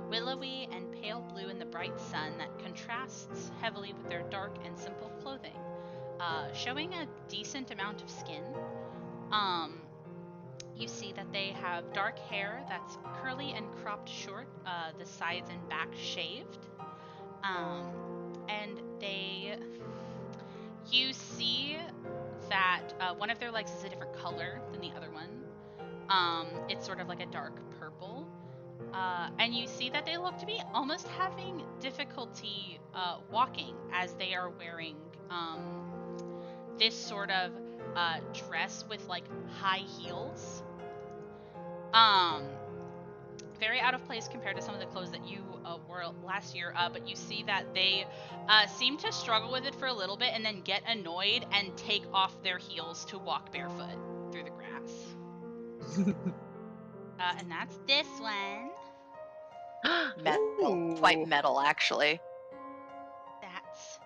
willowy and pale blue in the bright sun that contrasts heavily with their dark and simple clothing, showing a decent amount of skin. You see that they have dark hair that's curly and cropped short, the sides and back shaved. And you see that one of their legs is a different color than the other one. It's sort of like a dark purple. And you see that they look to be almost having difficulty walking as they are wearing this sort of dress with like high heels. Very out of place compared to some of the clothes that you wore last year, but you see that they seem to struggle with it for a little bit and then get annoyed and take off their heels to walk barefoot through the grass. And that's this one. Metal. Ooh. Quite metal, actually. That's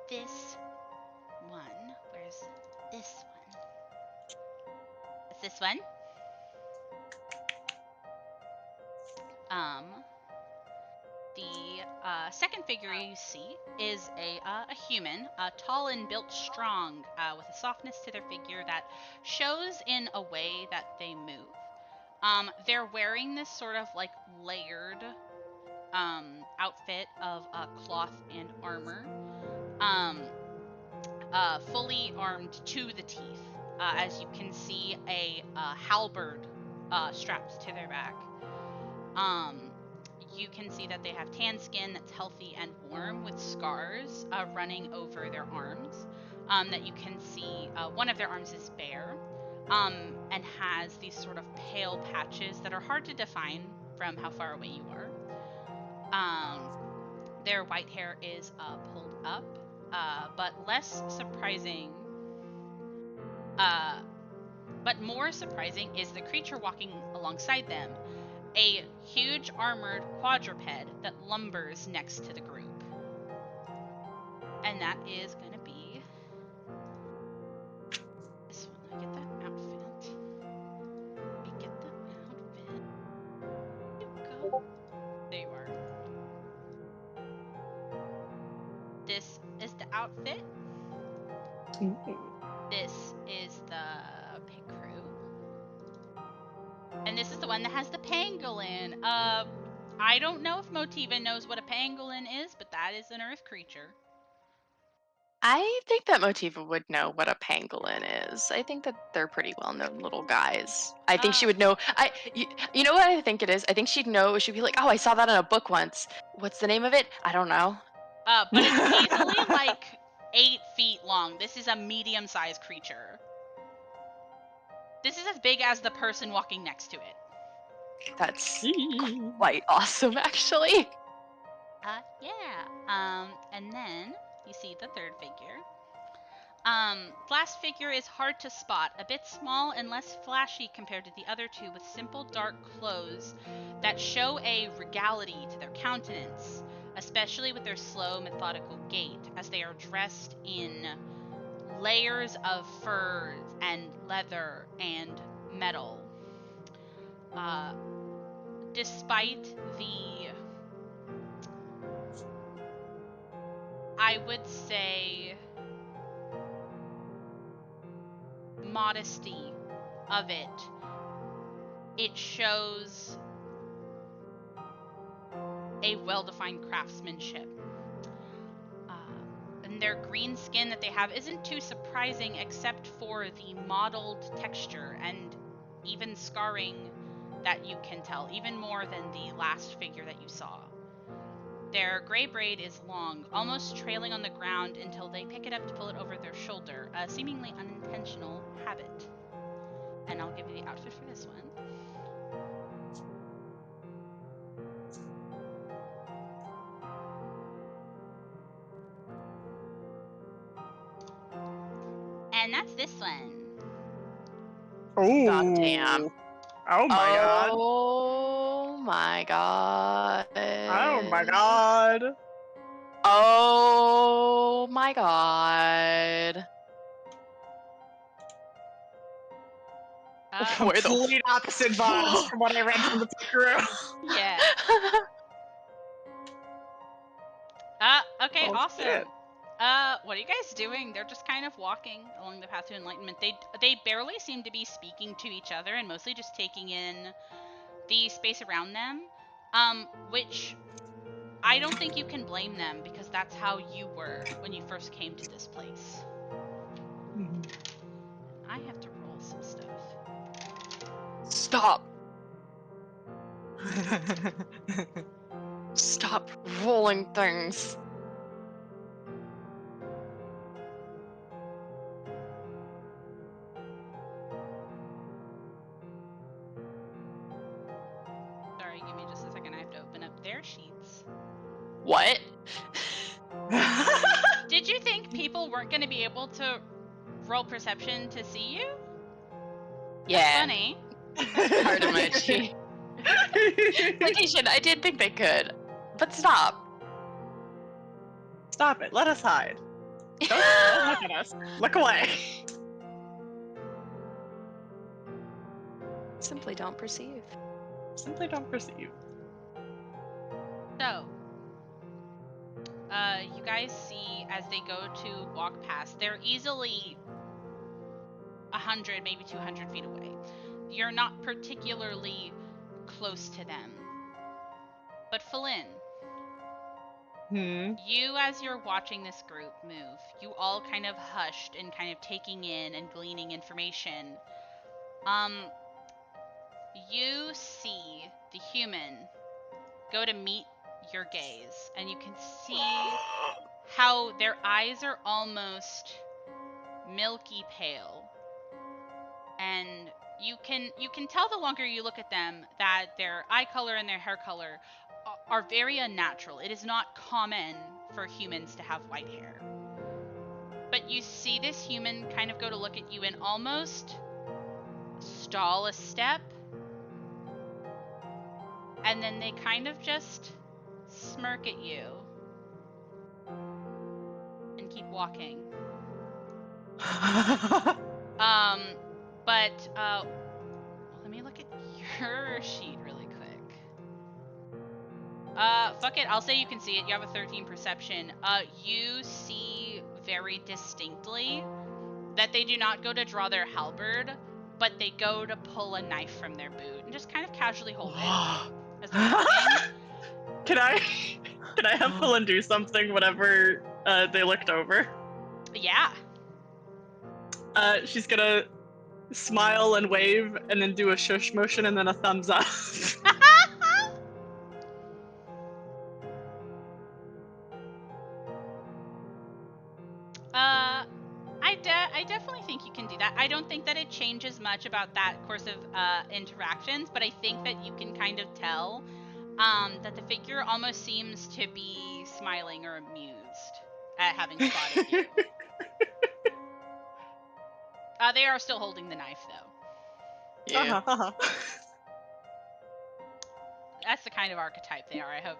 this one. Where's this one? It's this one. The second figure you see is a human, tall and built strong, with a softness to their figure that shows in a way that they move. They're wearing this sort of like layered outfit of cloth and armor, fully armed to the teeth. As you can see, a halberd strapped to their back. You can see that they have tan skin that's healthy and warm with scars running over their arms. That you can see one of their arms is bare, and has these sort of pale patches that are hard to define from how far away you are. Their white hair is pulled up, but less surprising. But more surprising is the creature walking alongside them. a huge armored quadruped that lumbers next to the group. And that is going to be this one. Let me get that outfit. Let me get that outfit. There you go. There you are. This is the outfit. This is the pig crew. And this is the one that has the pangolin. I don't know if Motiva knows what a pangolin is, but that is an earth creature. I think that Motiva would know what a pangolin is. I think that they're pretty well-known little guys. I think she would know. You know what I think it is? I think she'd know. She'd be like, "Oh, I saw that in a book once. What's the name of it? I don't know." But it's easily like 8 feet long. This is a medium-sized creature. This is as big as the person walking next to it. That's quite awesome, actually. Yeah. And then you see the third figure. Last figure is hard to spot, a bit small and less flashy compared to the other two, with simple dark clothes that show a regality to their countenance, especially with their slow, methodical gait, as they are dressed in layers of furs and leather and metal. Despite the, I would say, modesty of it, it shows a well-defined craftsmanship. And their green skin that they have isn't too surprising, except for the mottled texture and even scarring that you can tell, even more than the last figure that you saw. Their gray braid is long, almost trailing on the ground until they pick it up to pull it over their shoulder, a seemingly unintentional habit. And I'll give you the outfit for this one. And that's this one. Oh, Goddamn. Oh my god. Oh my god. Oh my god. Oh my god. Where the Complete opposite vibes from what I read from the crew. Yeah. Okay, Oh, awesome. shit. What are you guys doing? They're just kind of walking along the path to enlightenment. They barely seem to be speaking to each other and mostly just taking in the space around them. Which I don't think you can blame them, because that's how you were when you first came to this place. I have to roll some stuff. Stop. Stop rolling things. Sorry, give me just a second. I have to open up their sheets. What? Did you think people weren't going to be able to roll perception to see you? Yeah. Funny. Pardon my cheek. Location, I did think they could. But stop. Stop it. Let us hide. Don't look at us. Look away. Simply don't perceive. Simply don't perceive. So, you guys see as they go to walk past, they're easily 100, maybe 200 feet away. You're not particularly close to them. But Falin, you, as you're watching this group move, you all kind of hushed and kind of taking in and gleaning information. You see the human go to meet your gaze, and you can see how their eyes are almost milky pale, and you can tell the longer you look at them that their eye color and their hair color are very unnatural. It is not common for humans to have white hair. But you see this human kind of go to look at you and almost stall a step, And then they kind of just smirk at you and keep walking. But let me look at your sheet really quick. Fuck it, I'll say you can see it. You have a 13 perception. You see very distinctly that they do not go to draw their halberd, but they go to pull a knife from their boot and just kind of casually hold it as they're walking. Can I have Pullen do something whenever they looked over? Yeah. She's gonna smile and wave and then do a shush motion and then a thumbs up. I definitely think you can do that. I don't think that it changes much about that course of interactions, but I think that you can kind of tell that the figure almost seems to be smiling or amused at having spotted you. They are still holding the knife, though. Yeah. That's the kind of archetype they are. I hope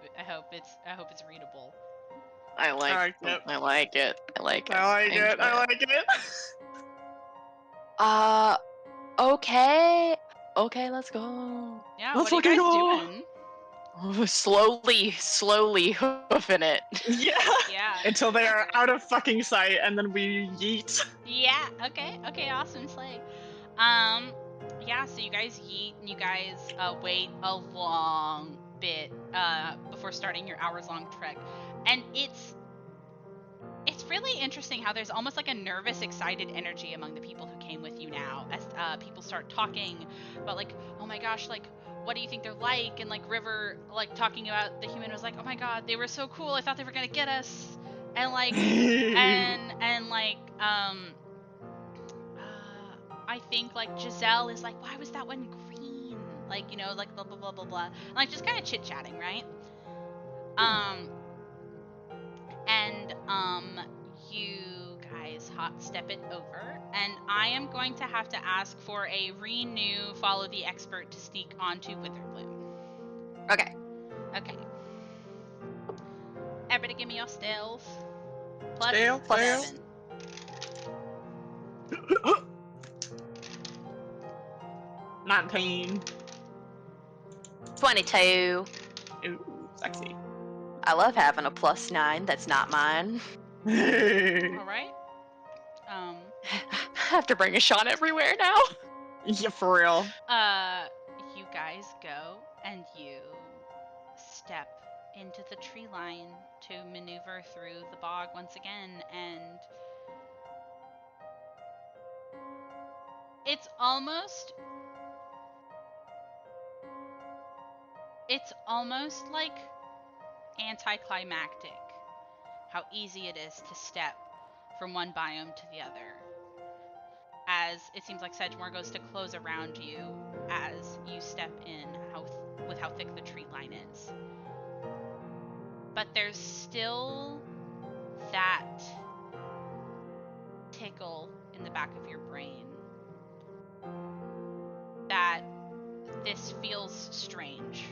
it's readable. I like it. I like it. I like it. I like it. enjoy I like it. Okay. Okay, let's go. Yeah, Let's what are you guys fucking go. doing? Slowly hoofing it. Yeah. Yeah. Until they are out of fucking sight, and then we yeet. Yeah. Okay. Awesome. Slay. Yeah. So you guys yeet, and you guys wait a long bit before starting your hours-long trek, and it's really interesting how there's almost like a nervous, excited energy among the people who came with you now, as people start talking about like, oh my gosh, like, what do you think they're like? And like River, like talking about the human was like, oh my god, they were so cool. I thought they were gonna get us, and like, and like, I think like Giselle is like, why was that one green? Like, you know, like blah blah blah blah blah, and, like just kind of chit chatting, right? And you guys hot step it over, and I am going to have to ask for a renew follow the expert to sneak onto Witherbloom. Okay. Okay. Everybody give me your stealth. Plus Stealth. 7. 19. 22. Ooh, sexy. I love having a +9 that's not mine. Alright. I have to bring a shot everywhere now. Yeah, for real. You guys go and you step into the tree line to maneuver through the bog once again, and it's almost like anticlimactic how easy it is to step from one biome to the other, as it seems like Sedgemoor goes to close around you as you step in with how thick the tree line is. But there's still that tickle in the back of your brain that this feels strange,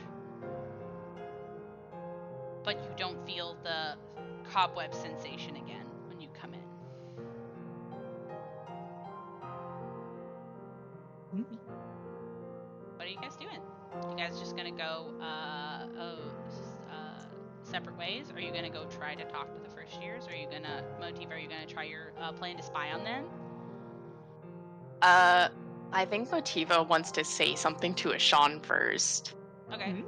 but you don't feel the cobweb sensation again when you come in. What are you guys doing? You guys just gonna go separate ways? Are you gonna go try to talk to the first years? Are you gonna, Motiva, are you gonna try your plan to spy on them? I think Motiva wants to say something to Ashawn first. Okay.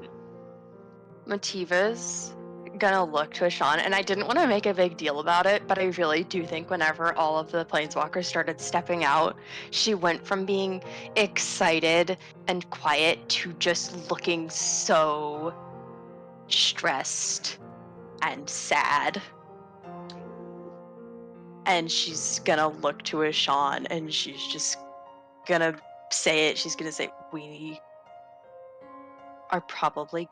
Motiva's gonna look to Ashawn, and I didn't want to make a big deal about it, but I really do think whenever all of the planeswalkers started stepping out, she went from being excited and quiet to just looking so stressed and sad. And she's gonna look to Ashawn, and she's just gonna say it. She's gonna say, we are probably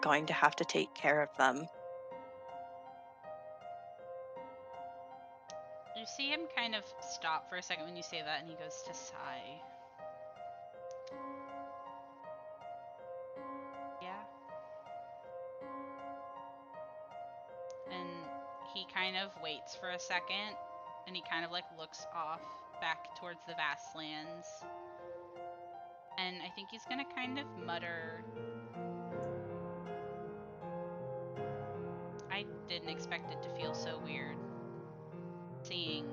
going to have to take care of them. You see him kind of stop for a second when you say that, and he goes to sigh. Yeah. and he kind of waits for a second, and he kind of like looks off back towards the vast lands. And I think he's gonna kind of mutter, I didn't expect it to feel so weird seeing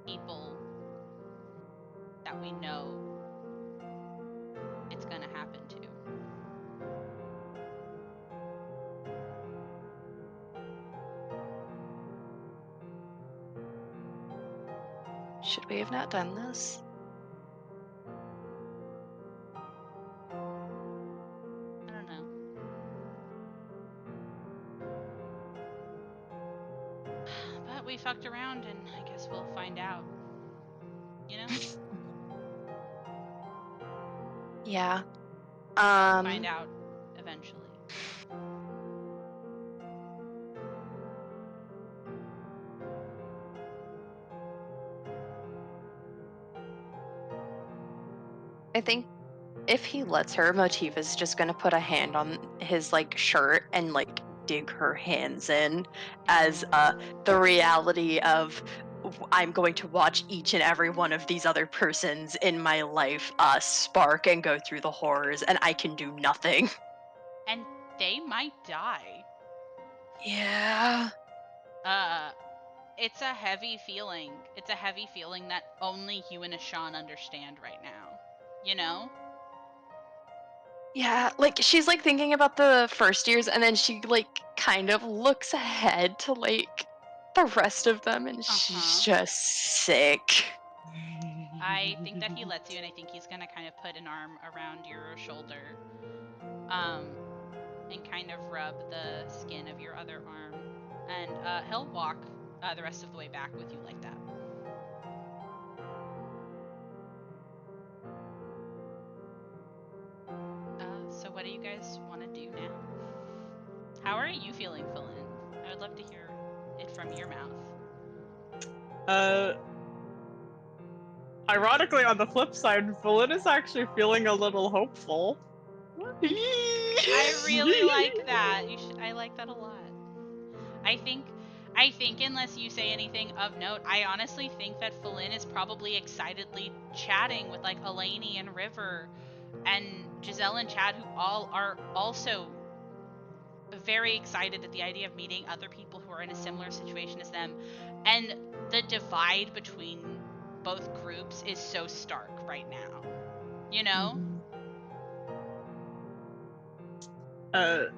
people that we know it's gonna happen to. Should we have not done this? I don't know. But we fucked around, and I guess we'll find out. You know? Yeah. Find out eventually. I think if he lets her, Motiva's just gonna put a hand on his like shirt and like dig her hands in as the reality of I'm going to watch each and every one of these other persons in my life spark and go through the horrors, and I can do nothing. And they might die. Yeah. It's a heavy feeling. It's a heavy feeling that only you and Ashan understand right now. You know? Yeah, like she's like thinking about the first years, and then she like kind of looks ahead to like the rest of them, and she's just sick. I think that he lets you, and I think he's gonna kind of put an arm around your shoulder, and kind of rub the skin of your other arm, and he'll walk the rest of the way back with you like that. So what do you guys want to do now? How are you feeling, Philin? I would love to hear it from your mouth. Ironically, on the flip side, Valen is actually feeling a little hopeful. I really like that. I like that a lot. I think unless you say anything of note, I honestly think that Philin is probably excitedly chatting with like Elaney and River and Giselle and Chad, who all are also very excited at the idea of meeting other people who are in a similar situation as them. And the divide between both groups is so stark right now. You know? I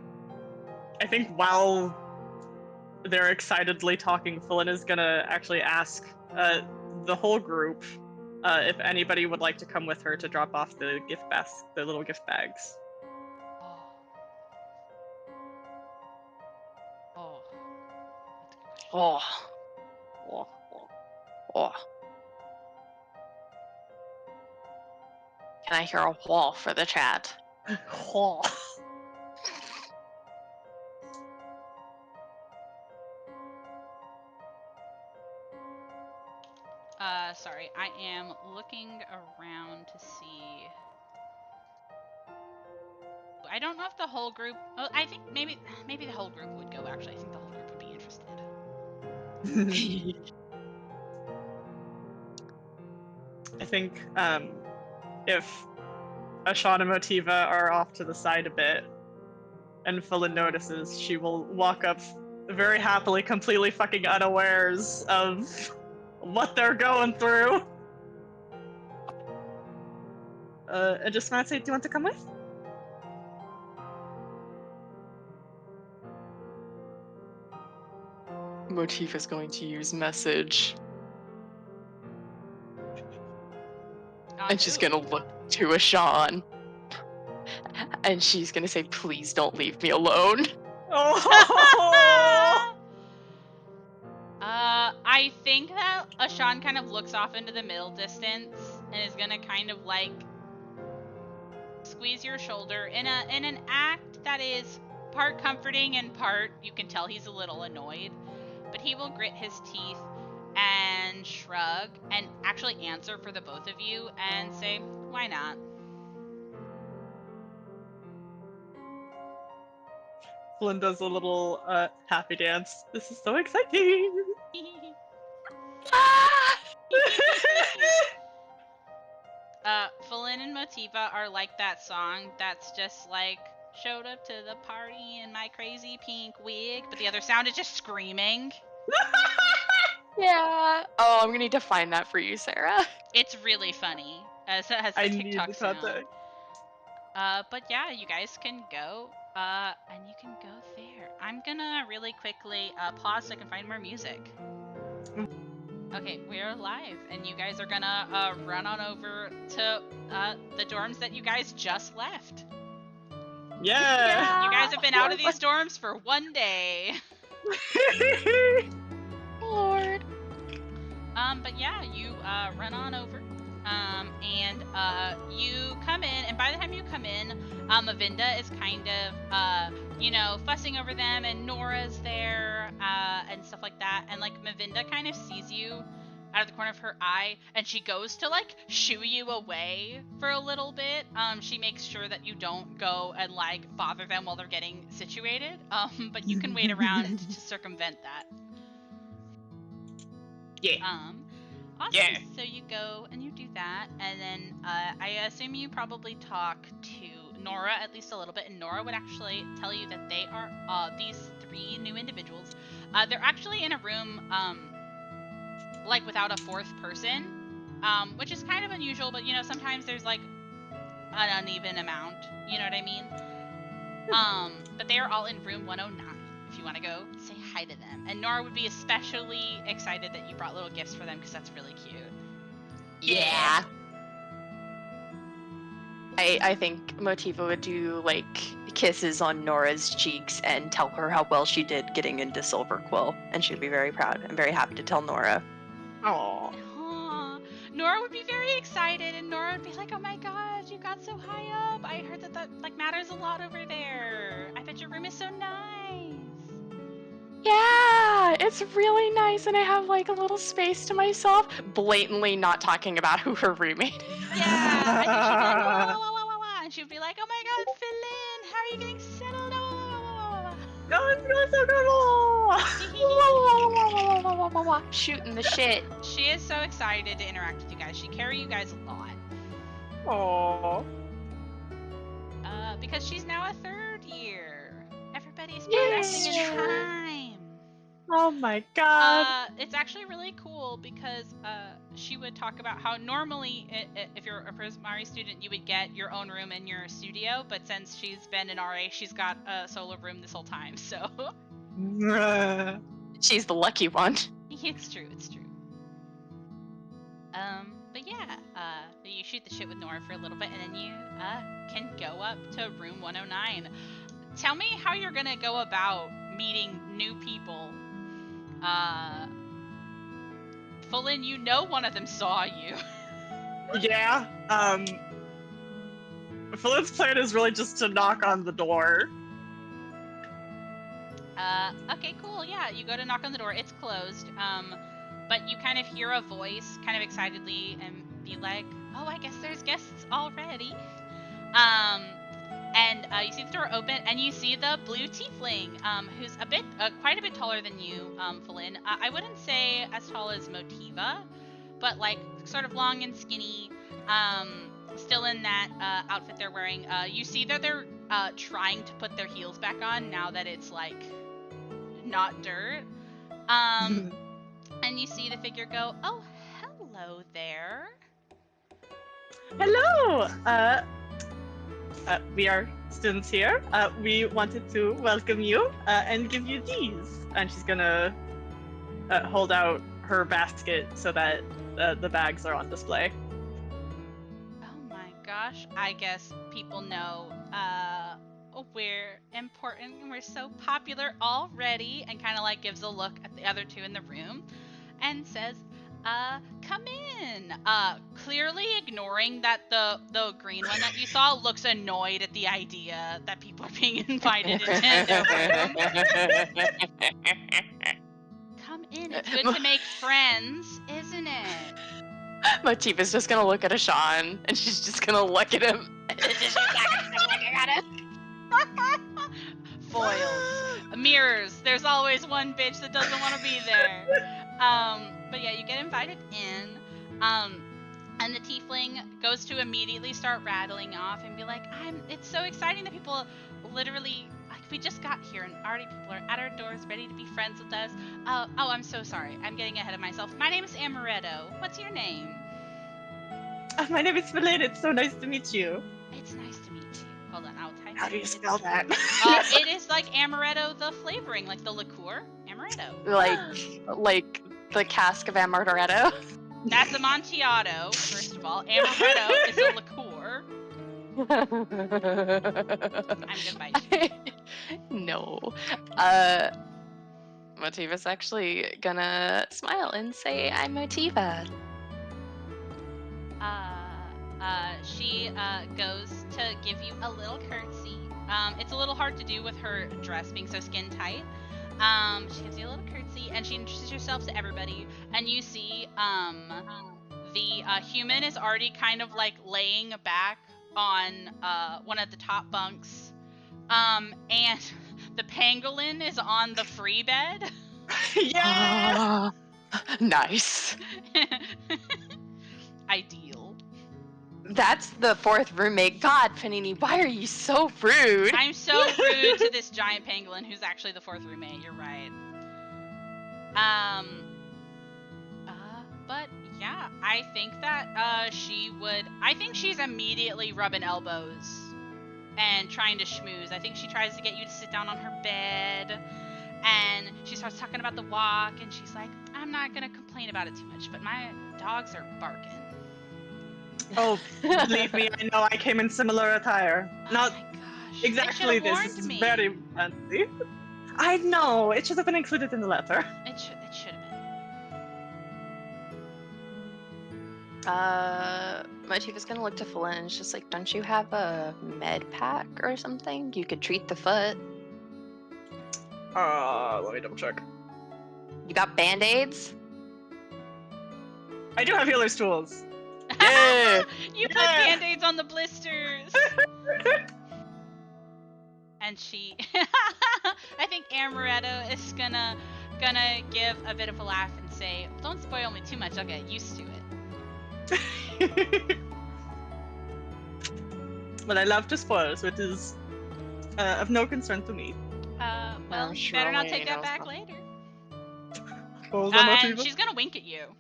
think while they're excitedly talking, Philin is gonna actually ask the whole group if anybody would like to come with her to drop off the the little gift bags. Oh. Oh. Oh. Oh. Can I hear a wall for the chat? Sorry, I am looking around to see. I don't know if the whole group. Oh, I think maybe the whole group would go. Actually, I think the whole group would be interested. I think if Ashan and Motiva are off to the side a bit, and Philin notices, she will walk up very happily, completely fucking unawares of what they're going through. And just might say, do you want to come with? Motif is going to use message. And she's gonna look to Ashan. And she's gonna say, please don't leave me alone. Oh! I think that Ashan kind of looks off into the middle distance and is gonna kind of like squeeze your shoulder in an act that is part comforting and part you can tell he's a little annoyed, but he will grit his teeth and shrug and actually answer for the both of you and say, why not? Flynn does a little happy dance. This is so exciting. Flynn and Motiva are like that song that's just like, showed up to the party in my crazy pink wig, but the other sound is just screaming. Yeah. Oh, I'm gonna need to find that for you, Sarah. It's really funny as a I need TikTok the sound. context. But yeah, you guys can go, and you can go there. I'm gonna really quickly pause so I can find more music. Okay, we're live, and you guys are gonna run on over to the dorms that you guys just left. Yeah. You guys have been out of these dorms for 1 day. Lord. But yeah, you run on over, and you come in, and by the time you come in, Mavinda is kind of, fussing over them, and Nora's there, and stuff like that, and like Mavinda kind of sees you out of the corner of her eye, and she goes to like shoo you away for a little bit. She makes sure that you don't go and like bother them while they're getting situated. But you can wait around to circumvent that. Yeah. Awesome. Yeah. So you go and you do that, and then I assume you probably talk to Nora at least a little bit, and Nora would actually tell you that they are these 3 new individuals. They're actually in a room like without a 4th person, which is kind of unusual, but sometimes there's like an uneven amount, you know what I mean? But they are all in room 109. If you want to go say hi to them. And Nora would be especially excited that you brought little gifts for them because that's really cute. Yeah. I think Motiva would do like kisses on Nora's cheeks and tell her how well she did getting into Silver Quill, and she'd be very proud and very happy to tell Nora. Aww. Aww. Nora would be very excited, and Nora would be like, "Oh my god, you got so high up! I heard that like matters a lot over there. I bet your room is so nice." Yeah, it's really nice, and I have like a little space to myself. Blatantly not talking about who her roommate is. Yeah, and then she'd be like, "Wah, wah, wah, wah, wah," and she'd be like, "Oh my god, Philin, how are you getting settled?" Shooting the shit. She is so excited to interact with you guys. She carry you guys a lot. Aww. Because she's now a 3rd year. Everybody's Yay! progressing in time. Oh my god. It's actually really cool because she would talk about how normally, if you're a Prismari student, you would get your own room in your studio, but since she's been an RA, she's got a solo room this whole time, so... She's the lucky one. It's true. But yeah, you shoot the shit with Nora for a little bit, and then you can go up to room 109. Tell me how you're gonna go about meeting new people. Fulin, one of them saw you. Yeah. Philip's plan is really just to knock on the door. Okay, cool. Yeah, you go to knock on the door. It's closed. But you kind of hear a voice, kind of excitedly, and be like, "Oh, I guess there's guests already." And you see the door open, and you see the blue tiefling, who's quite a bit taller than you, Flynn. I wouldn't say as tall as Motiva, but like sort of long and skinny, still in that outfit they're wearing. You see that they're trying to put their heels back on now that it's like not dirt. And you see the figure go, "Oh, hello there." Hello. We are students here. We wanted to welcome you and give you these. And she's gonna hold out her basket so that the bags are on display. Oh my gosh, I guess people know we're important and we're so popular already, and kind of like gives a look at the other 2 in the room and says, "Come in." Clearly ignoring that the green one that you saw looks annoyed at the idea that people are being invited into their room. Come in, it's good to make friends, isn't it? Motiva's just gonna look at Ashan, and she's just gonna look at him. Foiled. Mirrors. There's always one bitch that doesn't want to be there. But yeah, you get invited in. And the tiefling goes to immediately start rattling off and be like, it's so exciting that people literally, like, we just got here and already people are at our doors ready to be friends with us. Oh, I'm so sorry. I'm getting ahead of myself. My name is Amaretto. What's your name? My name is Feline. It's so nice to meet you. It's nice to meet you. Hold on, I'll type How it. do you spell that? It is like Amaretto, the flavoring, like the liqueur. Amaretto. Like the cask of Amaretto. That's Amontillado, first of all. Amaretto is a liqueur. I'm gonna bite you. No. Motiva's actually gonna smile and say, I'm Motiva. She goes to give you a little curtsy. It's a little hard to do with her dress being so skin tight. She gives you a little curtsy and she introduces herself to everybody. And you see, the human is already kind of like laying back on one of the top bunks. And the pangolin is on the free bed. Yeah. Nice. Ideal. That's the fourth roommate. God, Panini, why are you so rude? I'm so rude to this giant pangolin who's actually the fourth roommate. You're right. But yeah, I think that I think she's immediately rubbing elbows and trying to schmooze. I think she tries to get you to sit down on her bed, and she starts talking about the walk, and she's like, I'm not gonna complain about it too much, but my dogs are barking. Oh, believe me, I know I came in similar attire. Not Oh my gosh. exactly They this. should've This warned is me. very fancy. I know. It should have been included in the letter. It should have been. Motiva's gonna look to Feline and it's just like, don't you have a med pack or something? You could treat the foot. Let me double check. You got band-aids? I do have healer's tools. Yeah. You put Yeah. band-aids on the blisters. And she I think Amaretto is gonna give a bit of a laugh and say, don't spoil me too much, I'll get used to it. Well, I love to spoil, so it is of no concern to me. Well, you better not take that back later. What was And she's gonna wink at you.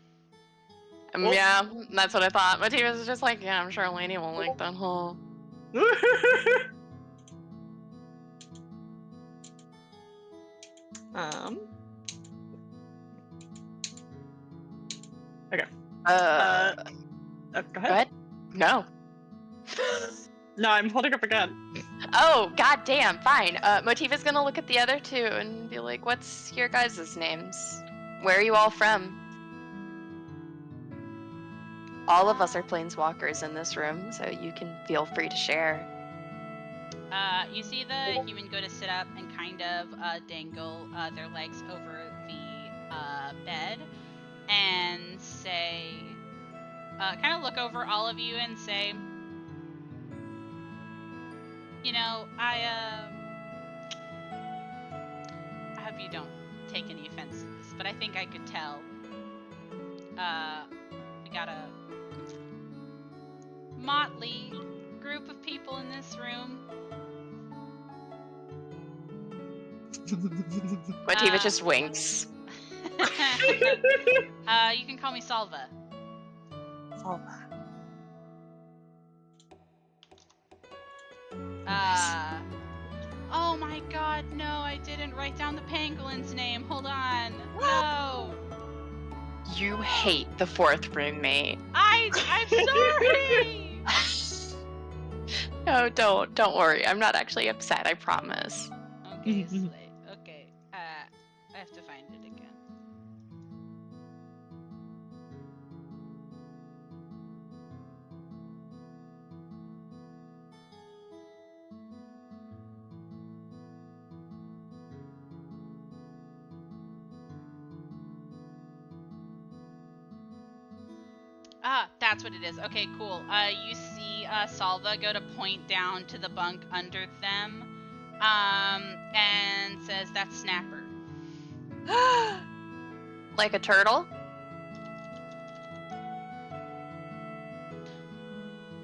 Yeah, that's what I thought. Motiva's just like, yeah, I'm sure Lainey won't like that, huh? Okay. Go Go ahead. ahead. No. No, I'm holding up again. Oh, god damn, fine. Motiva's gonna look at the other two and be like, what's your guys' names? Where are you all from? All of us are planeswalkers in this room, so you can feel free to share. You see the human go to sit up and kind of dangle their legs over the bed and say, kind of look over all of you and say, you know, I hope you don't take any offense to this, but I think I could tell. We got a motley group of people in this room. Motiva just winks. You can call me Salva. Oh my god, no, I didn't write down the pangolin's name. Hold on. No. You hate the fourth roommate. I'm sorry. No, don't worry. I'm not actually upset, I promise. Okay, Slate. Okay. I have to find it again. Ah, that's what it is. Okay, cool. You see Salva go to point down to the bunk under them, and say, says, "That's Snapper." Like a turtle?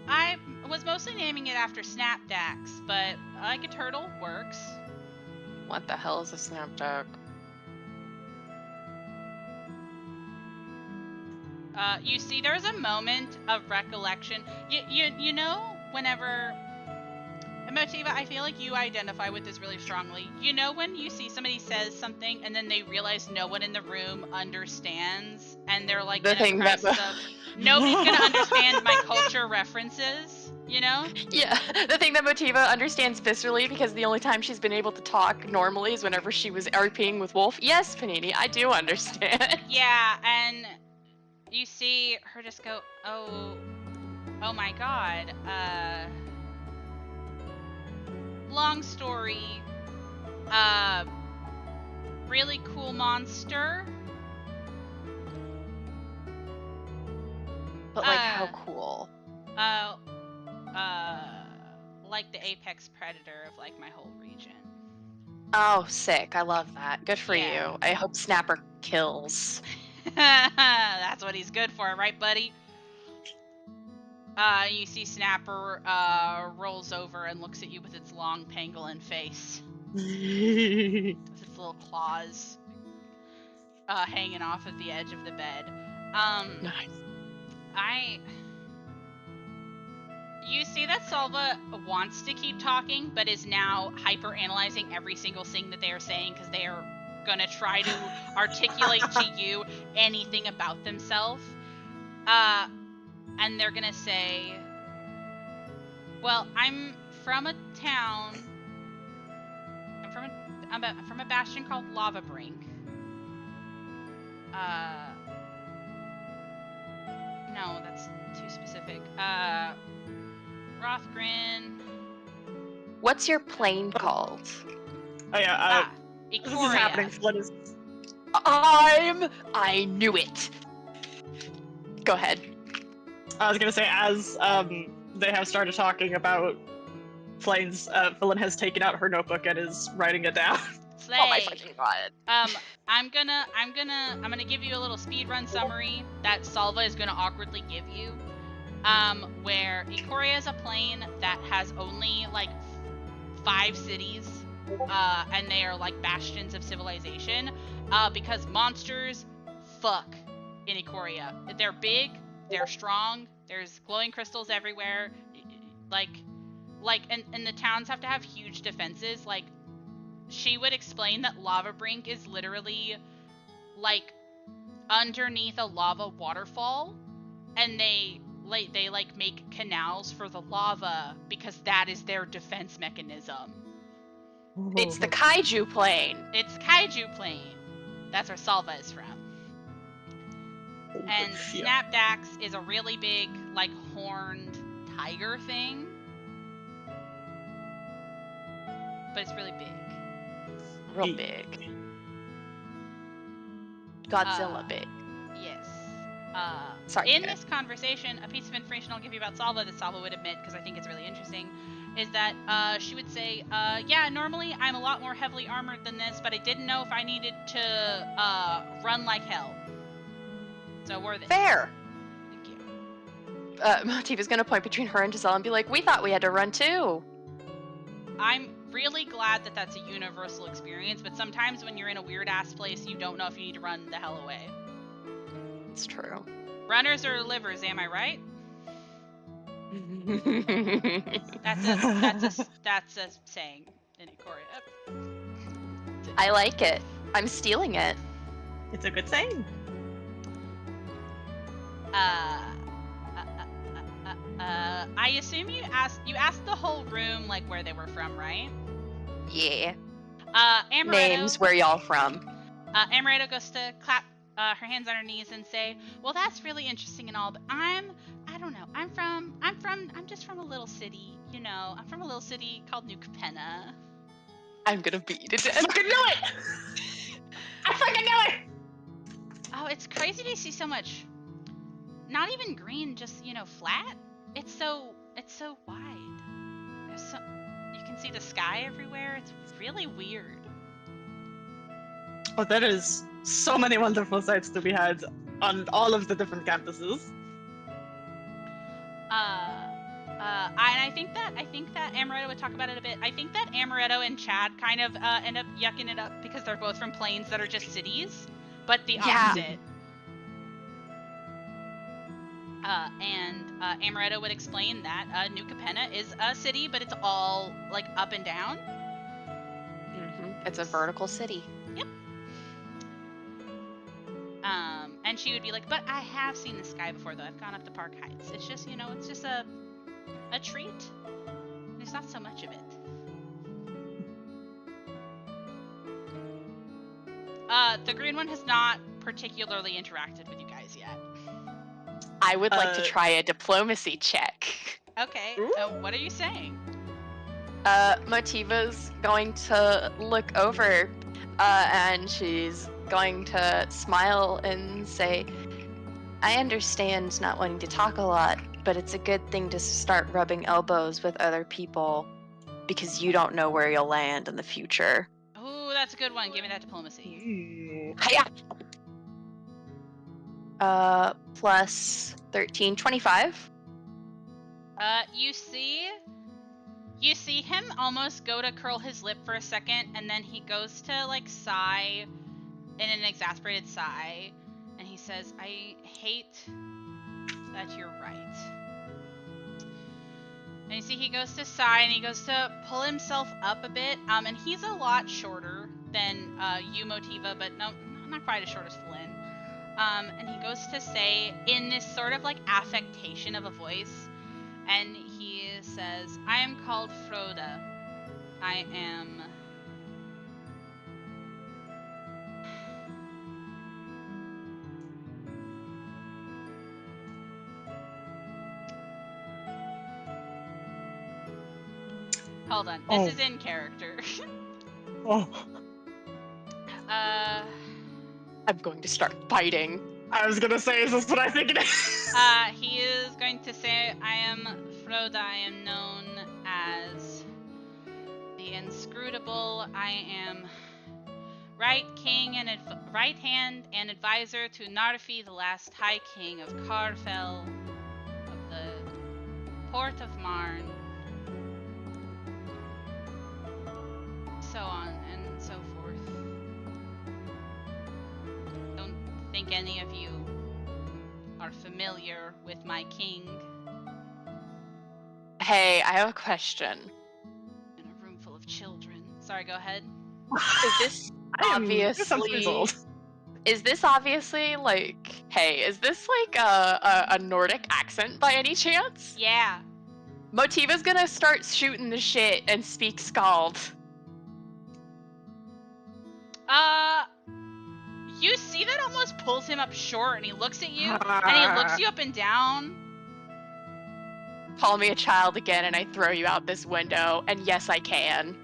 I was mostly naming it after Snapdax, but like a turtle works. What the hell is a snapjack? You see, there's a moment of recollection. You know, whenever Motiva, I feel like you identify with this really strongly. You know when you see somebody says something and then they realize no one in the room understands, and they're like The in a thing that crisis of nobody's gonna understand my culture references. You know? Yeah, the thing that Motiva understands viscerally because the only time she's been able to talk normally is whenever she was RPing with Wolf. Yes, Panini, I do understand. Yeah, and you see her just go, oh my god. Long story. Really cool monster. But like, how cool. Like the apex predator of like my whole region. Oh, sick. I love that. Good for Yeah. you. I hope Snapper kills. That's what he's good for, right, buddy? You see Snapper rolls over and looks at you with its long pangolin face. With its little claws hanging off of the edge of the bed. Nice. You see that Salva wants to keep talking, but is now hyper analyzing every single thing that they are saying because they are gonna try to articulate to you anything about themselves. And they're gonna say, well, I'm from a town. I'm from a bastion called Lava Brink. No, that's too specific. Rothgrin. What's your plane called? Oh yeah, Ikoria. this is happening. Flynn is. I knew it. Go ahead. I was gonna say, as they have started talking about planes, Flynn has taken out her notebook and is writing it down. Slay. Oh my fucking god. I'm gonna give you a little speedrun summary that Salva is gonna awkwardly give you. Where Ikoria is a plane that has only like 5 cities, and they are like bastions of civilization, because monsters fuck in Ikoria. They're big, they're strong, there's glowing crystals everywhere, and the towns have to have huge defenses. Like, she would explain that Lava Brink is literally like underneath a lava waterfall, and they make canals for the lava because that is their defense mechanism. It's the kaiju plane. It's Kaiju Plane. That's where Salva is from. And Snapdax is a really big, like, horned tiger thing. But it's really big. Real big. Godzilla big. Yes. Sorry. In this conversation, a piece of information I'll give you about Salva that Salva would admit, because I think it's really interesting, is that she would say, yeah, normally I'm a lot more heavily armored than this, but I didn't know if I needed to run like hell. So we're this. Fair. Thank you. Motiva's gonna point between her and Giselle and be like, we thought we had to run too. I'm really glad that that's a universal experience, but sometimes when you're in a weird-ass place, you don't know if you need to run the hell away. It's true. Runners are livers, am I right? That's a saying in Ikoria. I like it. I'm stealing it. It's a good saying. I assume you asked the whole room like where they were from, right? Yeah. Amaretto. Names, where y'all from? Amaretto goes to clap her hands on her knees and say, "Well, that's really interesting and all, but I don't know. I'm just from a little city, you know. I'm from a little city called New Capenna." I'm gonna beat it. I fucking know it! I fucking know it! Oh, it's crazy to see so much, not even green, just, you know, flat. It's so wide. You can see the sky everywhere. It's really weird. Oh, there is so many wonderful sights to be had on all of the different campuses. I think that Amaretto would talk about it a bit. I think that Amaretto and Chad kind of end up yucking it up because they're both from planes that are just cities, but the Yeah. opposite. And Amaretto would explain that New Capenna is a city, but it's all like up and down. It's a vertical city. Yep. And she would be like, but I have seen the sky before, though. I've gone up to Park Heights. It's just, it's just a treat. There's not so much of it. The green one has not particularly interacted with you guys yet. I would like to try a diplomacy check. Okay, what are you saying? Motiva's going to look over, and she's going to smile and say, I understand not wanting to talk a lot, but it's a good thing to start rubbing elbows with other people because you don't know where you'll land in the future. Ooh, that's a good one. Give me that diplomacy. Hiya! Plus 13, 25. You see him almost go to curl his lip for a second, and then he goes to like sigh in an exasperated sigh, and he says, I hate that you're right. And you see he goes to sigh, and he goes to pull himself up a bit, and he's a lot shorter than you, Motiva, but no, not quite as short as Flynn. And he goes to say, in this sort of like affectation of a voice, and he says, I am called Froda. I am... Hold on, this is in character. Oh, I'm going to start fighting. I was gonna say, is this what I think it is? He is going to say, I am Froda. I am known as the Inscrutable. I am right hand and advisor to Narfi, the last High King of Karfell, of the Port of Marn, so on and so forth. Don't think any of you are familiar with my king. Hey, I have a question. In a room full of children. Sorry, go ahead. Is this obviously... Is this obviously like... Hey, is this like a Nordic accent by any chance? Yeah. Motiva's gonna start shooting the shit and speak Scald. You see that almost pulls him up short, and he looks at you, and he looks you up and down. Call me a child again and I throw you out this window, and yes, I can.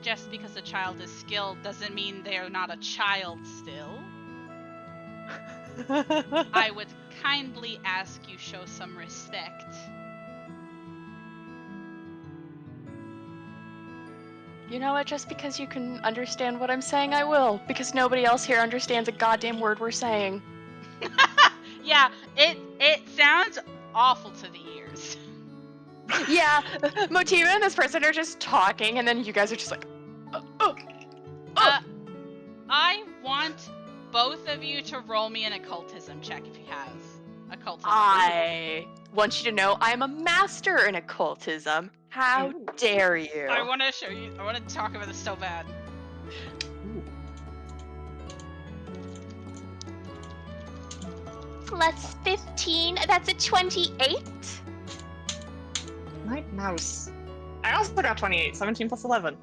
Just because a child is skilled doesn't mean they're not a child still. I would kindly ask you show some respect. You know what, just because you can understand what I'm saying, I will. Because nobody else here understands a goddamn word we're saying. Yeah, it sounds awful to the ears. Yeah, Motiva and this person are just talking, and then you guys are just like, I want both of you to roll me an occultism check if you have occultism. I want you to know I'm a master in occultism. How dare you? I want to show you. I want to talk about this so bad. Plus 15, that's a 28. My mouse. I also got 28. 17 plus 11.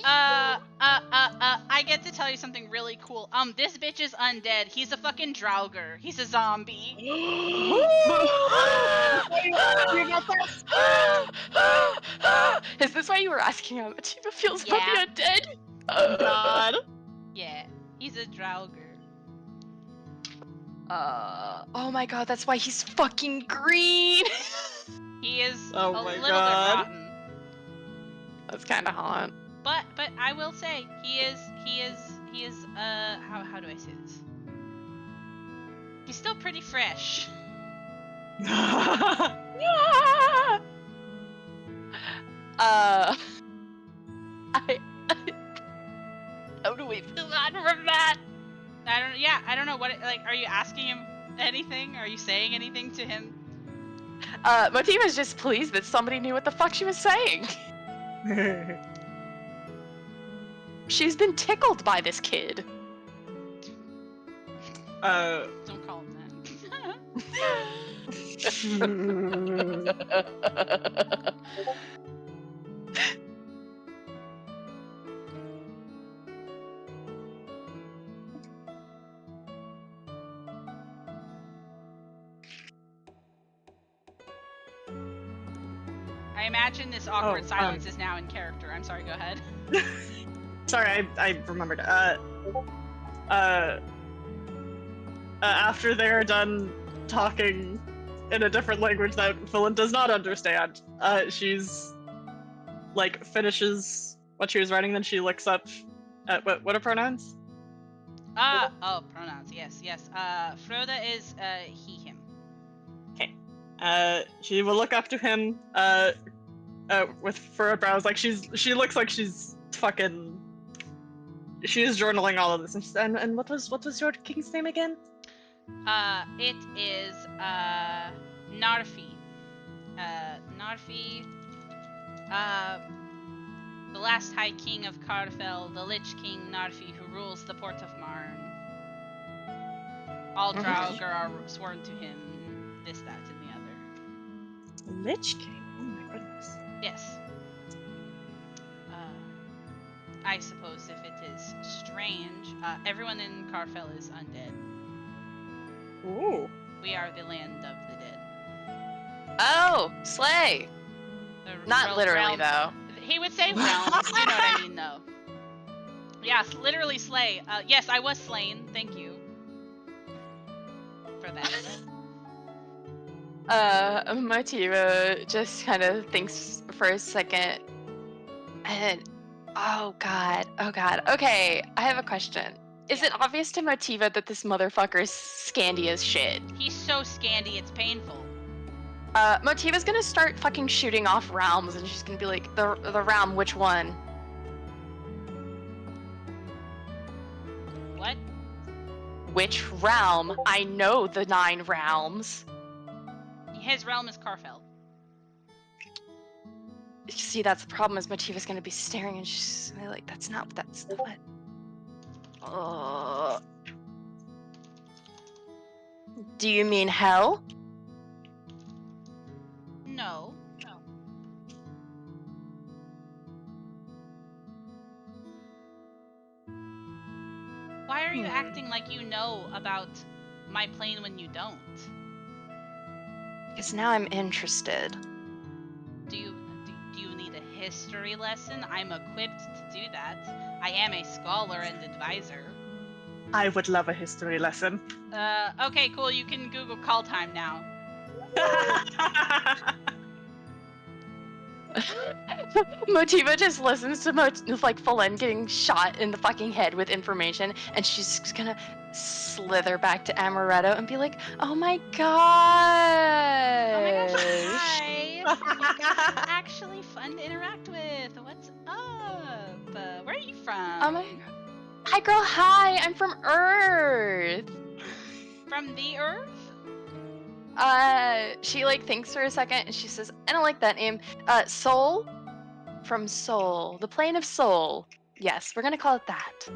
I get to tell you something really cool. This bitch is undead. He's a fucking Draugr. He's a zombie. Is this why you were asking how Motiva feels Yeah. about the undead? Oh god. Yeah, he's a Draugr. Oh my god, that's why he's fucking green! He is Oh a my little God. bit rotten. That's kind of hot. But I will say he is how do I say this? He's still pretty fresh. How do we feel on from that? I don't know what are you asking him anything? Are you saying anything to him? Motiva's just pleased that somebody knew what the fuck she was saying. She's been tickled by this kid. Don't call him that. I imagine this awkward silence is now in character. I'm sorry, go ahead. Sorry, I remembered. After they're done talking in a different language that Philin does not understand, she's like finishes what she was writing, then she looks up at what are pronouns? Pronouns. Yes. Froda is he, him. Okay. She will look up to him with furrowed brows, like she looks like she's fucking. She's journaling all of this, and what was your king's name again? It is Narfi. Narfi. The last High King of Carfell, the Lich King Narfi, who rules the port of Marn. All Draugr are sworn to him. This, that, and the other. Lich King. Oh my goodness. Yes. I suppose if it is strange, everyone in Carfell is undead. Ooh. We are the land of the dead. Oh, slay. Not literally, though. He would say realm. You know what I mean, though. Yes, literally slay. Yes, I was slain. Thank you for that. Motiva just kind of thinks for a second, and oh god. Okay, I have a question. Is it obvious to Motiva that this motherfucker is scandy as shit? He's so scandy, it's painful. Motiva's gonna start fucking shooting off realms, and she's gonna be like, the realm, which one? What? Which realm? I know the 9 realms. His realm is Carfell. See, that's the problem, is Motiva's gonna be staring, and she's gonna be like, that's not what. Do you mean hell? No. Why are you acting like you know about my plane when you don't? Because now I'm interested. Do you need a history lesson? I'm equipped to do that. I am a scholar and advisor. I would love a history lesson. Okay, cool. You can Google call time now. Motiva just listens to Philin getting shot in the fucking head with information, and she's just gonna slither back to Amaretto and be like, "Oh my gosh! Oh my gosh, hi! You're actually fun to interact with. What's up? Where are you from? Oh my god! Hi, girl. Hi. I'm from Earth. From the Earth? She thinks for a second, and she says, "I don't like that name. Soul? From Soul. The plane of Soul. Yes, we're gonna call it that."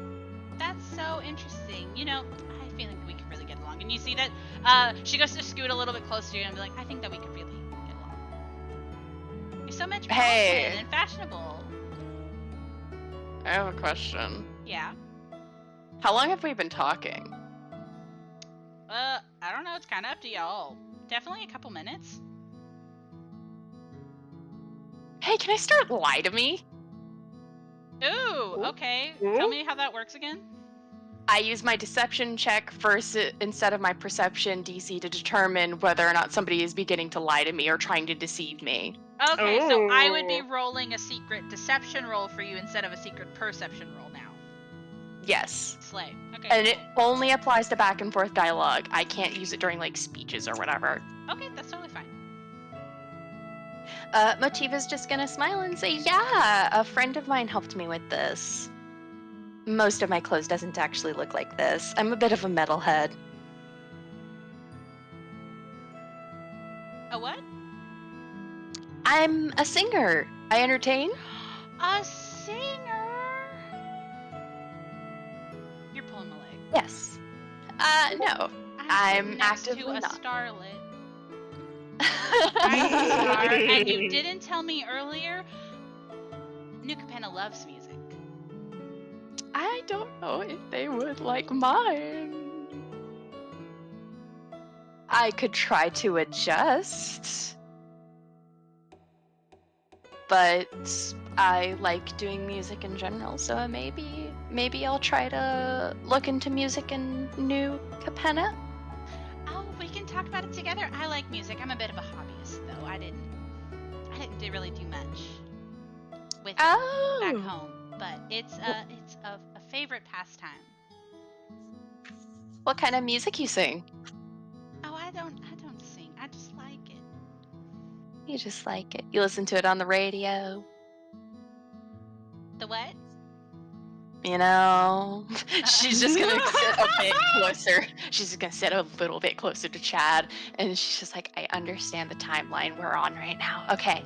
That's so interesting. You know, I feel like we could really get along. And you see that, she goes to scoot a little bit closer to you and be like, I think that we could really get along. You're so much Hey. and fashionable. I have a question. Yeah. How long have we been talking? I don't know. It's kind of up to y'all. Definitely a couple minutes. Hey, can I start lie to me? Ooh, okay. Tell me how that works again. I use my deception check first instead of my perception DC to determine whether or not somebody is beginning to lie to me or trying to deceive me. Okay, so I would be Ooh. rolling a secret deception roll for you instead of a secret perception roll now. Yes. Slay. Okay. And it cool. only applies to back and forth dialogue. I can't use it during like speeches or whatever. Okay, that's totally fine. Motiva's just gonna smile and say, yeah, a friend of mine helped me with this. Most of my clothes doesn't actually look like this. I'm a bit of a metalhead. A what? I'm a singer. I entertain. A singer. You're pulling my leg. Yes. No. I'm I'm sitting next to actively a not. starlet. Rising star, and you didn't tell me earlier. New Capenna loves music. I don't know if they would like mine. I could try to adjust. But I like doing music in general, so maybe I'll try to look into music in New Capenna. Oh, we can talk about it together. I like music. I'm a bit of a hobbyist, though. I didn't really do much with it back Oh. home, but it's a favorite pastime. What kind of music you sing? Oh, I don't sing. I just like it. You just like it. You listen to it on the radio. The what? You know, she's just gonna sit a bit closer. She's just gonna sit a little bit closer to Chad, and she's just like, I understand the timeline we're on right now. Okay.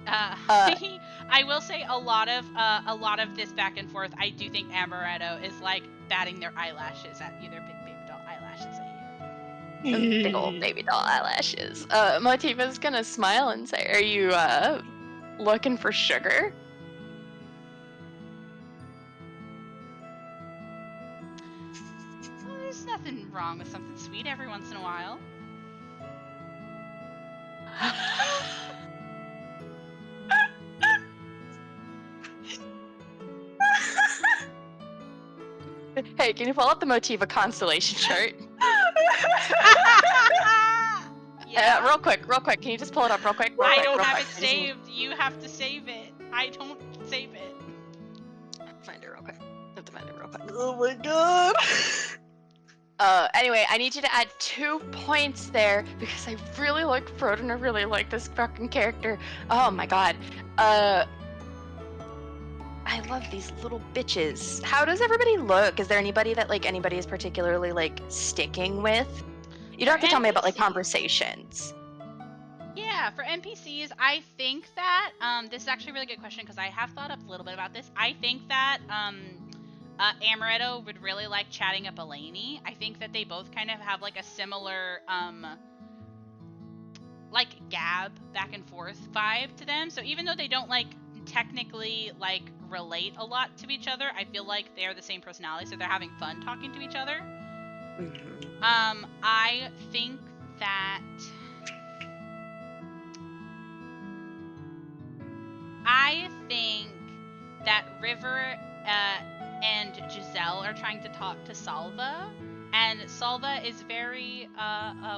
I will say a lot of this back and forth. I do think Amaretto is like batting their eyelashes at you, their big baby doll eyelashes at you. Big old baby doll eyelashes. Motiva's gonna smile and say, are you, looking for sugar? Well, there's nothing wrong with something sweet every once in a while. Hey, can you pull up the Motiva constellation chart? Yeah. Real quick. Can you just pull it up real quick? I don't real have quick. it saved. You have to save it. I don't save it. Find it real quick. I have to find it real quick. Oh my god. Anyway, I need you to add 2 points there because I really like Frodo and I really like this fucking character. Oh my god. I love these little bitches. How does everybody look? Is there anybody that like anybody is particularly like sticking with? You don't have to tell me about like NPCs. conversations. Yeah, for NPCs, I think that this is actually a really good question because I have thought up a little bit about this. I think that Amaretto would really like chatting up Eleni. I think that they both kind of have like a similar like gab back and forth vibe to them. So even though they don't like technically like relate a lot to each other, I feel like they're the same personality, so they're having fun talking to each other. I think that River and Giselle are trying to talk to Salva, and Salva is very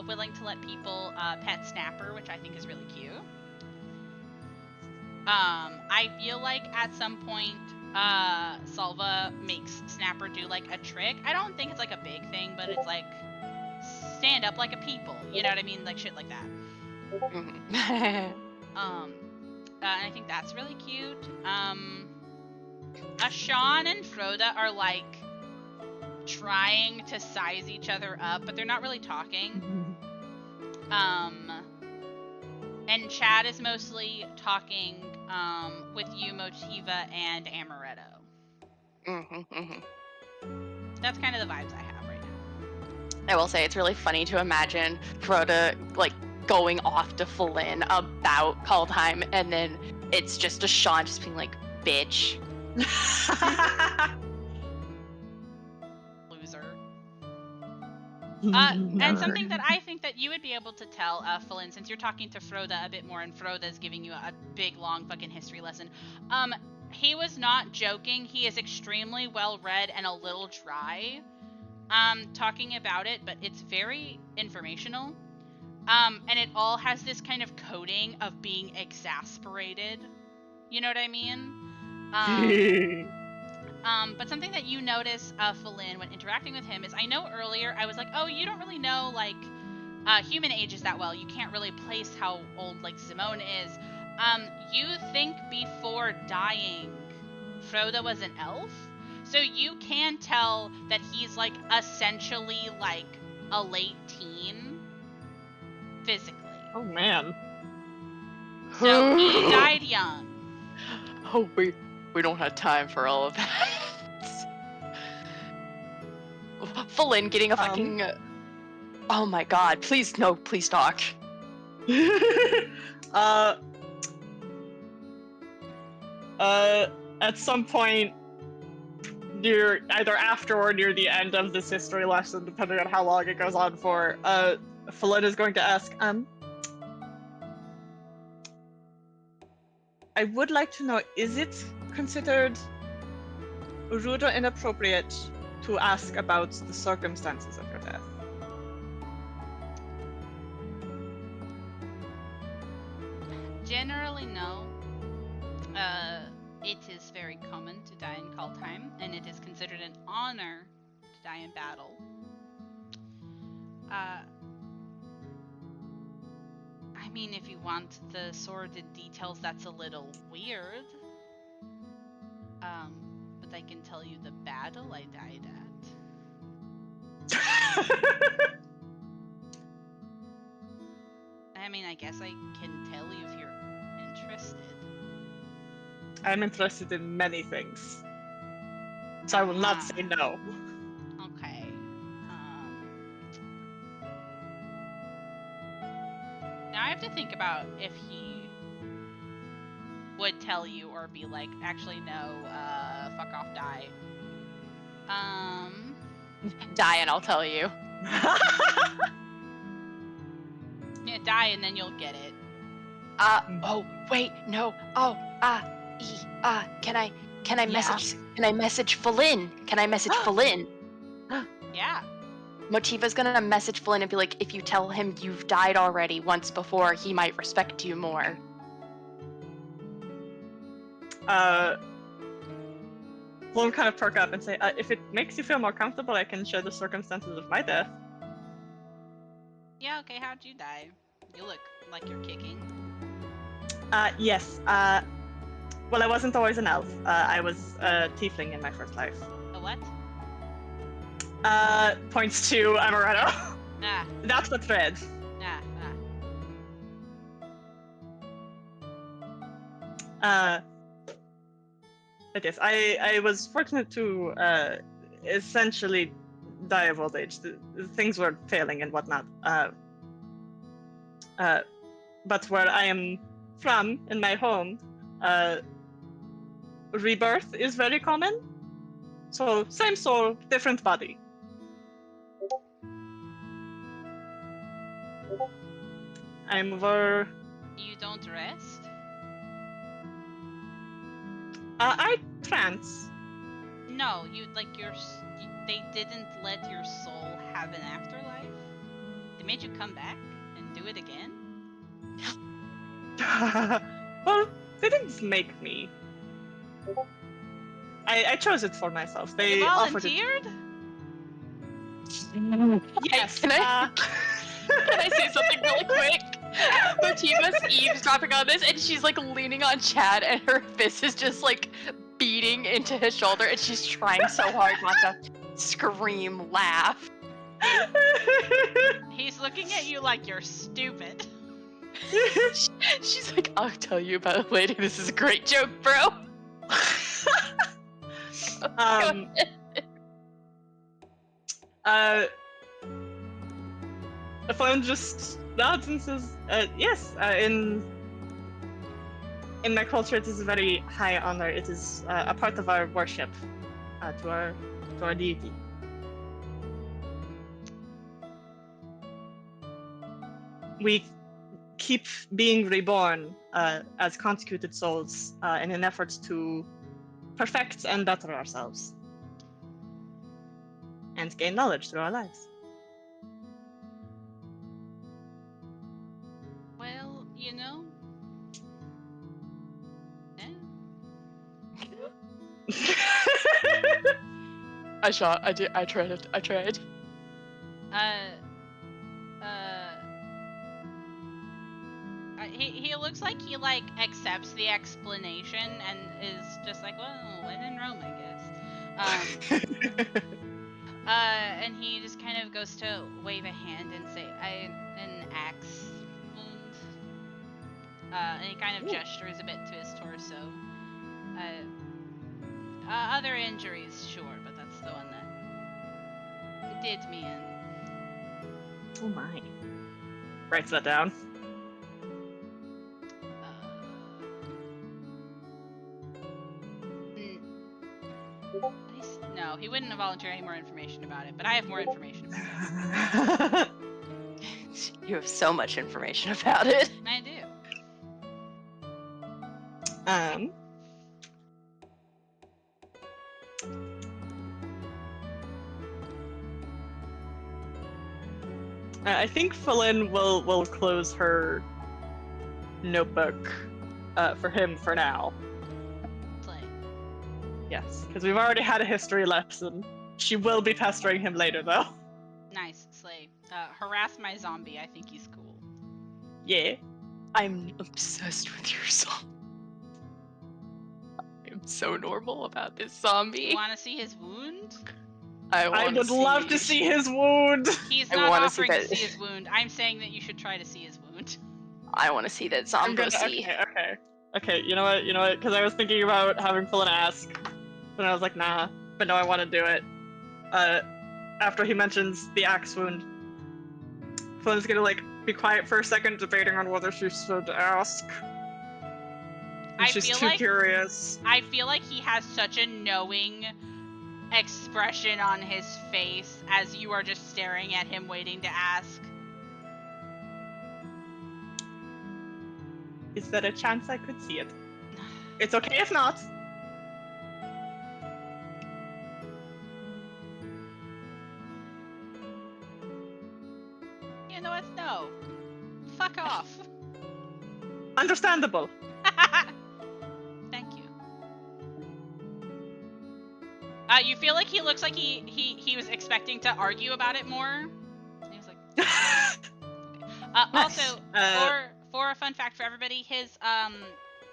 willing to let people pet Snapper, which I think is really cute. I feel like at some point Salva makes Snapper do like a trick. I don't think it's like a big thing, but it's like stand up like a people, you know what I mean, like shit like that. And I think that's really cute. Sean and Froda are like trying to size each other up, but they're not really talking. And Chad is mostly talking with you, Motiva, and Amaretto. That's kind of the vibes I have right now. I will say it's really funny to imagine Froda like going off to Flynn about Kaldheim, and then it's just a Sean just being like, bitch. Loser. And something that I think that you would be able to tell, Flynn, since you're talking to Froda a bit more, and Froda's giving you a big, long fucking history lesson. He was not joking. He is extremely well read and a little dry, talking about it, but it's very informational. And it all has this kind of coating of being exasperated. You know what I mean? But something that you notice, Falin, when interacting with him is, I know earlier I was like, oh, you don't really know, like, human ages that well. You can't really place how old, like, Simone is. You think before dying, Frodo was an elf? So you can tell that he's, like, essentially, like, a late teen, physically. Oh man. So he died young. Oh, we don't have time for all of that. Falin getting a fucking. Oh my god! Please no! Please talk. At some point, near either after or near the end of this history lesson, depending on how long it goes on for, Falin is going to ask, I would like to know, is it considered rude or inappropriate to ask about the circumstances of your death? Generally, no. It is very common to die in Kaldheim, and it is considered an honor to die in battle. I mean, if you want the sordid details, that's a little weird. But I can tell you the battle I died at. I mean, I guess I can tell you if you're interested. I'm interested in many things, so I will not say no. Okay. Now I have to think about if he would tell you or be like, actually no, fuck off, die. Die and I'll tell you. Yeah, die and then you'll get it. Oh wait, no. Oh, can I message? Can I message Falin? Can I message Falin? Yeah. Motiva's gonna message Falin and be like, if you tell him you've died already once before, he might respect you more. Bloom kind of perk up and say, if it makes you feel more comfortable, I can share the circumstances of my death. Yeah, okay, how'd you die? You look like you're kicking. Yes. Well, I wasn't always an elf. I was a tiefling in my first life. A what? Points to Amaretto. Ah, That's the thread. ah. But yes, I was fortunate to essentially die of old age. Things were failing and whatnot. But where I am from, in my home, rebirth is very common. So, same soul, different body. I'm over... You don't rest? I trance. No, they didn't let your soul have an afterlife? They made you come back and do it again? Well, they didn't make me. I chose it for myself. They You offered it. volunteered? Yes. Can I say something really quick? Motiva's eavesdropping on this, and she's like leaning on Chad, and her fist is just like beating into his shoulder, and she's trying so hard not to scream, laugh. He's looking at you like you're stupid. She's like, I'll tell you about it later. This is a great joke, bro. The phone just nods and says, yes, in my culture it is a very high honor. It is a part of our worship to our deity. We keep being reborn as consecrated souls in an effort to perfect and better ourselves and gain knowledge through our lives. I shot. I did. I tried. He looks like he like accepts the explanation and is just like, well, when in Rome, I guess. And he just kind of goes to wave a hand and say, an axe wound. And he kind of gestures a bit to his torso. Other injuries, sure, but that's the one that did me in. Oh my. Writes that down. No, he wouldn't have volunteered any more information about it, but I have more information about it. You have so much information about it. I do. I think Philin will close her notebook for him for now. Play. Yes, because we've already had a history lesson. She will be pestering him later, though. Nice, Slay. Harass my zombie. I think he's cool. Yeah. I'm obsessed with your song. I'm so normal about this zombie. You want to see his wound? I would love to see his wound. He's I not wanna see offering to that- see his wound. I'm saying that you should try to see his wound. I want to see that I'm zombie. gonna- Okay. You know what? Because I was thinking about having Philin ask, but I was like, nah. But no, I want to do it. After he mentions the axe wound, Philin's gonna be quiet for a second, debating on whether she should ask. I She's feel too like curious. I feel like he has such a knowing expression on his face as you are just staring at him waiting to ask. Is there a chance I could see it? It's okay if not. You know what? No. Fuck off. Understandable. Thank you. You feel like he looks like he was expecting to argue about it more. He was like, okay. Also, for a fun fact for everybody, his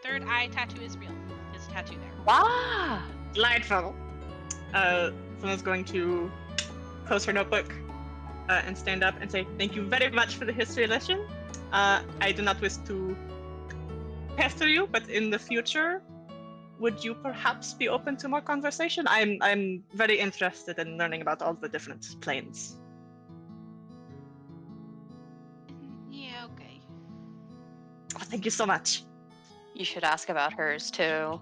third eye tattoo is real. His tattoo there. Wow. Delightful. Someone's going to close her notebook and stand up and say, "Thank you very much for the history lesson. I do not wish to pester you, but in the future, would you perhaps be open to more conversation? I'm very interested in learning about all the different planes." Yeah, okay. Oh, thank you so much. You should ask about hers too.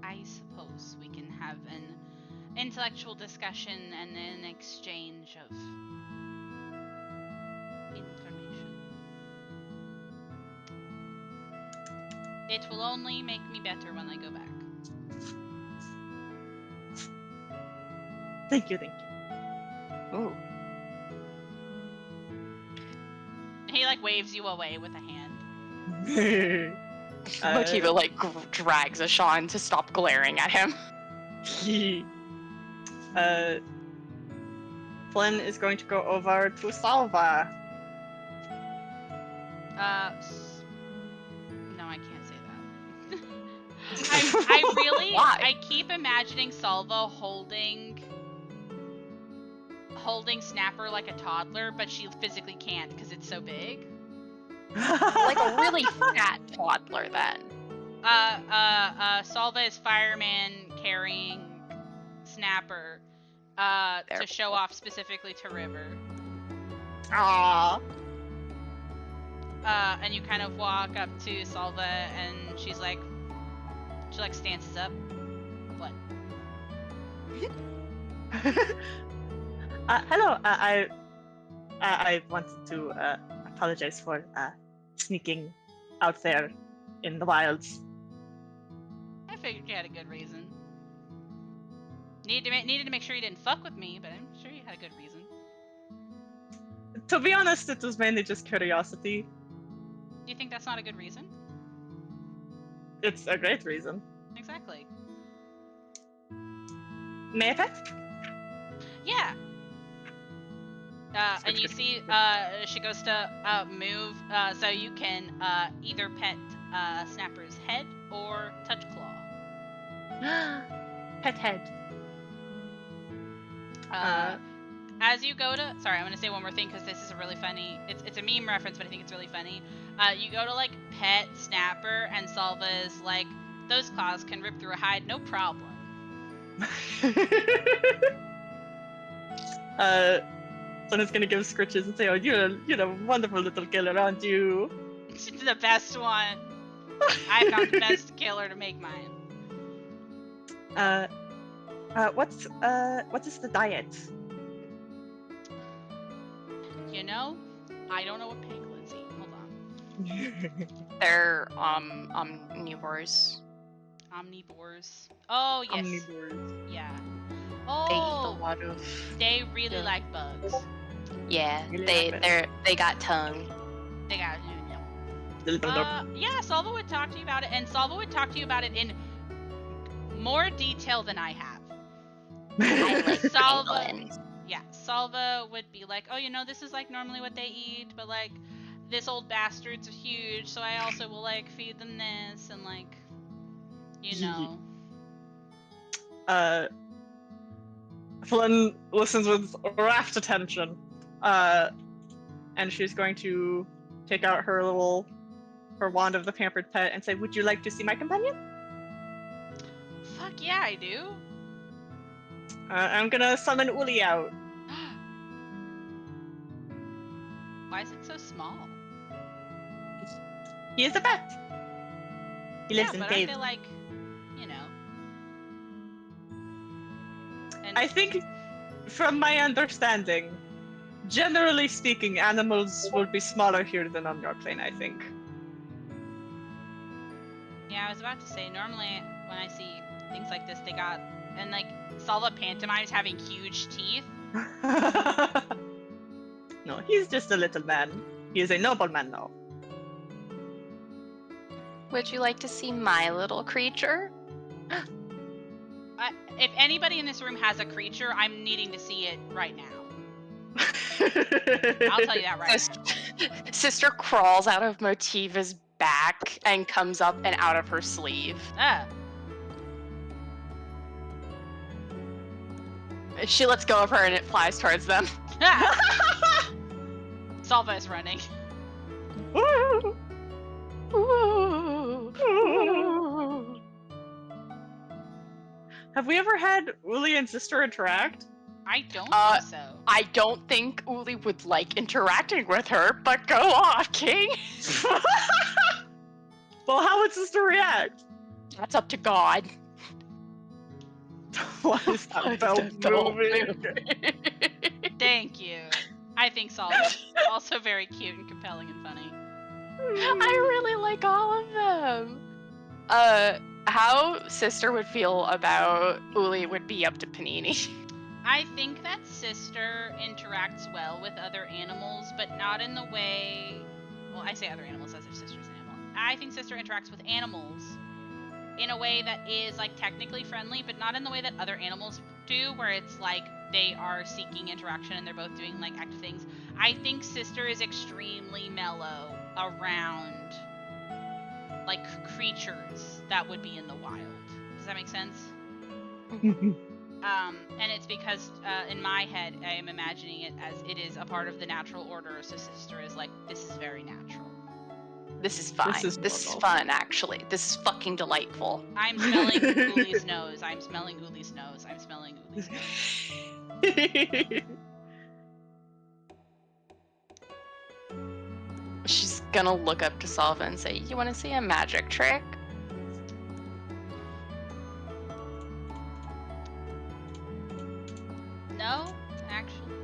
I suppose we can have an intellectual discussion and an exchange of information. It will only make me better when I go back. Thank you. Ooh. He waves you away with a hand. Motiva drags Ashawn to stop glaring at him. Flynn is going to go over to Salva. No, I can't say that. I really, Why? I keep imagining Salva holding Snapper like a toddler, but she physically can't because it's so big. Like a really fat toddler then. Salva is fireman carrying Snapper, to There. show off specifically to River. Aww. And you kind of walk up to Salva, and she stances up. What? Hello. I wanted to apologize for sneaking out there in the wilds. I figured you had a good reason. Needed to make sure you didn't fuck with me, but I'm sure you had a good reason. To be honest, it was mainly just curiosity. Do you think that's not a good reason? It's a great reason. Exactly. May I pet? Yeah. And you see, she goes to move, so you can either pet Snapper's head or touch Claw. Pet head. As you go to, sorry, I'm gonna say one more thing because this is a really funny. It's a meme reference, but I think it's really funny. You go to like pet Snapper, and Salva is like, "Those claws can rip through a hide, no problem." Someone's gonna give scritches and say, "Oh, you're a wonderful little killer, aren't you?" The best one. I found the best killer to make mine. What is the diet? You know, I don't know what pangolins eat. Hold on. They're omnivores. Omnivores. Oh yes. Omnivores. Yeah. They eat a Oh, lot of. they really Yeah. like bugs. Yeah, Really they like it. they got tongue. They got. Yeah, Salva would talk to you about it, and Salva would talk to you about it in more detail than I have. I like Salva. pangolins. Yeah, Salva would be like, "Oh, you know, this is like normally what they eat, but like this old bastard's huge, so I also will like feed them this and like, you know." Flynn listens with rapt attention, and she's going to take out her wand of the pampered pet and say, "Would you like to see my companion?" Fuck yeah, I do. I'm gonna summon Uli out. Why is it so small? He is a pet. He lives yeah, in but caves. aren't they like, you know? And I think, from my understanding, generally speaking, animals will be smaller here than on your plane, I think. yeah, I was about to say, normally when I see things like this, they got, and like Salva pantomimes having huge teeth. No, he's just a little man. He is a noble man now. Would you like to see my little creature? If anybody in this room has a creature, I'm needing to see it right now. I'll tell you that right now. Sister crawls out of Motiva's back and comes up and out of her sleeve. She lets go of her and it flies towards them. Salva is running. Have we ever had Uli and sister interact? I don't think so. I don't think Uli would like interacting with her, but go off, King. Well, how would sister react? That's up to God. Why is that bell moving? Thank you. I think Salva is also very cute and compelling and funny. I really like all of them. How Sister would feel about Uli would be up to Panini. I think that Sister interacts well with other animals, but not in the way... Well, I say other animals as if Sister's an animal. I think Sister interacts with animals in a way that is, like, technically friendly, but not in the way that other animals do, where it's like they are seeking interaction and they're both doing, like, active things. I think Sister is extremely mellow around, like, creatures that would be in the wild. Does that make sense? And it's because in my head I am imagining it as it is a part of the natural order, so Sister is like, this is very natural. This is fine. This is normal. fun, actually. This is fucking delightful. I'm smelling Uli's nose. I'm smelling Uli's nose. I'm smelling Uli's nose. She's gonna look up to Salva and say, "You want to see a magic trick?" No, actually.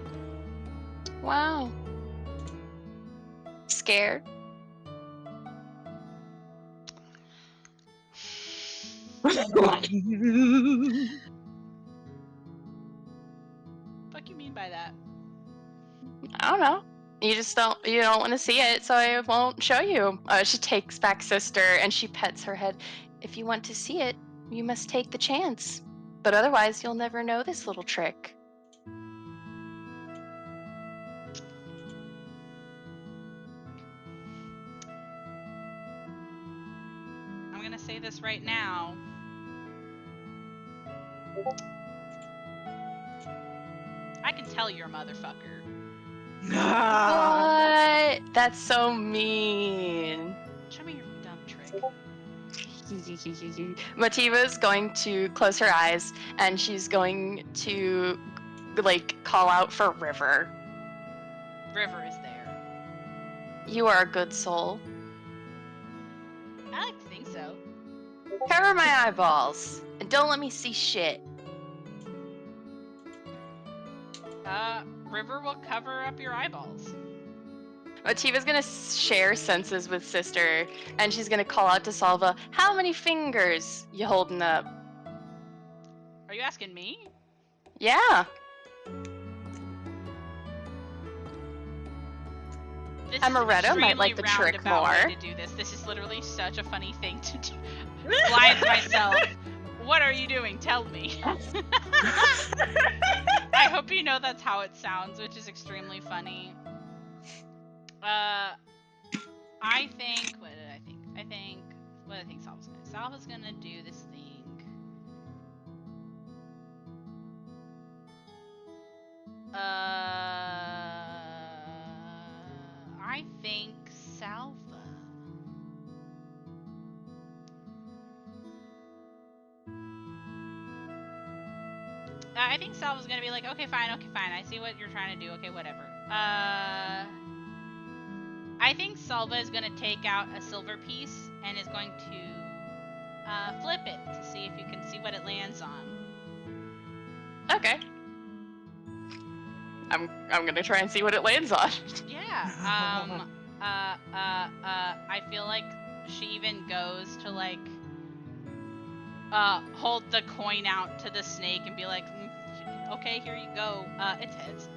Wow. Scared? What do you mean by that? I don't know. You don't want to see it, so I won't show you. She takes back Sister and she pets her head. If you want to see it, you must take the chance. But otherwise, you'll never know this little trick. I'm gonna say this right now. I can tell you're a motherfucker. What? That's so mean. Show me your dumb trick. Mativa's going to close her eyes and she's going to call out for River. River is there. You are a good soul. I like to think so. Cover my eyeballs and don't let me see shit. River will cover up your eyeballs. Mativa's gonna share senses with Sister, and she's gonna call out to Salva, "How many fingers you holding up?" Are you asking me? Yeah. This Amoretto is an might like the extremely trick roundabout way more. to do this. This is literally such a funny thing to do. Blind myself. What are you doing? Tell me. I hope you know that's how it sounds, which is extremely funny. I think. What did I think? What I think Salva's gonna do. Salva's gonna do this thing. I think Salva. I think Salva's gonna be like, okay, fine, I see what you're trying to do, okay, whatever. I think Salva is gonna take out a silver piece and is going to flip it to see if you can see what it lands on. Okay. I'm gonna try and see what it lands on. Yeah. I feel like she even goes to like hold the coin out to the snake and be like, okay, here you go. It's heads.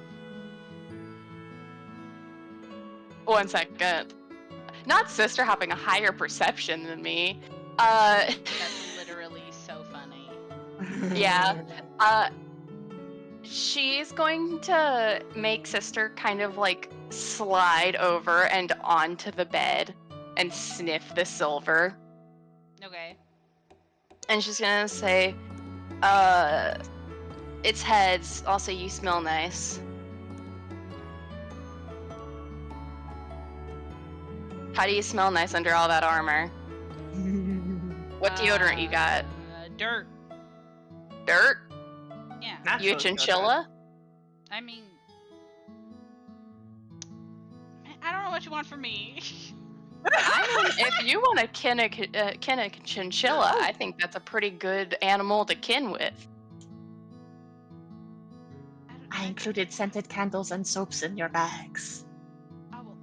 1 second. Not Sister having a higher perception than me. That's literally so funny. Yeah. She's going to make Sister kind of like slide over and onto the bed and sniff the silver. Okay. And she's gonna say, it's heads. Also, you smell nice. How do you smell nice under all that armor? What deodorant you got? Dirt. Dirt? Yeah. Naturally You a chinchilla? I mean, I don't know what you want from me. I mean, if you want to kin a chinchilla, I think that's a pretty good animal to kin with. I included scented candles and soaps in your bags. Oh, well.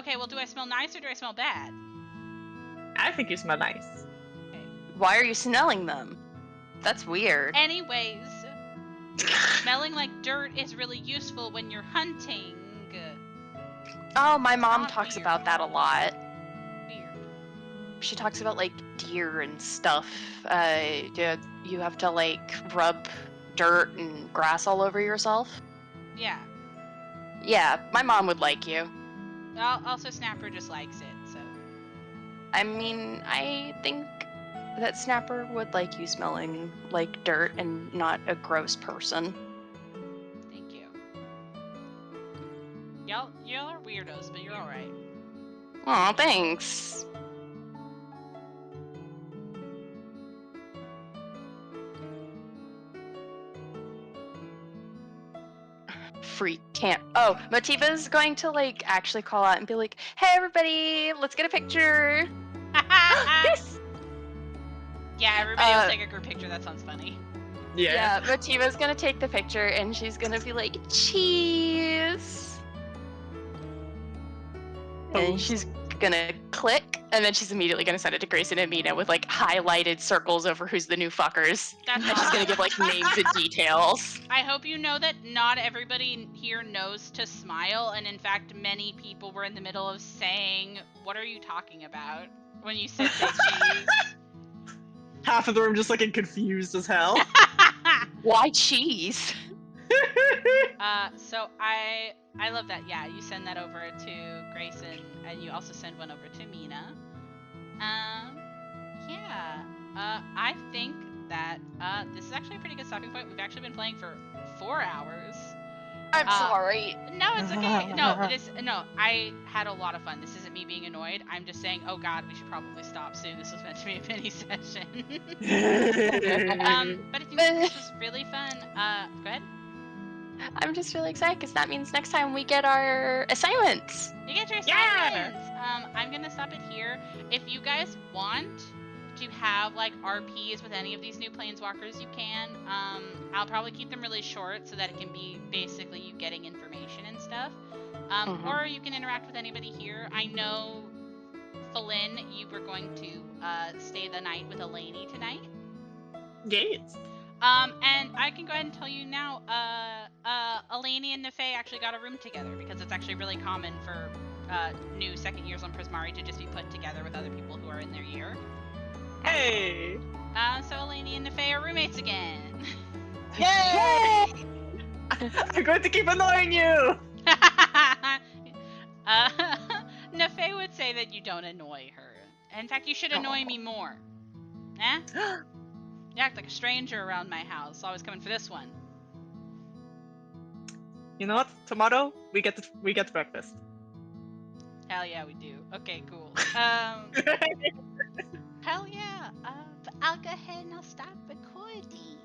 Okay, well, do I smell nice or do I smell bad? I think you smell nice. Why are you smelling them? That's weird. Anyways, smelling like dirt is really useful when you're hunting. Oh, my mom Not talks weird. about that a lot. Weird. She talks about like deer and stuff. You have to like rub dirt and grass all over yourself. Yeah. Yeah, my mom would like you. Also, Snapper just likes it, so. I mean, I think that Snapper would like you smelling like dirt and not a gross person. Thank you. Y'all are weirdos, but you're alright. Aw, thanks. Free camp. Oh, Mativa's going to like actually call out and be like, "Hey, everybody, let's get a picture." Yes! Yeah, everybody will Uh, take a group picture. That sounds funny. Yeah, Mativa's gonna take the picture and she's gonna be like, "Cheese." And she's gonna click, and then she's immediately gonna send it to Grayson and Mina with like highlighted circles over who's the new fuckers. That's And she's gonna give like names and details. I hope you know that not everybody here knows to smile, and in fact, many people were in the middle of saying, "What are you talking about?" when you said big cheese. Half of the room just looking confused as hell. Why cheese? So I love that. Yeah, you send that over to Grayson, and you also send one over to Mina. Yeah. I think that this is actually a pretty good stopping point. We've actually been playing for 4 hours. I'm sorry. No, it's okay. No, it is. No, I had a lot of fun. This isn't me being annoyed. I'm just saying, oh god, we should probably stop soon. This was meant to be a mini session. But I think this was really fun. Go ahead. I'm just really excited because that means next time we get our assignments. You get your Yeah. assignments. I'm gonna stop it here. If you guys want to have like RPs with any of these new planeswalkers, you can. I'll probably keep them really short so that it can be basically you getting information and stuff. Or you can interact with anybody here. I know, Flynn, you were going to stay the night with Eleni tonight. Yes. And I can go ahead and tell you now, Eleni and Nefei actually got a room together because it's actually really common for new second years on Prismari to just be put together with other people who are in their year. Hey. So Eleni and Nefei are roommates again. Yay! I'm going to keep annoying you. Nefei would say that you don't annoy her. In fact, you should annoy me more. Eh? You act like a stranger around my house. Always coming for this one. You know what? Tomorrow we get breakfast. Hell yeah, we do. Okay, cool. Hell yeah. I'll go ahead and I'll stop recording.